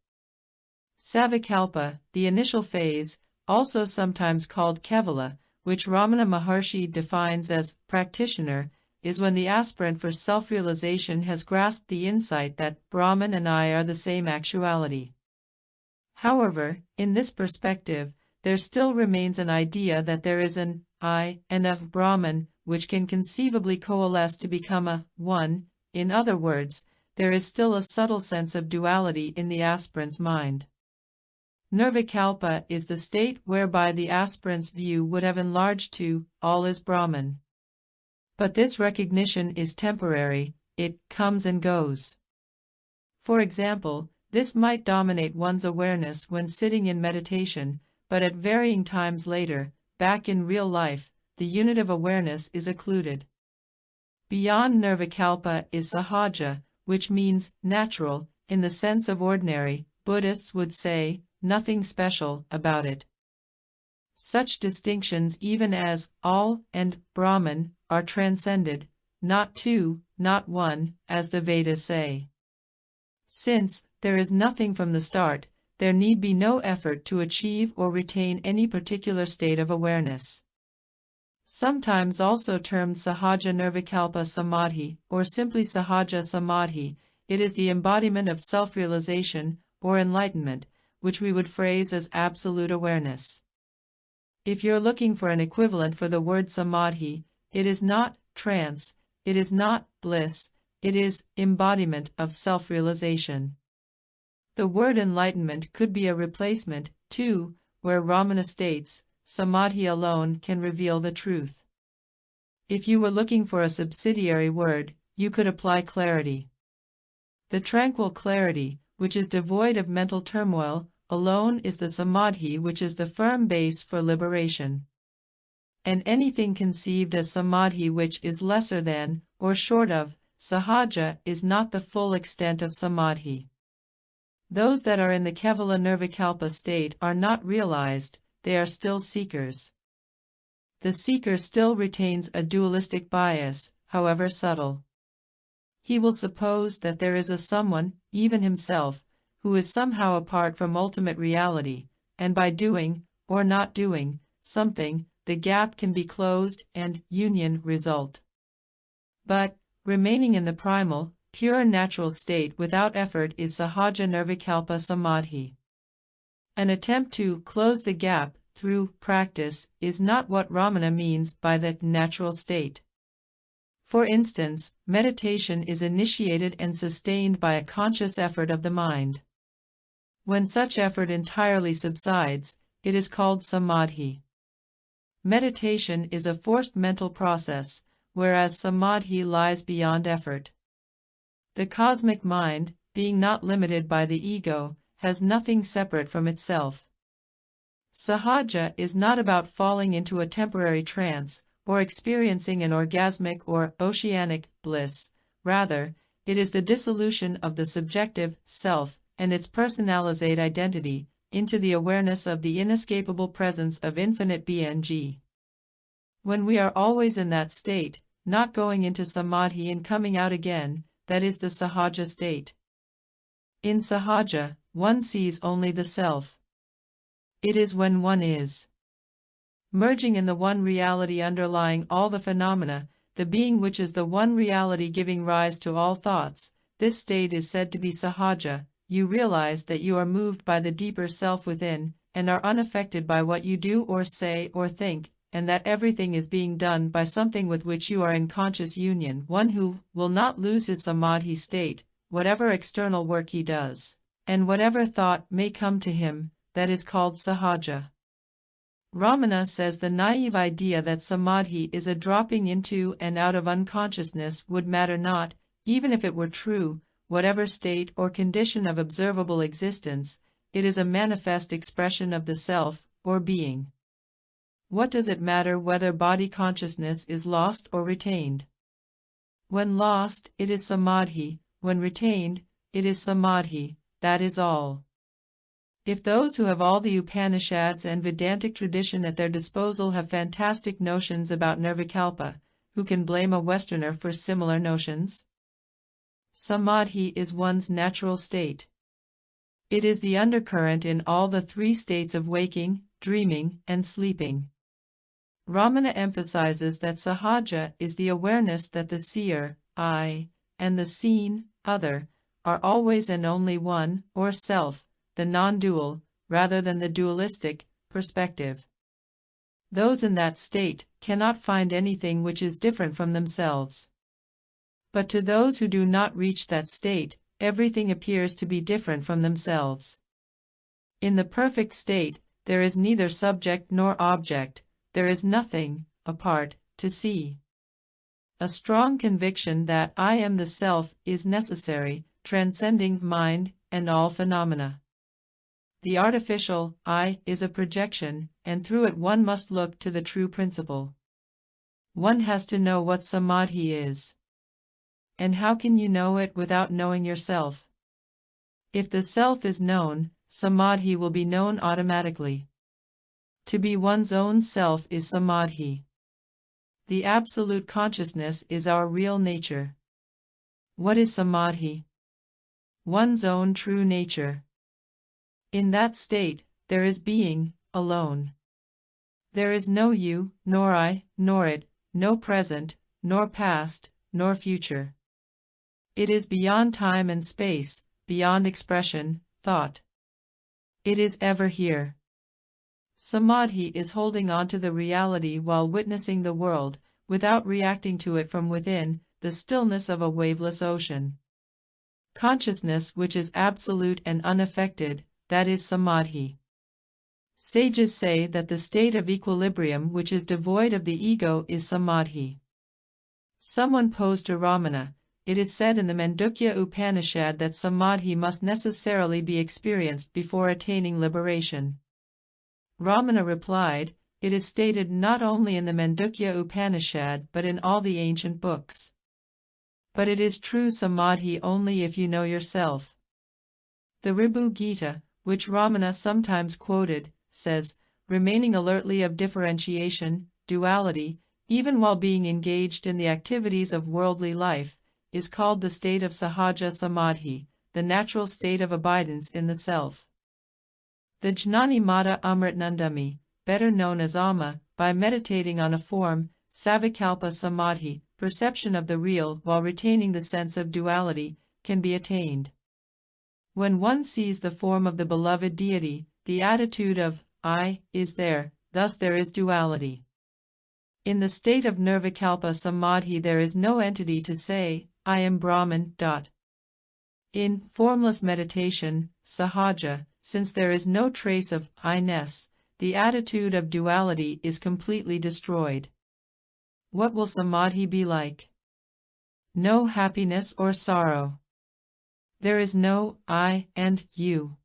Savikalpa, the initial phase, also sometimes called Kevala, which Ramana Maharshi defines as practitioner, is when the aspirant for self-realization has grasped the insight that Brahman and I are the same actuality. However, in this perspective, there still remains an idea that there is an I and a Brahman which can conceivably coalesce to become a one. In other words, there is still a subtle sense of duality in the aspirant's mind. Nirvikalpa is the state whereby the aspirant's view would have enlarged to all is Brahman. But this recognition is temporary, it comes and goes. For example, this might dominate one's awareness when sitting in meditation, but at varying times later, back in real life, the unit of awareness is occluded. Beyond Nirvikalpa is sahaja, which means natural, in the sense of ordinary. Buddhists would say, nothing special about it. Such distinctions even as all and Brahman are transcended, not two, not one, as the Vedas say. Since there is nothing from the start, there need be no effort to achieve or retain any particular state of awareness. Sometimes also termed sahaja nirvikalpa samadhi, or simply sahaja samadhi, it is the embodiment of self-realization, or enlightenment, which we would phrase as absolute awareness. If you're looking for an equivalent for the word samadhi, it is not trance, it is not bliss, it is embodiment of self-realization. The word enlightenment could be a replacement, too, where Ramana states, samadhi alone can reveal the truth. If you were looking for a subsidiary word, you could apply clarity. The tranquil clarity, which is devoid of mental turmoil, alone is the samadhi which is the firm base for liberation. And anything conceived as samadhi which is lesser than, or short of, sahaja is not the full extent of samadhi. Those that are in the Kevala Nirvikalpa state are not realized, they are still seekers. The seeker still retains a dualistic bias, however subtle. He will suppose that there is a someone, even himself, who is somehow apart from ultimate reality, and by doing, or not doing, something, the gap can be closed and union result. But, remaining in the primal, pure natural state without effort is sahaja nirvikalpa samadhi. An attempt to close the gap through practice is not what Ramana means by the natural state. For instance, meditation is initiated and sustained by a conscious effort of the mind. When such effort entirely subsides, it is called samadhi. Meditation is a forced mental process, whereas samadhi lies beyond effort. The cosmic mind, being not limited by the ego, has nothing separate from itself. Sahaja is not about falling into a temporary trance, or experiencing an orgasmic or oceanic bliss. Rather, it is the dissolution of the subjective self and its personalized identity into the awareness of the inescapable presence of infinite BNG. When we are always in that state, not going into samadhi and coming out again, that is the sahaja state. In sahaja, one sees only the self. It is when one is merging in the one reality underlying all the phenomena, the being which is the one reality giving rise to all thoughts. This state is said to be sahaja. You realize that you are moved by the deeper self within, and are unaffected by what you do or say or think, and that everything is being done by something with which you are in conscious union, one who will not lose his samadhi state, whatever external work he does, and whatever thought may come to him, that is called sahaja. Ramana says the naive idea that samadhi is a dropping into and out of unconsciousness would matter not, even if it were true, whatever state or condition of observable existence, it is a manifest expression of the self, or being. What does it matter whether body consciousness is lost or retained? When lost, it is samadhi, when retained, it is samadhi, that is all. If those who have all the Upanishads and Vedantic tradition at their disposal have fantastic notions about nirvikalpa, who can blame a Westerner for similar notions? Samadhi is one's natural state. It is the undercurrent in all the three states of waking, dreaming, and sleeping. Ramana emphasizes that sahaja is the awareness that the seer, I, and the seen, other, are always and only one, or self, the non-dual, rather than the dualistic, perspective. Those in that state cannot find anything which is different from themselves. But to those who do not reach that state, everything appears to be different from themselves. In the perfect state, there is neither subject nor object, there is nothing, apart, to see. A strong conviction that I am the self is necessary, transcending mind and all phenomena. The artificial I is a projection, and through it one must look to the true principle. One has to know what samadhi is. And how can you know it without knowing yourself? If the self is known, samadhi will be known automatically. To be one's own self is samadhi. The absolute consciousness is our real nature. What is samadhi? One's own true nature. In that state, there is being, alone. There is no you, nor I, nor it, no present, nor past, nor future. It is beyond time and space, beyond expression, thought. It is ever here. Samadhi is holding on to the reality while witnessing the world, without reacting to it from within, the stillness of a waveless ocean. Consciousness which is absolute and unaffected, that is samadhi. Sages say that the state of equilibrium which is devoid of the ego is samadhi. Someone posed to Ramana, it is said in the Mandukya Upanishad that samadhi must necessarily be experienced before attaining liberation. Ramana replied, it is stated not only in the Mandukya Upanishad but in all the ancient books. But it is true samadhi only if you know yourself. The Ribhu Gita, which Ramana sometimes quoted, says, remaining alertly of differentiation, duality, even while being engaged in the activities of worldly life, is called the state of sahaja samadhi, the natural state of abidance in the self. The Jnani Mata Amritnandami, better known as Amma, by meditating on a form, Savikalpa Samadhi, perception of the real while retaining the sense of duality, can be attained. When one sees the form of the beloved deity, the attitude of I is there, thus there is duality. In the state of Nirvikalpa Samadhi there is no entity to say, I am Brahman. In formless meditation, Sahaja, since there is no trace of I-ness, the attitude of duality is completely destroyed. What will Samadhi be like? No happiness or sorrow. There is no I and you.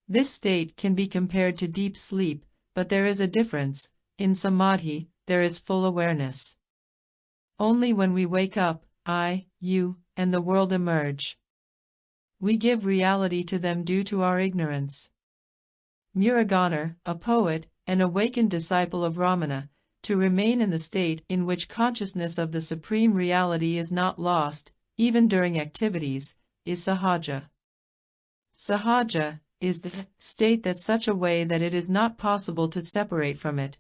This state can be compared to deep sleep, but there is a difference. In Samadhi, there is full awareness. Only when we wake up, I, you, and the world emerge. We give reality to them due to our ignorance. Muruganar, a poet, an awakened disciple of Ramana, to remain in the state in which consciousness of the supreme reality is not lost, even during activities, is Sahaja. Sahaja is the state that such a way that it is not possible to separate from it.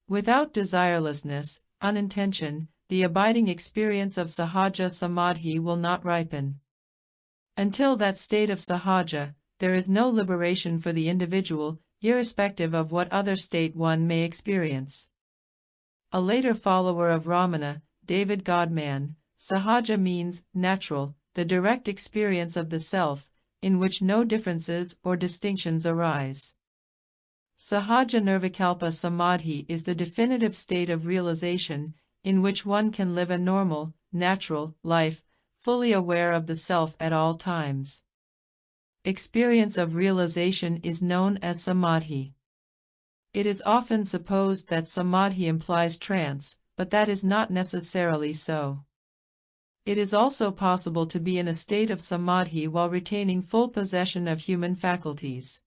Without desirelessness, unintention, the abiding experience of Sahaja Samadhi will not ripen. Until that state of Sahaja, there is no liberation for the individual, irrespective of what other state one may experience. A later follower of Ramana, David Godman, Sahaja means natural, the direct experience of the self, in which no differences or distinctions arise. Sahaja Nirvikalpa Samadhi is the definitive state of realization, in which one can live a normal, natural life, fully aware of the self at all times. Experience of realization is known as Samadhi. It is often supposed that Samadhi implies trance, but that is not necessarily so. It is also possible to be in a state of Samadhi while retaining full possession of human faculties.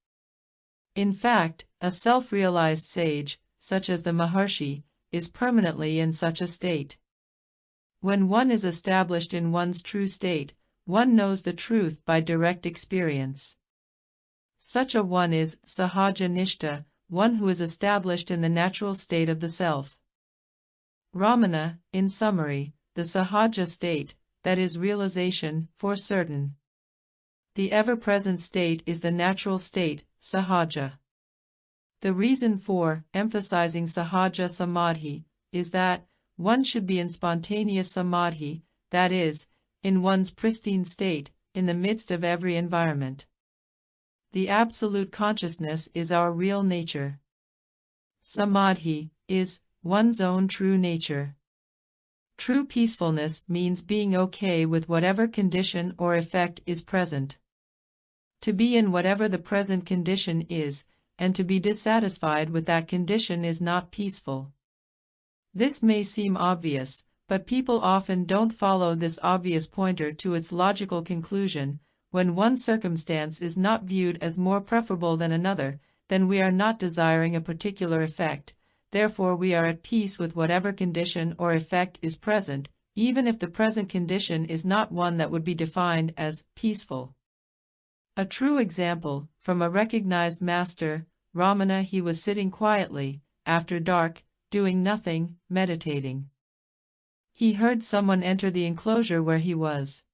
In fact, a self-realized sage, such as the Maharshi, is permanently in such a state. When one is established in one's true state, one knows the truth by direct experience. Such a one is Sahaja Nishta, one who is established in the natural state of the self. Ramana, in summary, the Sahaja state, that is realization, for certain. The ever-present state is the natural state, Sahaja. The reason for emphasizing Sahaja Samadhi is that one should be in spontaneous Samadhi, that is, in one's pristine state, in the midst of every environment. The absolute consciousness is our real nature. Samadhi is one's own true nature. True peacefulness means being okay with whatever condition or effect is present. To be in whatever the present condition is, and to be dissatisfied with that condition is not peaceful. This may seem obvious, but people often don't follow this obvious pointer to its logical conclusion. When one circumstance is not viewed as more preferable than another, then we are not desiring a particular effect, therefore we are at peace with whatever condition or effect is present, even if the present condition is not one that would be defined as peaceful. A true example, from a recognized master, Ramana. He was sitting quietly, after dark, doing nothing, meditating. He heard someone enter the enclosure where he was.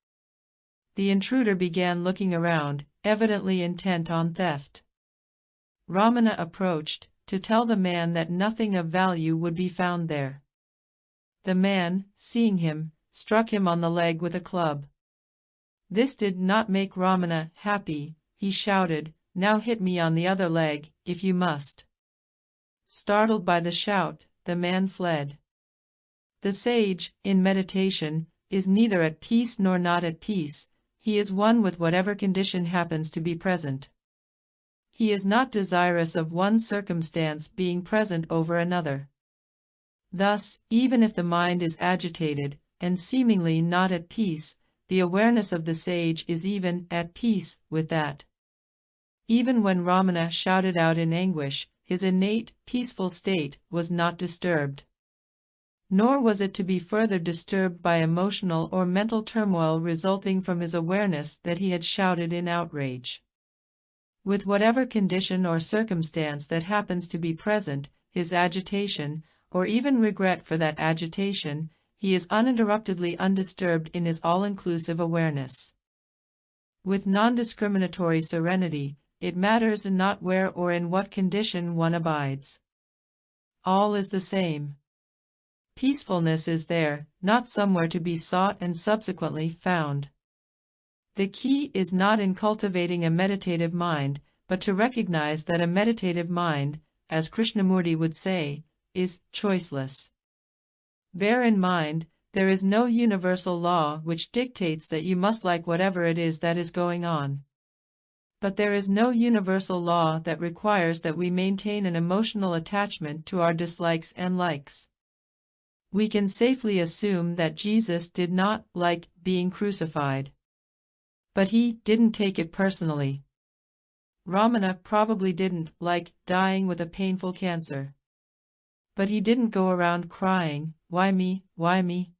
The intruder began looking around, evidently intent on theft. Ramana approached, to tell the man that nothing of value would be found there. The man, seeing him, struck him on the leg with a club. This did not make Ramana happy. He shouted, "Now hit me on the other leg, if you must." Startled by the shout, the man fled. The sage, in meditation, is neither at peace nor not at peace. He is one with whatever condition happens to be present. He is not desirous of one circumstance being present over another. Thus, even if the mind is agitated, and seemingly not at peace, the awareness of the sage is even at peace with that. Even when Ramana shouted out in anguish, his innate, peaceful state was not disturbed. nor was it to be further disturbed by emotional or mental turmoil resulting from his awareness that he had shouted in outrage. With whatever condition or circumstance that happens to be present, his agitation, or even regret for that agitation, he is uninterruptedly undisturbed in his all-inclusive awareness. With non-discriminatory serenity, it matters not where or in what condition one abides. All is the same. Peacefulness is there, not somewhere to be sought and subsequently found. The key is not in cultivating a meditative mind, but to recognize that a meditative mind, as Krishnamurti would say, is choiceless. Bear in mind, there is no universal law which dictates that you must like whatever it is that is going on. But there is no universal law that requires that we maintain an emotional attachment to our dislikes and likes. We can safely assume that Jesus did not like being crucified. But he didn't take it personally. Ramana probably didn't like dying with a painful cancer. But he didn't go around crying, "Why me, why me?"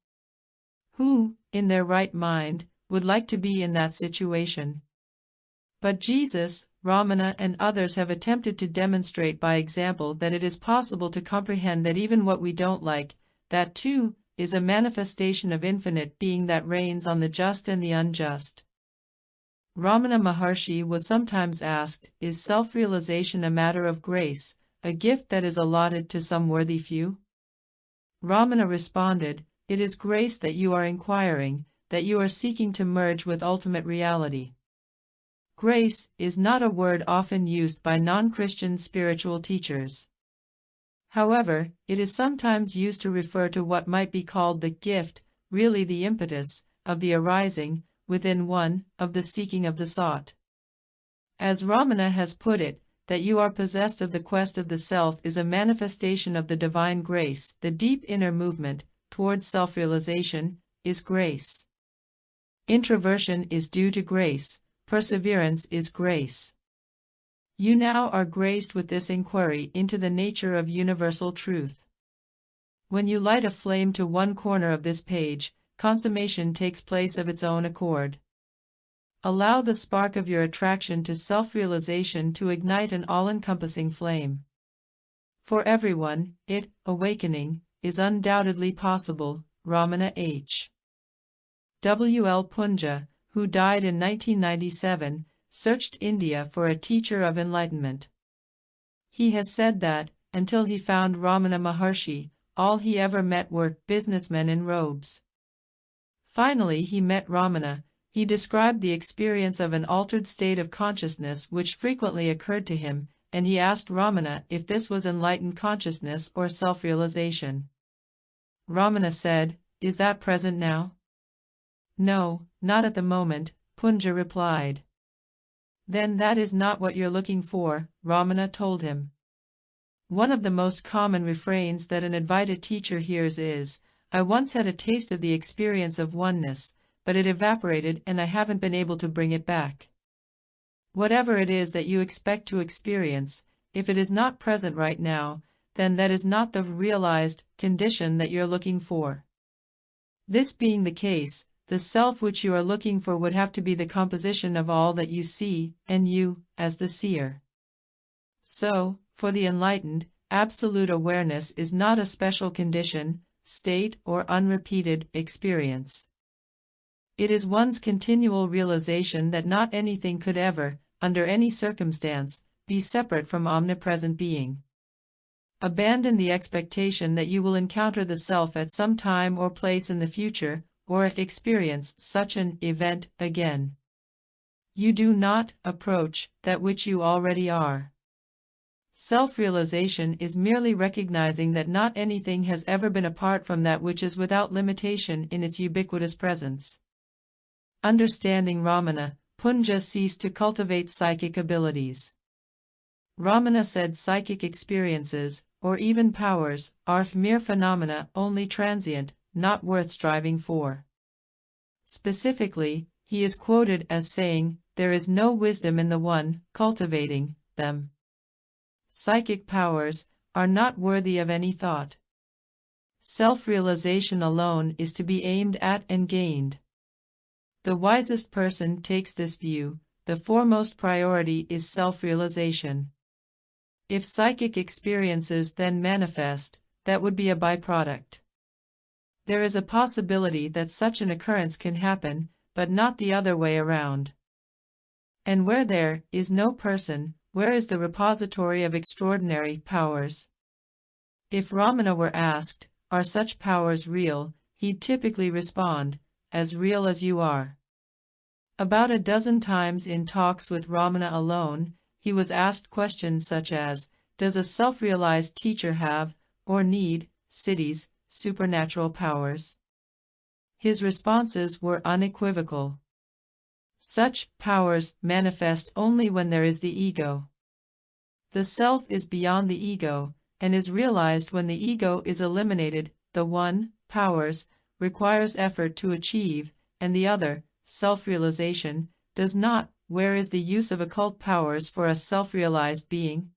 Who, in their right mind, would like to be in that situation? But Jesus, Ramana and others have attempted to demonstrate by example that it is possible to comprehend that even what we don't like, that too, is a manifestation of infinite being that reigns on the just and the unjust. Ramana Maharshi was sometimes asked, is self-realization a matter of grace, a gift that is allotted to some worthy few? Ramana responded, it is grace that you are inquiring, that you are seeking to merge with ultimate reality. Grace is not a word often used by non-Christian spiritual teachers. However, it is sometimes used to refer to what might be called the gift, really the impetus, of the arising, within one, of the seeking of the sought. As Ramana has put it, that you are possessed of the quest of the self is a manifestation of the divine grace. The deep inner movement, towards self-realization, is grace. Introversion is due to grace, perseverance is grace. You now are graced with this inquiry into the nature of universal truth. When you light a flame to one corner of this page, consummation takes place of its own accord. Allow the spark of your attraction to self-realization to ignite an all-encompassing flame. For everyone, awakening, is undoubtedly possible. Ramana H. W. L. Punja, who died in 1997, searched India for a teacher of enlightenment. He has said that, until he found Ramana Maharshi, all he ever met were businessmen in robes. Finally he met Ramana. He described the experience of an altered state of consciousness which frequently occurred to him, and he asked Ramana if this was enlightened consciousness or self-realization. Ramana said, "Is that present now?" "No, not at the moment," Punja replied. "Then that is not what you're looking for," Ramana told him. One of the most common refrains that an Advaita teacher hears is, "I once had a taste of the experience of oneness, but it evaporated and I haven't been able to bring it back." Whatever it is that you expect to experience, if it is not present right now, then that is not the realized condition that you're looking for. This being the case, the self which you are looking for would have to be the composition of all that you see, and you, as the seer. So, for the enlightened, absolute awareness is not a special condition, state, or unrepeated experience. It is one's continual realization that not anything could ever, under any circumstance, be separate from omnipresent being. Abandon the expectation that you will encounter the self at some time or place in the future, or experience such an event again. You do not approach that which you already are. Self-realization is merely recognizing that not anything has ever been apart from that which is without limitation in its ubiquitous presence. Understanding Ramana, Punja ceased to cultivate psychic abilities. Ramana said psychic experiences, or even powers, are mere phenomena, only transient, not worth striving for. Specifically, he is quoted as saying, "There is no wisdom in the one cultivating them. Psychic powers are not worthy of any thought." self-realization alone is to be aimed at and gained. The wisest person takes this view. The foremost priority is self-realization. If psychic experiences then manifest, that would be a byproduct. There is a possibility that such an occurrence can happen, but not the other way around. And where there is no person, where is the repository of extraordinary powers? If Ramana were asked, are such powers real, he'd typically respond, as real as you are. About a dozen times in talks with Ramana alone, he was asked questions such as, does a self-realized teacher have, or need, siddhis, supernatural powers? His responses were unequivocal. Such powers manifest only when there is the ego. The self is beyond the ego, and is realized when the ego is eliminated. The one, powers, requires effort to achieve, and the other, self-realization, does not. Where is the use of occult powers for a self-realized being?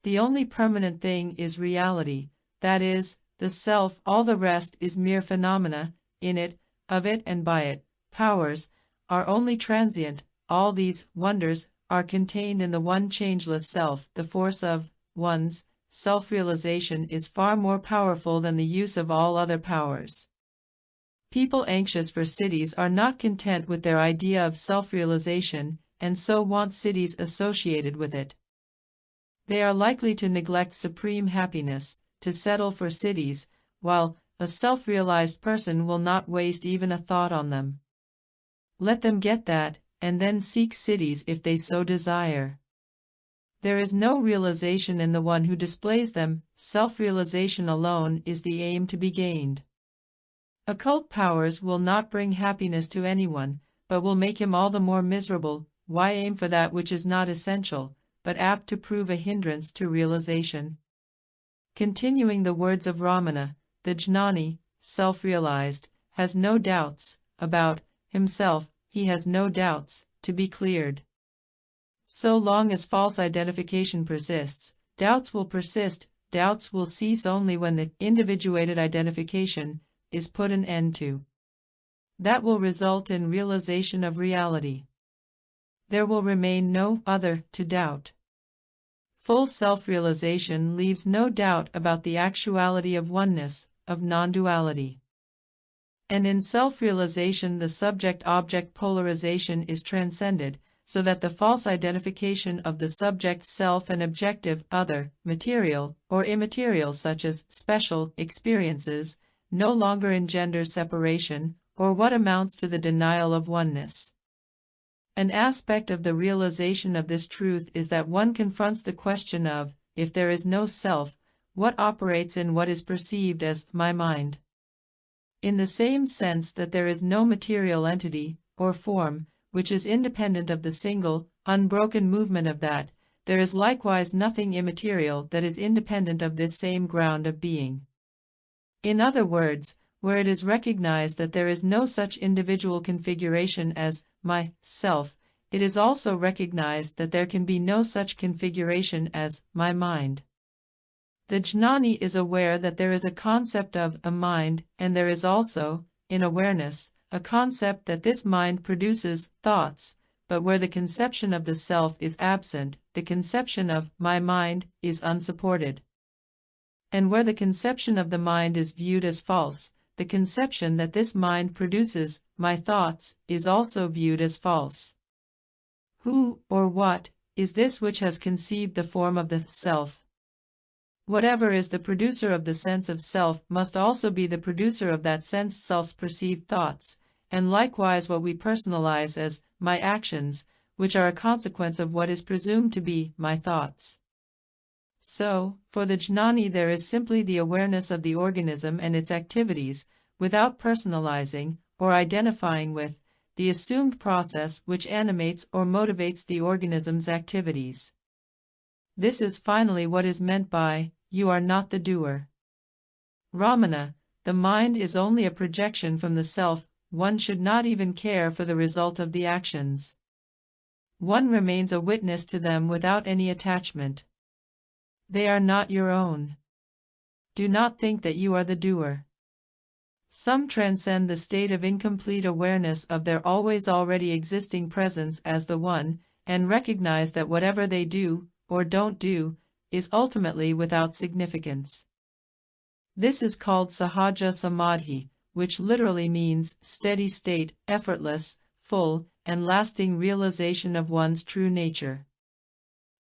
The only permanent thing is reality, that is, the self. All the rest is mere phenomena, in it, of it and by it. Powers are only transient. All these wonders are contained in the one changeless self. The force of one's self-realization is far more powerful than the use of all other powers. People anxious for siddhis are not content with their idea of self-realization, and so want siddhis associated with it. They are likely to neglect supreme happiness, to settle for siddhis, while a self-realized person will not waste even a thought on them. Let them get that, and then seek siddhis if they so desire. There is no realization in the one who displays them. Self-realization alone is the aim to be gained. Occult powers will not bring happiness to anyone, but will make him all the more miserable. Why aim for that which is not essential, but apt to prove a hindrance to realization? Continuing the words of Ramana, the jnani, self-realized, has no doubts about himself. He has no doubts to be cleared. So long as false identification persists, doubts will persist. Doubts will cease only when the individuated identification is put an end to. That will result in realization of reality. There will remain no other to doubt. Full self-realization leaves no doubt about the actuality of oneness, of non-duality. And in self-realization the subject-object polarization is transcended, so that the false identification of the subject self and objective other, material or immaterial such as special experiences, no longer engender separation, or what amounts to the denial of oneness. An aspect of the realization of this truth is that one confronts the question of, if there is no self, what operates in what is perceived as my mind? In the same sense that there is no material entity, or form, which is independent of the single, unbroken movement of that, there is likewise nothing immaterial that is independent of this same ground of being. In other words, where it is recognized that there is no such individual configuration as my self, it is also recognized that there can be no such configuration as my mind. The jnani is aware that there is a concept of a mind, and there is also, in awareness, a concept that this mind produces thoughts, but where the conception of the self is absent, the conception of my mind is unsupported. And where the conception of the mind is viewed as false, the conception that this mind produces, my thoughts, is also viewed as false. Who, or what, is this which has conceived the form of the self? Whatever is the producer of the sense of self must also be the producer of that sense self's perceived thoughts, and likewise what we personalize as my actions, which are a consequence of what is presumed to be my thoughts. So, for the jnani there is simply the awareness of the organism and its activities, without personalizing, or identifying with, the assumed process which animates or motivates the organism's activities. This is finally what is meant by, you are not the doer. Ramana, the mind is only a projection from the self. One should not even care for the result of the actions. One remains a witness to them without any attachment. They are not your own. do not think that you are the doer. Some transcend the state of incomplete awareness of their always already existing presence as the One, and recognize that whatever they do, or don't do, is ultimately without significance. This is called sahaja samadhi, which literally means steady state, effortless, full, and lasting realization of one's true nature.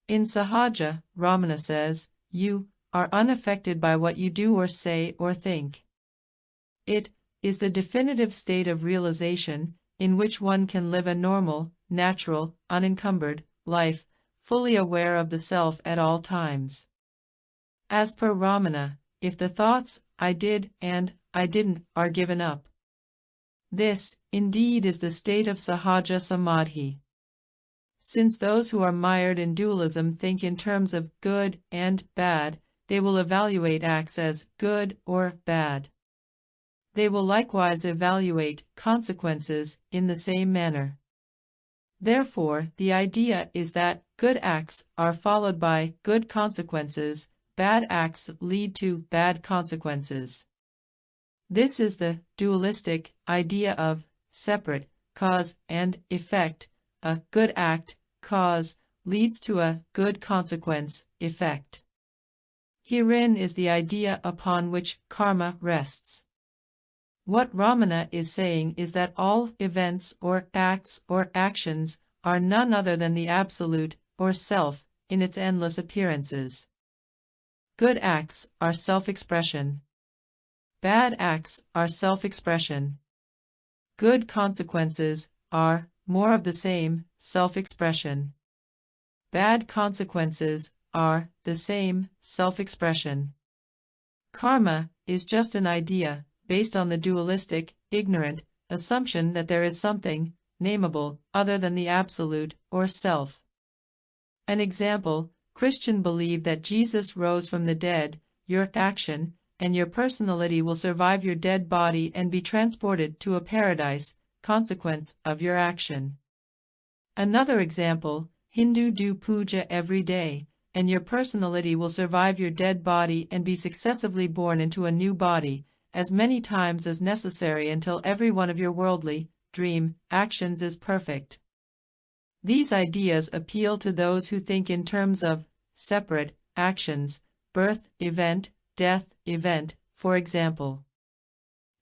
In sahaja, Ramana says, you are unaffected by what you do or say or think. It is the definitive state of realization, in which one can live a normal, natural, unencumbered life, fully aware of the self at all times. As per Ramana, if the thoughts, I did and I didn't, are given up, this, indeed, is the state of sahaja samadhi. Since those who are mired in dualism think in terms of good and bad, they will evaluate acts as good or bad. They will likewise evaluate consequences in the same manner. Therefore, the idea is that good acts are followed by good consequences, bad acts lead to bad consequences. This is the dualistic idea of separate cause and effect. A good act, cause, leads to a good consequence, effect. Herein is the idea upon which karma rests. What Ramana is saying is that all events or acts or actions are none other than the Absolute, or Self, in its endless appearances. Good acts are self-expression. Bad acts are self-expression. Good consequences are more of the same, self-expression. Bad consequences are the same, self-expression. Karma is just an idea, based on the dualistic, ignorant, assumption that there is something, nameable, other than the Absolute, or Self. An example, Christian believe that Jesus rose from the dead, your action, and your personality will survive your dead body and be transported to a paradise, consequence of your action. Another example, Hindu do puja every day, and your personality will survive your dead body and be successively born into a new body, as many times as necessary until every one of your worldly, dream, actions is perfect. These ideas appeal to those who think in terms of separate actions, birth, event, death, event, for example.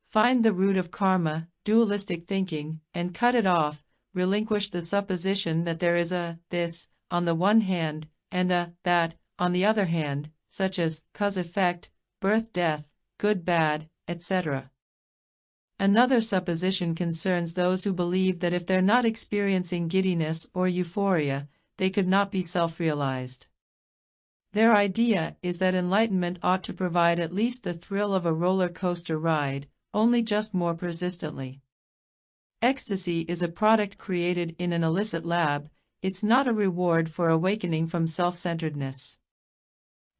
Find the root of karma, dualistic thinking, and cut it off, relinquish the supposition that there is a this on the one hand, and a that on the other hand, such as cause-effect, birth-death, good-bad, etc. Another supposition concerns those who believe that if they're not experiencing giddiness or euphoria, they could not be self-realized. Their idea is that enlightenment ought to provide at least the thrill of a roller coaster ride, only just more persistently. Ecstasy is a product created in an illicit lab, it's not a reward for awakening from self-centeredness.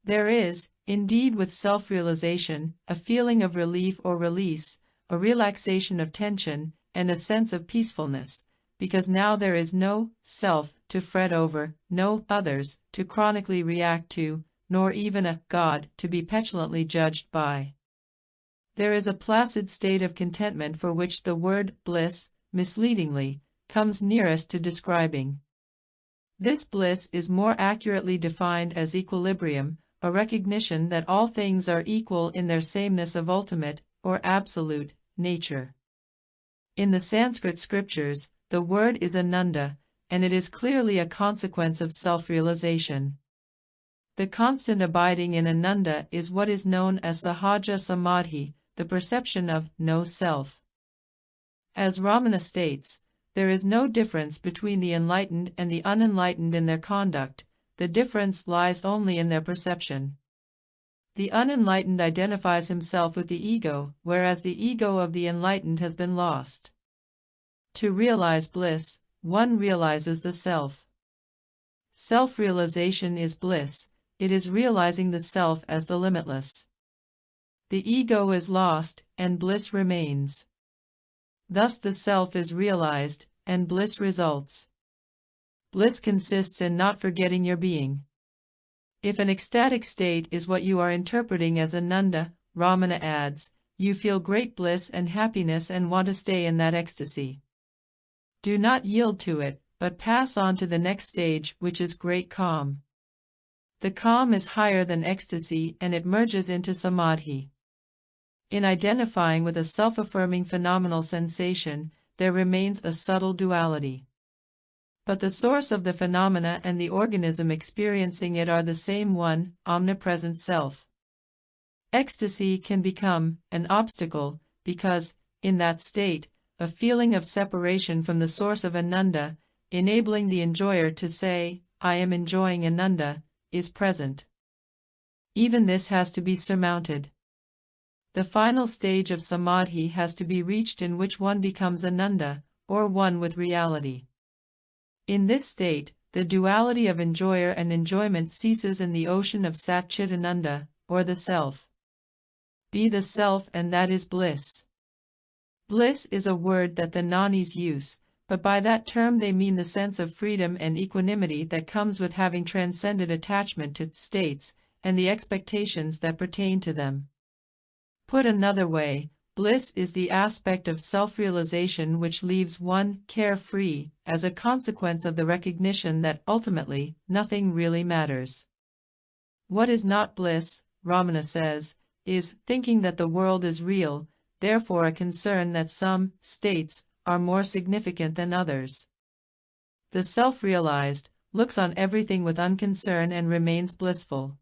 There is, indeed, with self-realization, a feeling of relief or release, a relaxation of tension, and a sense of peacefulness, because now there is no self to fret over, no others to chronically react to, nor even a God to be petulantly judged by. There is a placid state of contentment for which the word bliss, misleadingly, comes nearest to describing. This bliss is more accurately defined as equilibrium, a recognition that all things are equal in their sameness of ultimate, or absolute, nature. In the Sanskrit scriptures, the word is ananda, and it is clearly a consequence of self-realization. The constant abiding in ananda is what is known as sahaja samadhi, the perception of no self. As Ramana states, there is no difference between the enlightened and the unenlightened in their conduct, the difference lies only in their perception. The unenlightened identifies himself with the ego, whereas the ego of the enlightened has been lost. To realize bliss, one realizes the self. Self-realization is bliss, it is realizing the self as the limitless. The ego is lost, and bliss remains. Thus the self is realized, and bliss results. Bliss consists in not forgetting your being. If an ecstatic state is what you are interpreting as Ananda, Ramana adds, you feel great bliss and happiness and want to stay in that ecstasy. Do not yield to it, but pass on to the next stage, which is great calm. The calm is higher than ecstasy and it merges into samadhi. In identifying with a self-affirming phenomenal sensation, there remains a subtle duality. But the source of the phenomena and the organism experiencing it are the same one, omnipresent self. Ecstasy can become an obstacle because, in that state, a feeling of separation from the source of Ananda, enabling the enjoyer to say, I am enjoying Ananda, is present. Even this has to be surmounted. The final stage of samadhi has to be reached in which one becomes Ananda, or one with reality. In this state, the duality of enjoyer and enjoyment ceases in the ocean of Sat Chit Ananda, or the Self. Be the Self and that is bliss. Bliss is a word that the Gnanis use, but by that term they mean the sense of freedom and equanimity that comes with having transcended attachment to states, and the expectations that pertain to them. Put another way, bliss is the aspect of self-realization which leaves one carefree, as a consequence of the recognition that ultimately, nothing really matters. What is not bliss, Ramana says, is thinking that the world is real, therefore a concern that some states are more significant than others. The self-realized looks on everything with unconcern and remains blissful.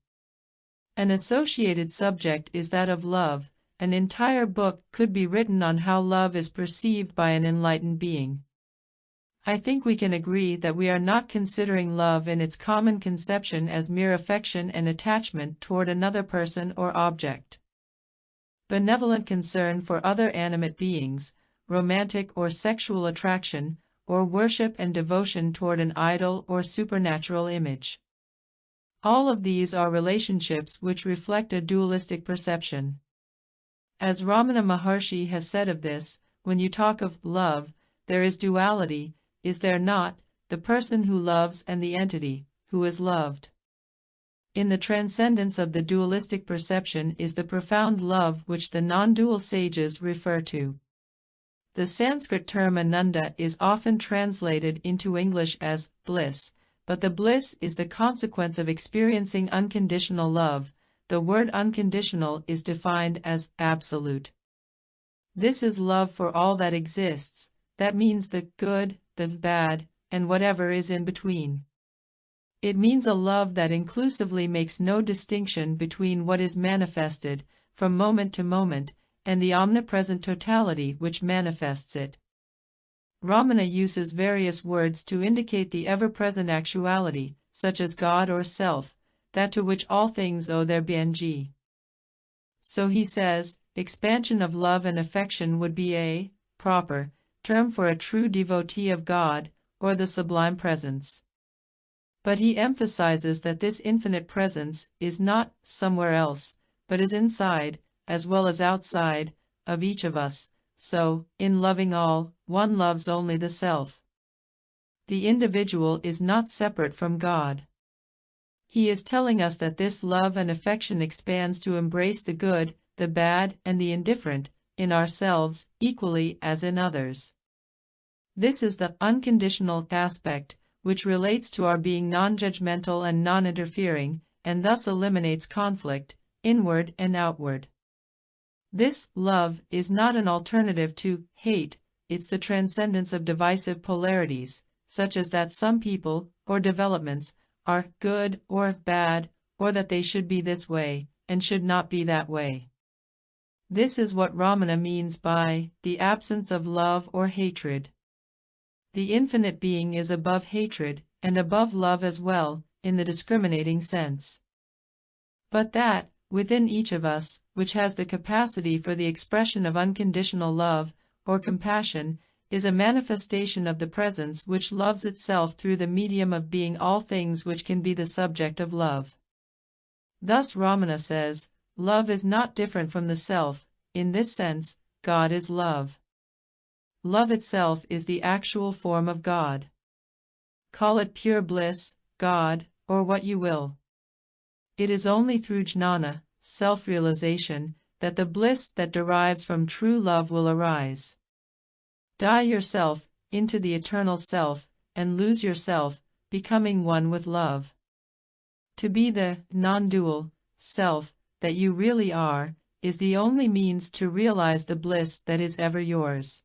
An associated subject is that of love. An entire book could be written on how love is perceived by an enlightened being. I think we can agree that we are not considering love in its common conception as mere affection and attachment toward another person or object. Benevolent concern for other animate beings, romantic or sexual attraction, or worship and devotion toward an idol or supernatural image. All of these are relationships which reflect a dualistic perception. As Ramana Maharshi has said of this, when you talk of love, there is duality, is there not, the person who loves and the entity, who is loved. In the transcendence of the dualistic perception is the profound love which the non-dual sages refer to. The Sanskrit term Ananda is often translated into English as bliss, but the bliss is the consequence of experiencing unconditional love. The word unconditional is defined as absolute. This is love for all that exists, that means the good, the bad, and whatever is in between. It means a love that inclusively makes no distinction between what is manifested, from moment to moment, and the omnipresent totality which manifests it. Ramana uses various words to indicate the ever-present actuality, such as God or Self, that to which all things owe their being. So he says, expansion of love and affection would be a proper term for a true devotee of God, or the sublime presence. But he emphasizes that this infinite presence is not somewhere else, but is inside, as well as outside, of each of us. So, in loving all, one loves only the self. The individual is not separate from God. He is telling us that this love and affection expands to embrace the good, the bad, and the indifferent, in ourselves, equally as in others. This is the unconditional aspect, which relates to our being non-judgmental and non-interfering, and thus eliminates conflict, inward and outward. This love is not an alternative to hate, it's the transcendence of divisive polarities, such as that some people, or developments, are good or bad, or that they should be this way, and should not be that way. This is what Ramana means by the absence of love or hatred. The infinite being is above hatred, and above love as well, in the discriminating sense. But that, within each of us, which has the capacity for the expression of unconditional love, or compassion, is a manifestation of the presence which loves itself through the medium of being all things which can be the subject of love. Thus Ramana says, love is not different from the self, in this sense, God is love. Love itself is the actual form of God. Call it pure bliss, God, or what you will. It is only through jnana, self-realization, that the bliss that derives from true love will arise. Die yourself into the eternal self, and lose yourself, becoming one with love. To be the non-dual self that you really are is the only means to realize the bliss that is ever yours.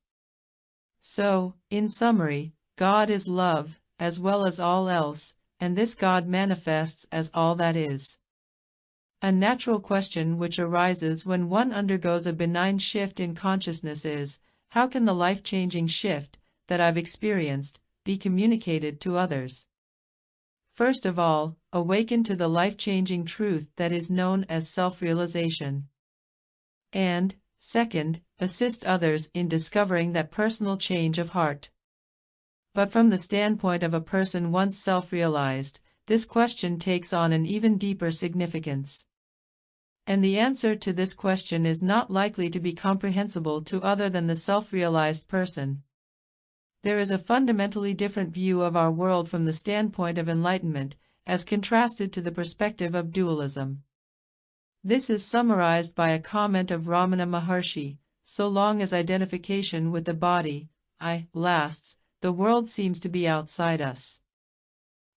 So, in summary, God is love, as well as all else, and this God manifests as all that is. A natural question which arises when one undergoes a benign shift in consciousness is, how can the life-changing shift that I've experienced be communicated to others? First of all, awaken to the life-changing truth that is known as self-realization. And, second, assist others in discovering that personal change of heart. But from the standpoint of a person once self-realized, this question takes on an even deeper significance. And the answer to this question is not likely to be comprehensible to other than the self-realized person. There is a fundamentally different view of our world from the standpoint of enlightenment, as contrasted to the perspective of dualism. This is summarized by a comment of Ramana Maharshi: so long as identification with the body, I, lasts, the world seems to be outside us.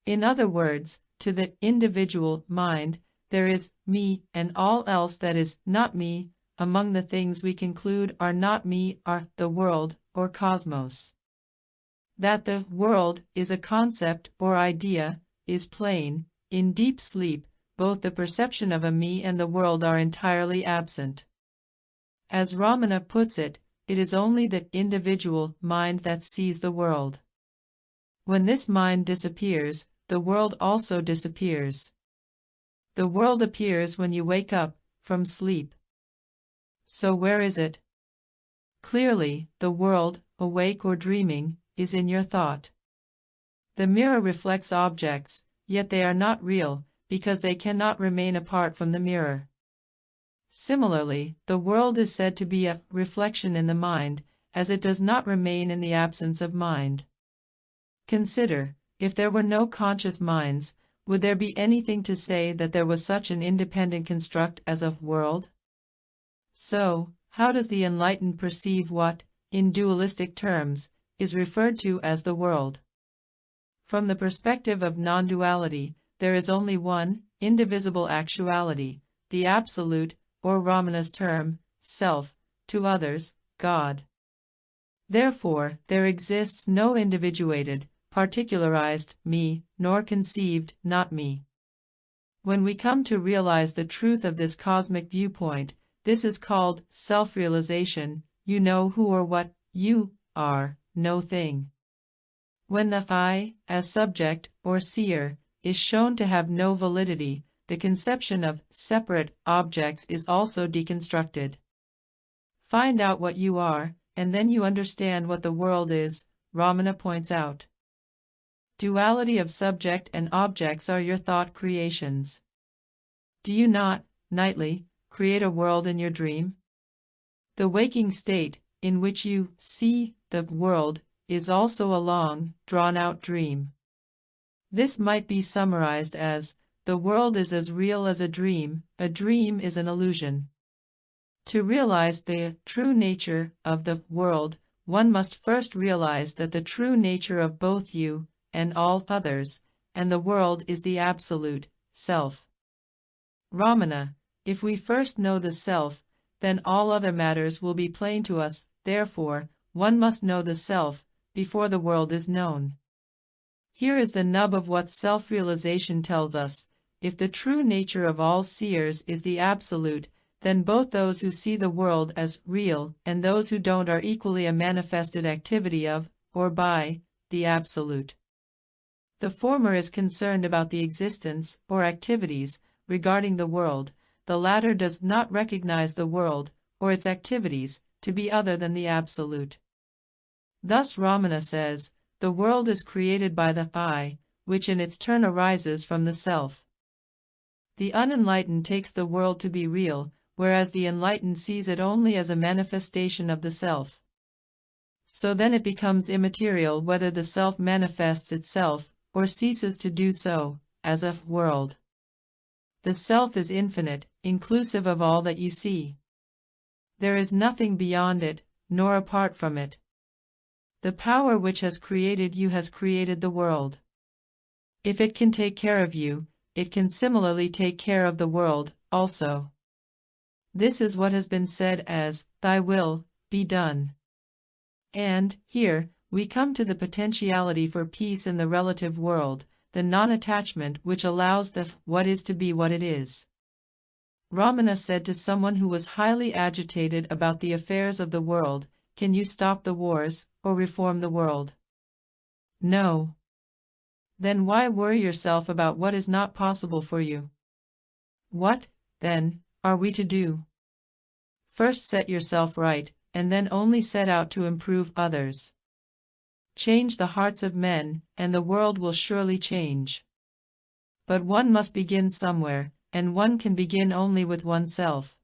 In other words, to the individual mind, there is me, and all else that is not me. Among the things we conclude are not me are the world, or cosmos. That the world is a concept or idea is plain. In deep sleep, both the perception of a me and the world are entirely absent. As Ramana puts it, it is only the individual mind that sees the world. When this mind disappears, the world also disappears. The world appears when you wake up from sleep. So where is it? Clearly, the world, awake or dreaming, is in your thought. The mirror reflects objects, yet they are not real, because they cannot remain apart from the mirror. Similarly, the world is said to be a reflection in the mind, as it does not remain in the absence of mind. Consider, if there were no conscious minds, would there be anything to say that there was such an independent construct as a world? So, how does the enlightened perceive what, in dualistic terms, is referred to as the world? From the perspective of non-duality, there is only one, indivisible actuality, the Absolute, or Ramana's term, self, to others, God. Therefore, there exists no individuated, particularized me, nor conceived not me. When we come to realize the truth of this cosmic viewpoint, this is called self-realization. You know who or what you are, no thing. When the I, as subject or seer, is shown to have no validity, the conception of separate objects is also deconstructed. Find out what you are, and then you understand what the world is, Ramana points out. Duality of subject and objects are your thought creations. Do you not, nightly, create a world in your dream? The waking state, in which you see the world, is also a long, drawn-out dream. This might be summarized as, the world is as real as a dream is an illusion. To realize the true nature of the world, one must first realize that the true nature of both you and all others, and the world is the absolute self. Ramana, if we first know the self, then all other matters will be plain to us. Therefore, one must know the self before the world is known. Here is the nub of what self-realization tells us. If the true nature of all seers is the absolute, then both those who see the world as real and those who don't are equally a manifested activity of, or by, the absolute. The former is concerned about the existence, or activities, regarding the world. The latter does not recognize the world, or its activities, to be other than the absolute. Thus Ramana says, the world is created by the I, which in its turn arises from the self. The unenlightened takes the world to be real, whereas the enlightened sees it only as a manifestation of the self. So then it becomes immaterial whether the self manifests itself, or ceases to do so, as a world. The self is infinite, inclusive of all that you see. There is nothing beyond it, nor apart from it. The power which has created you has created the world. If it can take care of you, it can similarly take care of the world, also. This is what has been said as, "Thy will be done." And, here, we come to the potentiality for peace in the relative world, the non-attachment which allows the what is to be what it is. Ramana said to someone who was highly agitated about the affairs of the world, "Can you stop the wars, or reform the world?" No. Then why worry yourself about what is not possible for you? What, then, are we to do? First set yourself right, and then only set out to improve others. Change the hearts of men, and the world will surely change. But one must begin somewhere, and one can begin only with oneself.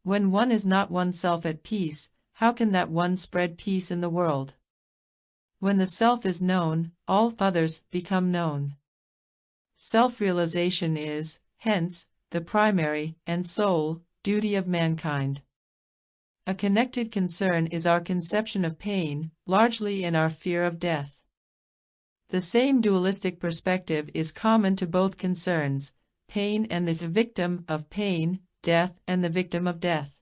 When one is not oneself at peace, how can that one spread peace in the world? When the self is known, all others become known. Self-realization is, hence, the primary and sole duty of mankind. A connected concern is our conception of pain, largely in our fear of death. The same dualistic perspective is common to both concerns, pain and the victim of pain, death and the victim of death.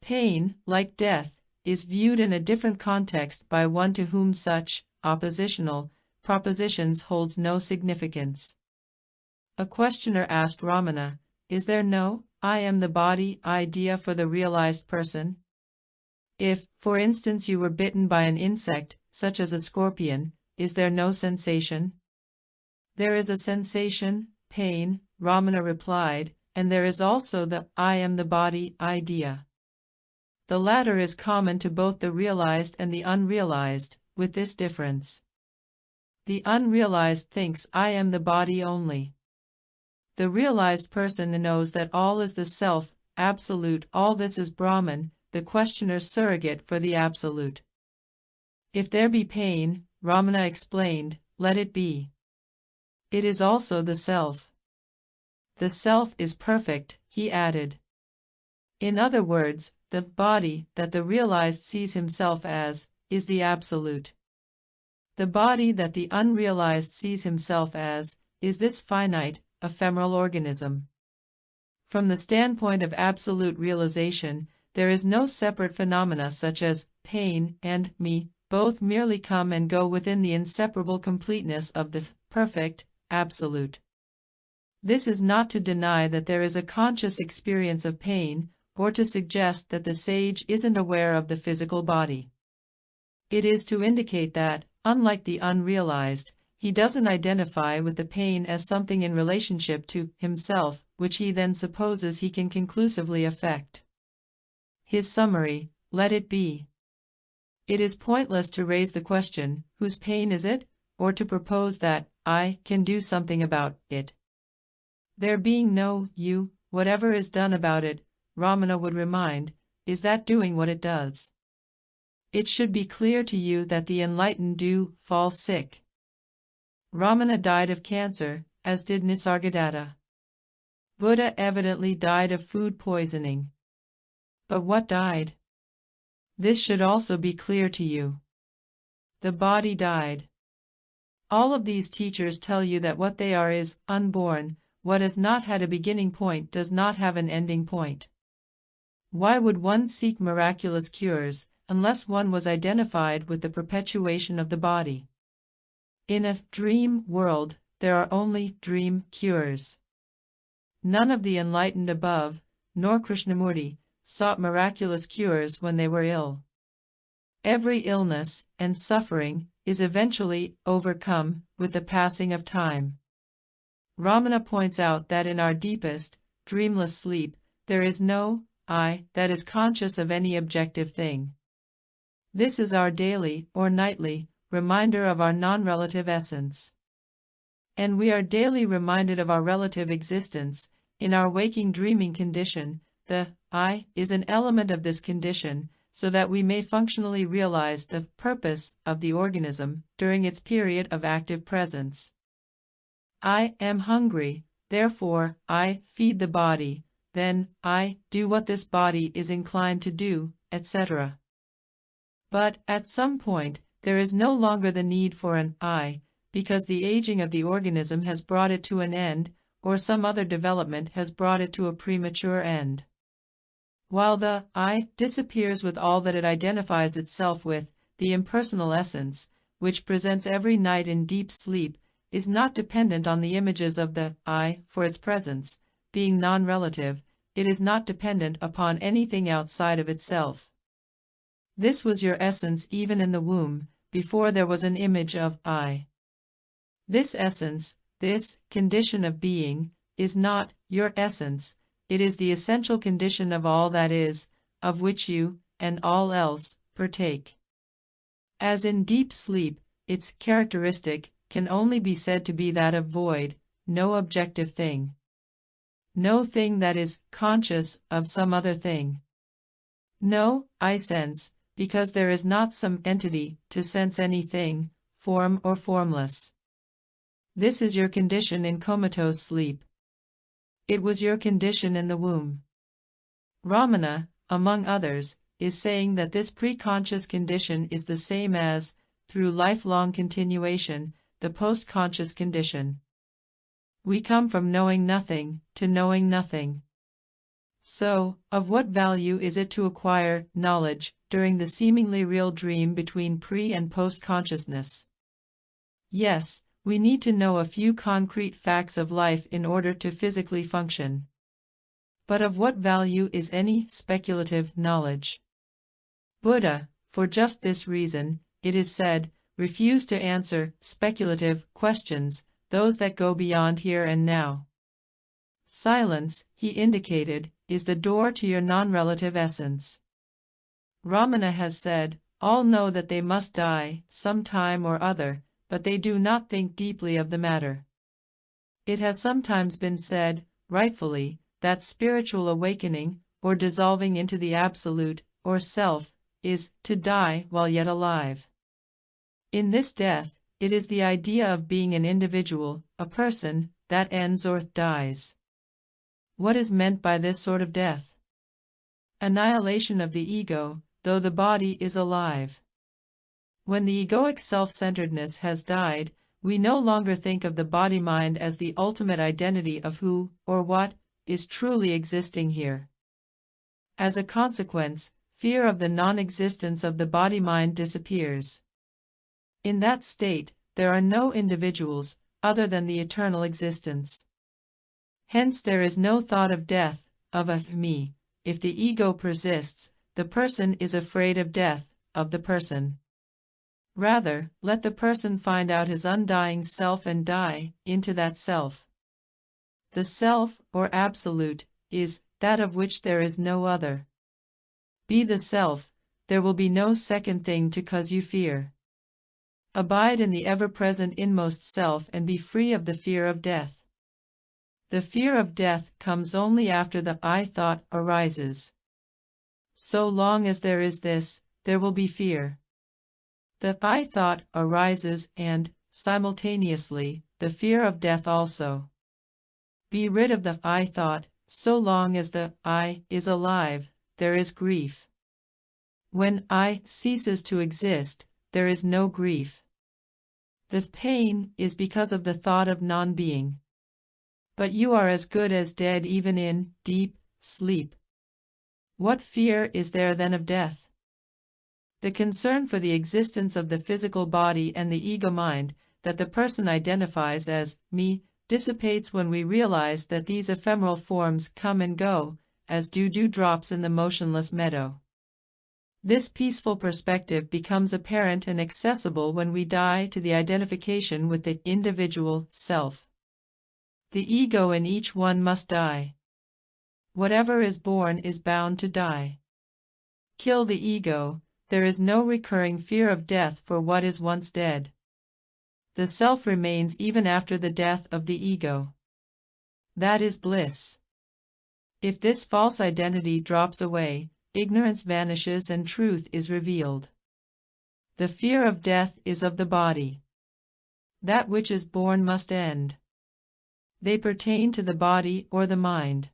Pain, like death, is viewed in a different context by one to whom such oppositional propositions holds no significance. A questioner asked Ramana, "Is there no I am the body idea for the realized person? If, for instance, you were bitten by an insect, such as a scorpion, is there no sensation?" "There is a sensation, pain," Ramana replied, "and there is also the I am the body idea. The latter is common to both the realized and the unrealized, with this difference. The unrealized thinks I am the body only. The realized person knows that all is the self, absolute, all this is Brahman, the questioner's surrogate for the absolute. If there be pain, Ramana explained, let it be. It is also the self. The self is perfect, he added. In other words, the body that the realized sees himself as, is the absolute. The body that the unrealized sees himself as, is this finite, ephemeral organism. From the standpoint of absolute realization, there is no separate phenomena such as pain and me, both merely come and go within the inseparable completeness of the perfect, absolute. This is not to deny that there is a conscious experience of pain, or to suggest that the sage isn't aware of the physical body. It is to indicate that, unlike the unrealized, he doesn't identify with the pain as something in relationship to himself, which he then supposes he can conclusively affect. His summary, let it be. It is pointless to raise the question, whose pain is it, or to propose that I can do something about it. There being no you, whatever is done about it, Ramana would remind, is that doing what it does. It should be clear to you that the enlightened do fall sick. Ramana died of cancer, as did Nisargadatta. Buddha evidently died of food poisoning. But what died? This should also be clear to you. The body died. All of these teachers tell you that what they are is unborn, what has not had a beginning point does not have an ending point. Why would one seek miraculous cures, unless one was identified with the perpetuation of the body? In a dream world, there are only dream cures. None of the enlightened above, nor Krishnamurti, sought miraculous cures when they were ill. Every illness and suffering is eventually overcome with the passing of time. Ramana points out that in our deepest, dreamless sleep, there is no I that is conscious of any objective thing. This is our daily, or nightly, reminder of our non-relative essence. And we are daily reminded of our relative existence. In our waking dreaming condition, the I is an element of this condition, so that we may functionally realize the purpose of the organism during its period of active presence. I am hungry, therefore I feed the body, then I do what this body is inclined to do, etc. But, at some point, there is no longer the need for an I, because the aging of the organism has brought it to an end, or some other development has brought it to a premature end. While the I disappears with all that it identifies itself with, the impersonal essence, which presents every night in deep sleep, is not dependent on the images of the I for its presence. Being non-relative, it is not dependent upon anything outside of itself. This was your essence even in the womb, before there was an image of I. This essence, this condition of being, is not your essence, it is the essential condition of all that is, of which you, and all else, partake. As in deep sleep, its characteristic can only be said to be that of void, no objective thing. No thing that is conscious of some other thing. No I sense, because there is not some entity to sense anything, form or formless. This is your condition in comatose sleep. It was your condition in the womb. Ramana, among others, is saying that this pre-conscious condition is the same as, through lifelong continuation, the post-conscious condition. We come from knowing nothing to knowing nothing. So, of what value is it to acquire knowledge during the seemingly real dream between pre- and post-consciousness? Yes, we need to know a few concrete facts of life in order to physically function. But of what value is any speculative knowledge? Buddha, for just this reason, it is said, refused to answer speculative questions, those that go beyond here and now. Silence, he indicated, is the door to your non-relative essence. Ramana has said, all know that they must die, some time or other, but they do not think deeply of the matter. It has sometimes been said, rightfully, that spiritual awakening, or dissolving into the absolute, or self, is to die while yet alive. In this death, it is the idea of being an individual, a person, that ends or dies. What is meant by this sort of death? Annihilation of the ego, though the body is alive. When the egoic self-centeredness has died, we no longer think of the body-mind as the ultimate identity of who, or what, is truly existing here. As a consequence, fear of the non-existence of the body-mind disappears. In that state, there are no individuals, other than the eternal existence. Hence there is no thought of death, of a me. If the ego persists, the person is afraid of death, of the person. Rather, let the person find out his undying self and die into that self. The self, or absolute, is that of which there is no other. Be the self, there will be no second thing to cause you fear. Abide in the ever-present inmost self and be free of the fear of death. The fear of death comes only after the I thought arises. So long as there is this, there will be fear. The I thought arises and, simultaneously, the fear of death also. Be rid of the I thought, so long as the I is alive, there is grief. When I ceases to exist, there is no grief. The pain is because of the thought of non-being. But you are as good as dead even in deep sleep. What fear is there then of death? The concern for the existence of the physical body and the ego-mind, that the person identifies as me, dissipates when we realize that these ephemeral forms come and go, as do dewdrops in the motionless meadow. This peaceful perspective becomes apparent and accessible when we die to the identification with the individual self. The ego in each one must die. Whatever is born is bound to die. Kill the ego, there is no recurring fear of death for what is once dead. The self remains even after the death of the ego. That is bliss. If this false identity drops away, ignorance vanishes and truth is revealed. The fear of death is of the body. That which is born must end. They pertain to the body or the mind.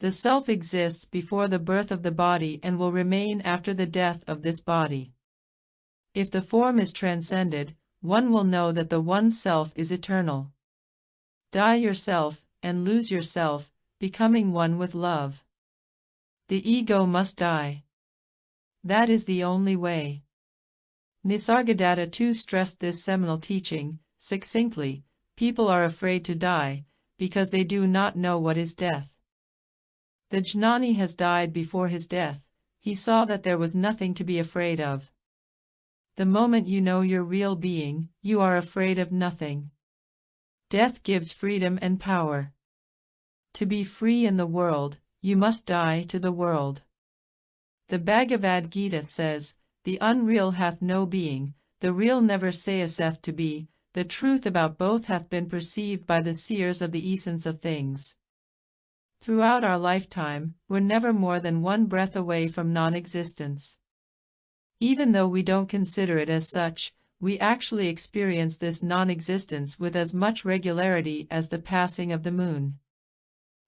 The self exists before the birth of the body and will remain after the death of this body. If the form is transcended, one will know that the one self is eternal. Die yourself, and lose yourself, becoming one with love. The ego must die. That is the only way. Nisargadatta too stressed this seminal teaching, succinctly: people are afraid to die, because they do not know what is death. The jnani has died before his death. He saw that there was nothing to be afraid of. The moment you know your real being, you are afraid of nothing. Death gives freedom and power. To be free in the world, you must die to the world. The Bhagavad Gita says, "The unreal hath no being, the real never saith to be, the truth about both hath been perceived by the seers of the essence of things." Throughout our lifetime, we're never more than one breath away from non-existence. Even though we don't consider it as such, we actually experience this non-existence with as much regularity as the passing of the moon.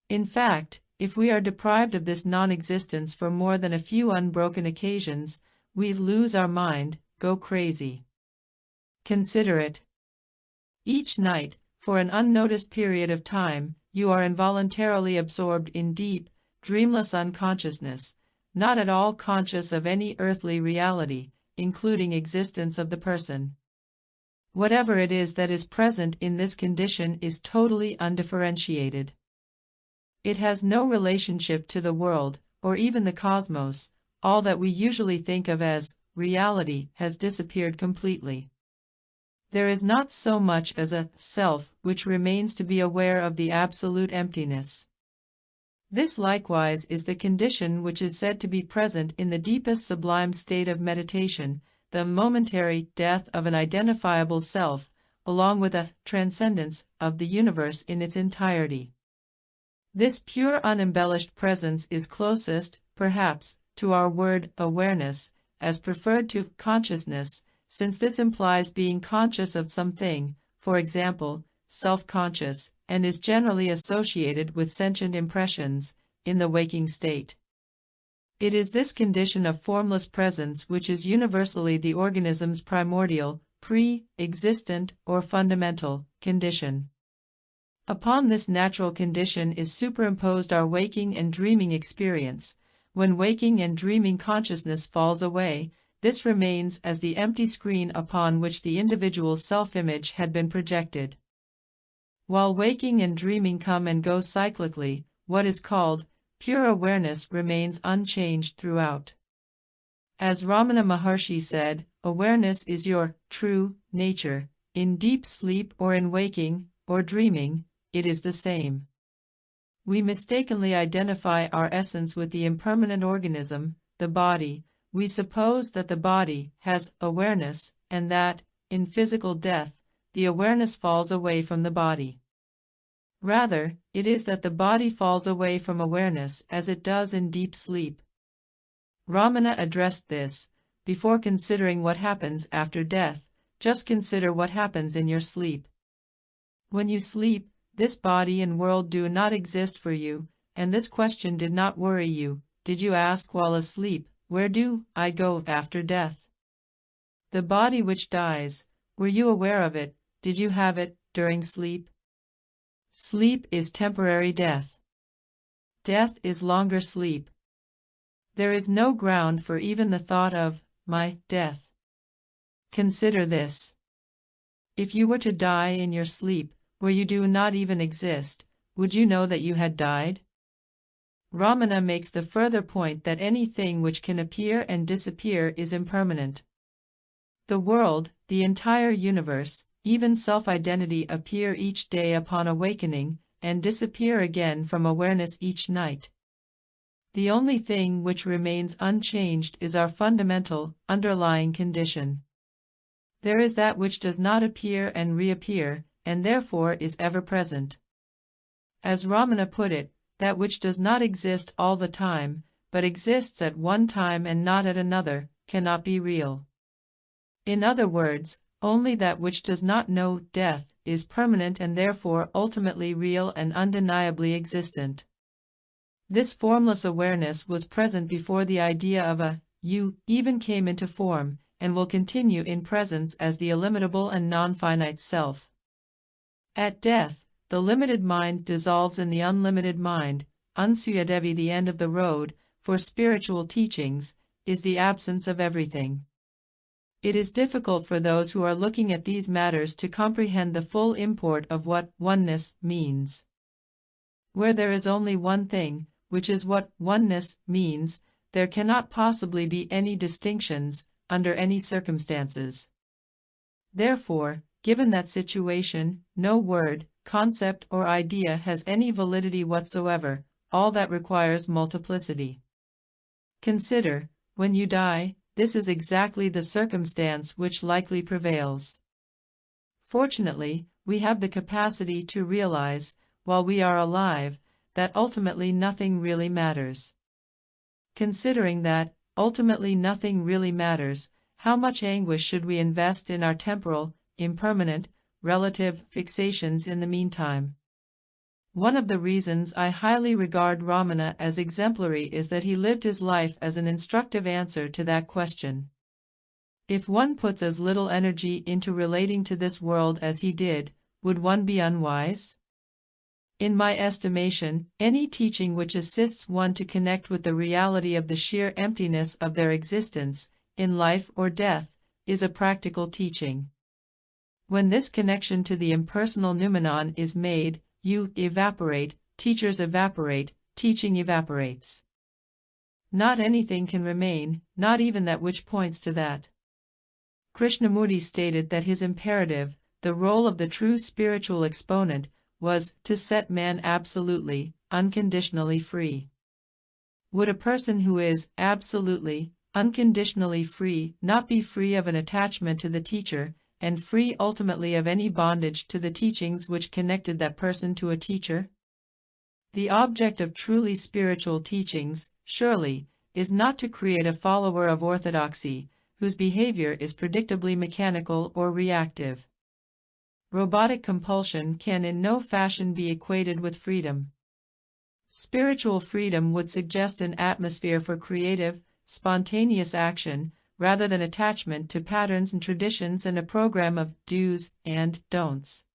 In fact, if we are deprived of this non-existence for more than a few unbroken occasions, we lose our mind, go crazy. Consider it. Each night, for an unnoticed period of time, you are involuntarily absorbed in deep, dreamless unconsciousness, not at all conscious of any earthly reality, including existence of the person. Whatever it is that is present in this condition is totally undifferentiated. It has no relationship to the world, or even the cosmos. All that we usually think of as reality has disappeared completely. There is not so much as a self which remains to be aware of the absolute emptiness. This likewise is the condition which is said to be present in the deepest sublime state of meditation, the momentary death of an identifiable self, along with a transcendence of the universe in its entirety. This pure unembellished presence is closest, perhaps, to our word awareness, as preferred to consciousness, since this implies being conscious of something, for example, self-conscious, and is generally associated with sentient impressions, in the waking state. It is this condition of formless presence which is universally the organism's primordial, pre-existent, or fundamental condition. Upon this natural condition is superimposed our waking and dreaming experience. When waking and dreaming consciousness falls away, this remains as the empty screen upon which the individual's self-image had been projected. While waking and dreaming come and go cyclically, what is called pure awareness remains unchanged throughout. As Ramana Maharshi said, awareness is your true nature. In deep sleep or in waking or dreaming, it is the same. We mistakenly identify our essence with the impermanent organism, the body. We suppose that the body has awareness, and that, in physical death, the awareness falls away from the body. Rather, it is that the body falls away from awareness as it does in deep sleep. Ramana addressed this: before considering what happens after death, just consider what happens in your sleep. When you sleep, this body and world do not exist for you, and this question did not worry you. Did you ask while asleep, "Where do I go after death?" The body which dies, were you aware of it? Did you have it during sleep? Sleep is temporary death. Death is longer sleep. There is no ground for even the thought of my death. Consider this. If you were to die in your sleep, where you do not even exist, would you know that you had died? Ramana makes the further point that anything which can appear and disappear is impermanent. The world, the entire universe, even self-identity appear each day upon awakening, and disappear again from awareness each night. The only thing which remains unchanged is our fundamental, underlying condition. There is that which does not appear and reappear, and therefore is ever present. As Ramana put it, that which does not exist all the time, but exists at one time and not at another, cannot be real. In other words, only that which does not know death is permanent and therefore ultimately real and undeniably existent. This formless awareness was present before the idea of a you even came into form, and will continue in presence as the illimitable and non-finite self. At death, the limited mind dissolves in the unlimited mind. Ansuyadevi, the end of the road, for spiritual teachings, is the absence of everything. It is difficult for those who are looking at these matters to comprehend the full import of what oneness means. Where there is only one thing, which is what oneness means, there cannot possibly be any distinctions, under any circumstances. Therefore, given that situation, no word, concept or idea has any validity whatsoever. All that requires multiplicity. Consider, when you die, this is exactly the circumstance which likely prevails. Fortunately, we have the capacity to realize, while we are alive, that ultimately nothing really matters. Considering that, ultimately nothing really matters, how much anguish should we invest in our temporal, impermanent, relative fixations in the meantime? One of the reasons I highly regard Ramana as exemplary is that he lived his life as an instructive answer to that question. If one puts as little energy into relating to this world as he did, would one be unwise? In my estimation, any teaching which assists one to connect with the reality of the sheer emptiness of their existence, in life or death, is a practical teaching. When this connection to the impersonal noumenon is made, you evaporate, teachers evaporate, teaching evaporates. Not anything can remain, not even that which points to that. Krishnamurti stated that his imperative, the role of the true spiritual exponent, was to set man absolutely, unconditionally free. Would a person who is absolutely, unconditionally free not be free of an attachment to the teacher, and free ultimately of any bondage to the teachings which connected that person to a teacher? The object of truly spiritual teachings, surely, is not to create a follower of orthodoxy, whose behavior is predictably mechanical or reactive. Robotic compulsion can in no fashion be equated with freedom. Spiritual freedom would suggest an atmosphere for creative, spontaneous action, rather than attachment to patterns and traditions and a program of do's and don'ts.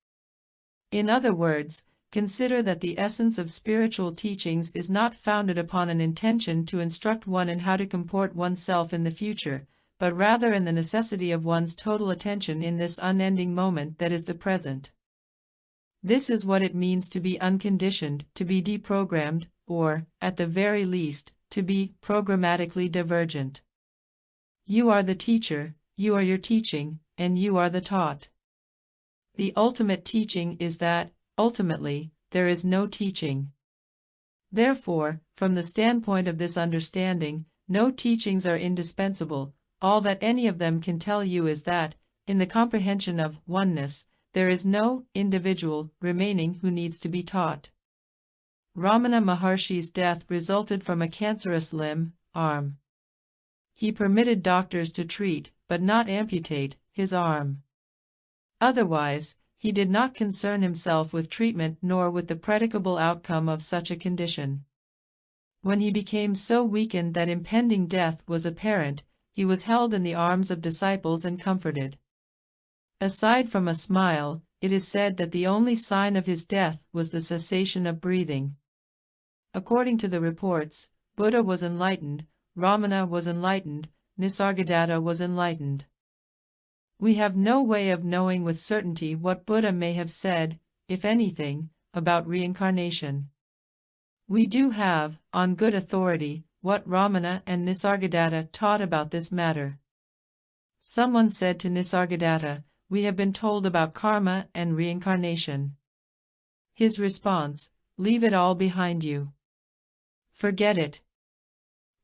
In other words, consider that the essence of spiritual teachings is not founded upon an intention to instruct one in how to comport oneself in the future, but rather in the necessity of one's total attention in this unending moment that is the present. This is what it means to be unconditioned, to be deprogrammed, or, at the very least, to be programmatically divergent. You are the teacher, you are your teaching, and you are the taught. The ultimate teaching is that, ultimately, there is no teaching. Therefore, from the standpoint of this understanding, no teachings are indispensable. All that any of them can tell you is that, in the comprehension of oneness, there is no individual remaining who needs to be taught. Ramana Maharshi's death resulted from a cancerous limb, arm. He permitted doctors to treat, but not amputate, his arm. Otherwise, he did not concern himself with treatment nor with the predicable outcome of such a condition. When he became so weakened that impending death was apparent, he was held in the arms of disciples and comforted. Aside from a smile, it is said that the only sign of his death was the cessation of breathing. According to the reports, Buddha was enlightened, Ramana was enlightened, Nisargadatta was enlightened. We have no way of knowing with certainty what Buddha may have said, if anything, about reincarnation. We do have, on good authority, what Ramana and Nisargadatta taught about this matter. Someone said to Nisargadatta, "We have been told about karma and reincarnation." His response, "Leave it all behind you. Forget it.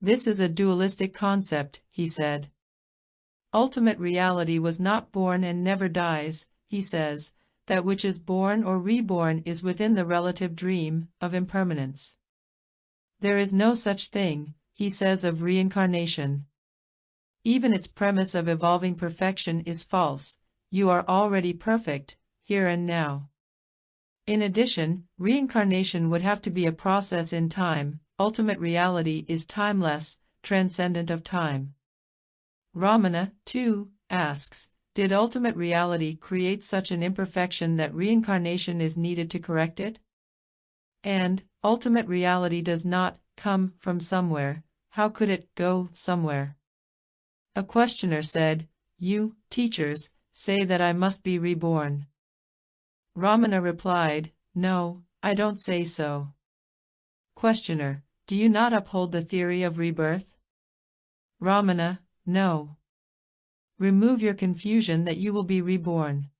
This is a dualistic concept," he said. Ultimate reality was not born and never dies, he says. That which is born or reborn is within the relative dream of impermanence. There is no such thing, he says, of reincarnation. Even its premise of evolving perfection is false. You are already perfect, here and now. In addition, reincarnation would have to be a process in time. Ultimate reality is timeless, transcendent of time. Ramana, too, asks, did ultimate reality create such an imperfection that reincarnation is needed to correct it? And, ultimate reality does not come from somewhere, how could it go somewhere? A questioner said, you, teachers, say that I must be reborn. Ramana replied, no, I don't say so. Questioner, do you not uphold the theory of rebirth? Ramana, no. Remove your confusion that you will be reborn.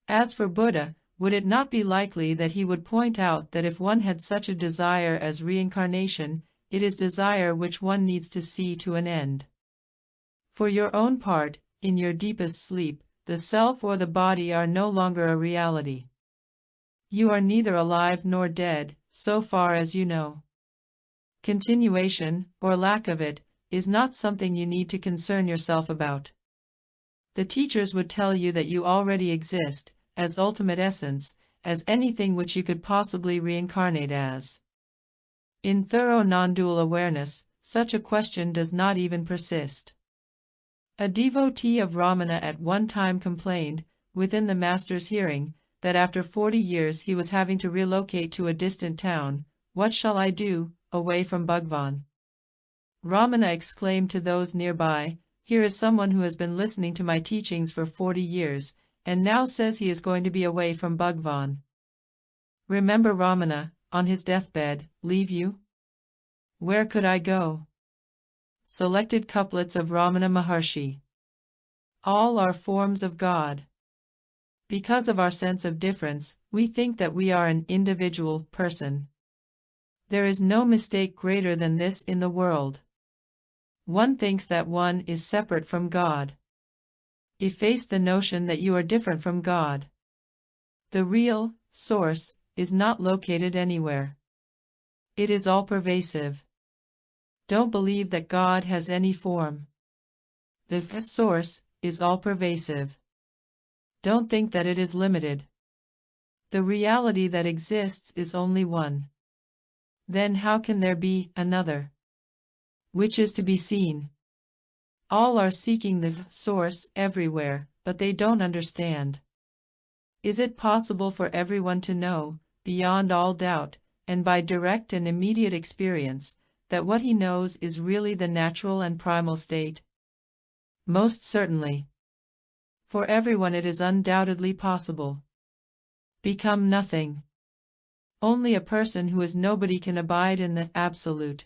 As for Buddha, would it not be likely that he would point out that if one had such a desire as reincarnation, it is desire which one needs to see to an end? For your own part, in your deepest sleep, the self or the body are no longer a reality. You are neither alive nor dead, so far as you know. Continuation, or lack of it, is not something you need to concern yourself about. The teachers would tell you that you already exist, as ultimate essence, as anything which you could possibly reincarnate as. In thorough non-dual awareness, such a question does not even persist. A devotee of Ramana at one time complained, within the master's hearing, that after 40 years he was having to relocate to a distant town. What shall I do, away from Bhagwan? Ramana exclaimed to those nearby, here is someone who has been listening to my teachings for 40 years, and now says he is going to be away from Bhagwan. Remember Ramana, on his deathbed, leave you? Where could I go? Selected couplets of Ramana Maharshi. All are forms of God. Because of our sense of difference, we think that we are an individual person. There is no mistake greater than this in the world. One thinks that one is separate from God. Efface the notion that you are different from God. The real source is not located anywhere. It is all-pervasive. Don't believe that God has any form. The source is all-pervasive. Don't think that it is limited. The reality that exists is only one. Then how can there be another? Which is to be seen? All are seeking the source everywhere, but they don't understand. Is it possible for everyone to know, beyond all doubt, and by direct and immediate experience, that what he knows is really the natural and primal state? Most certainly. For everyone it is undoubtedly possible. Become nothing. Only a person who is nobody can abide in the absolute.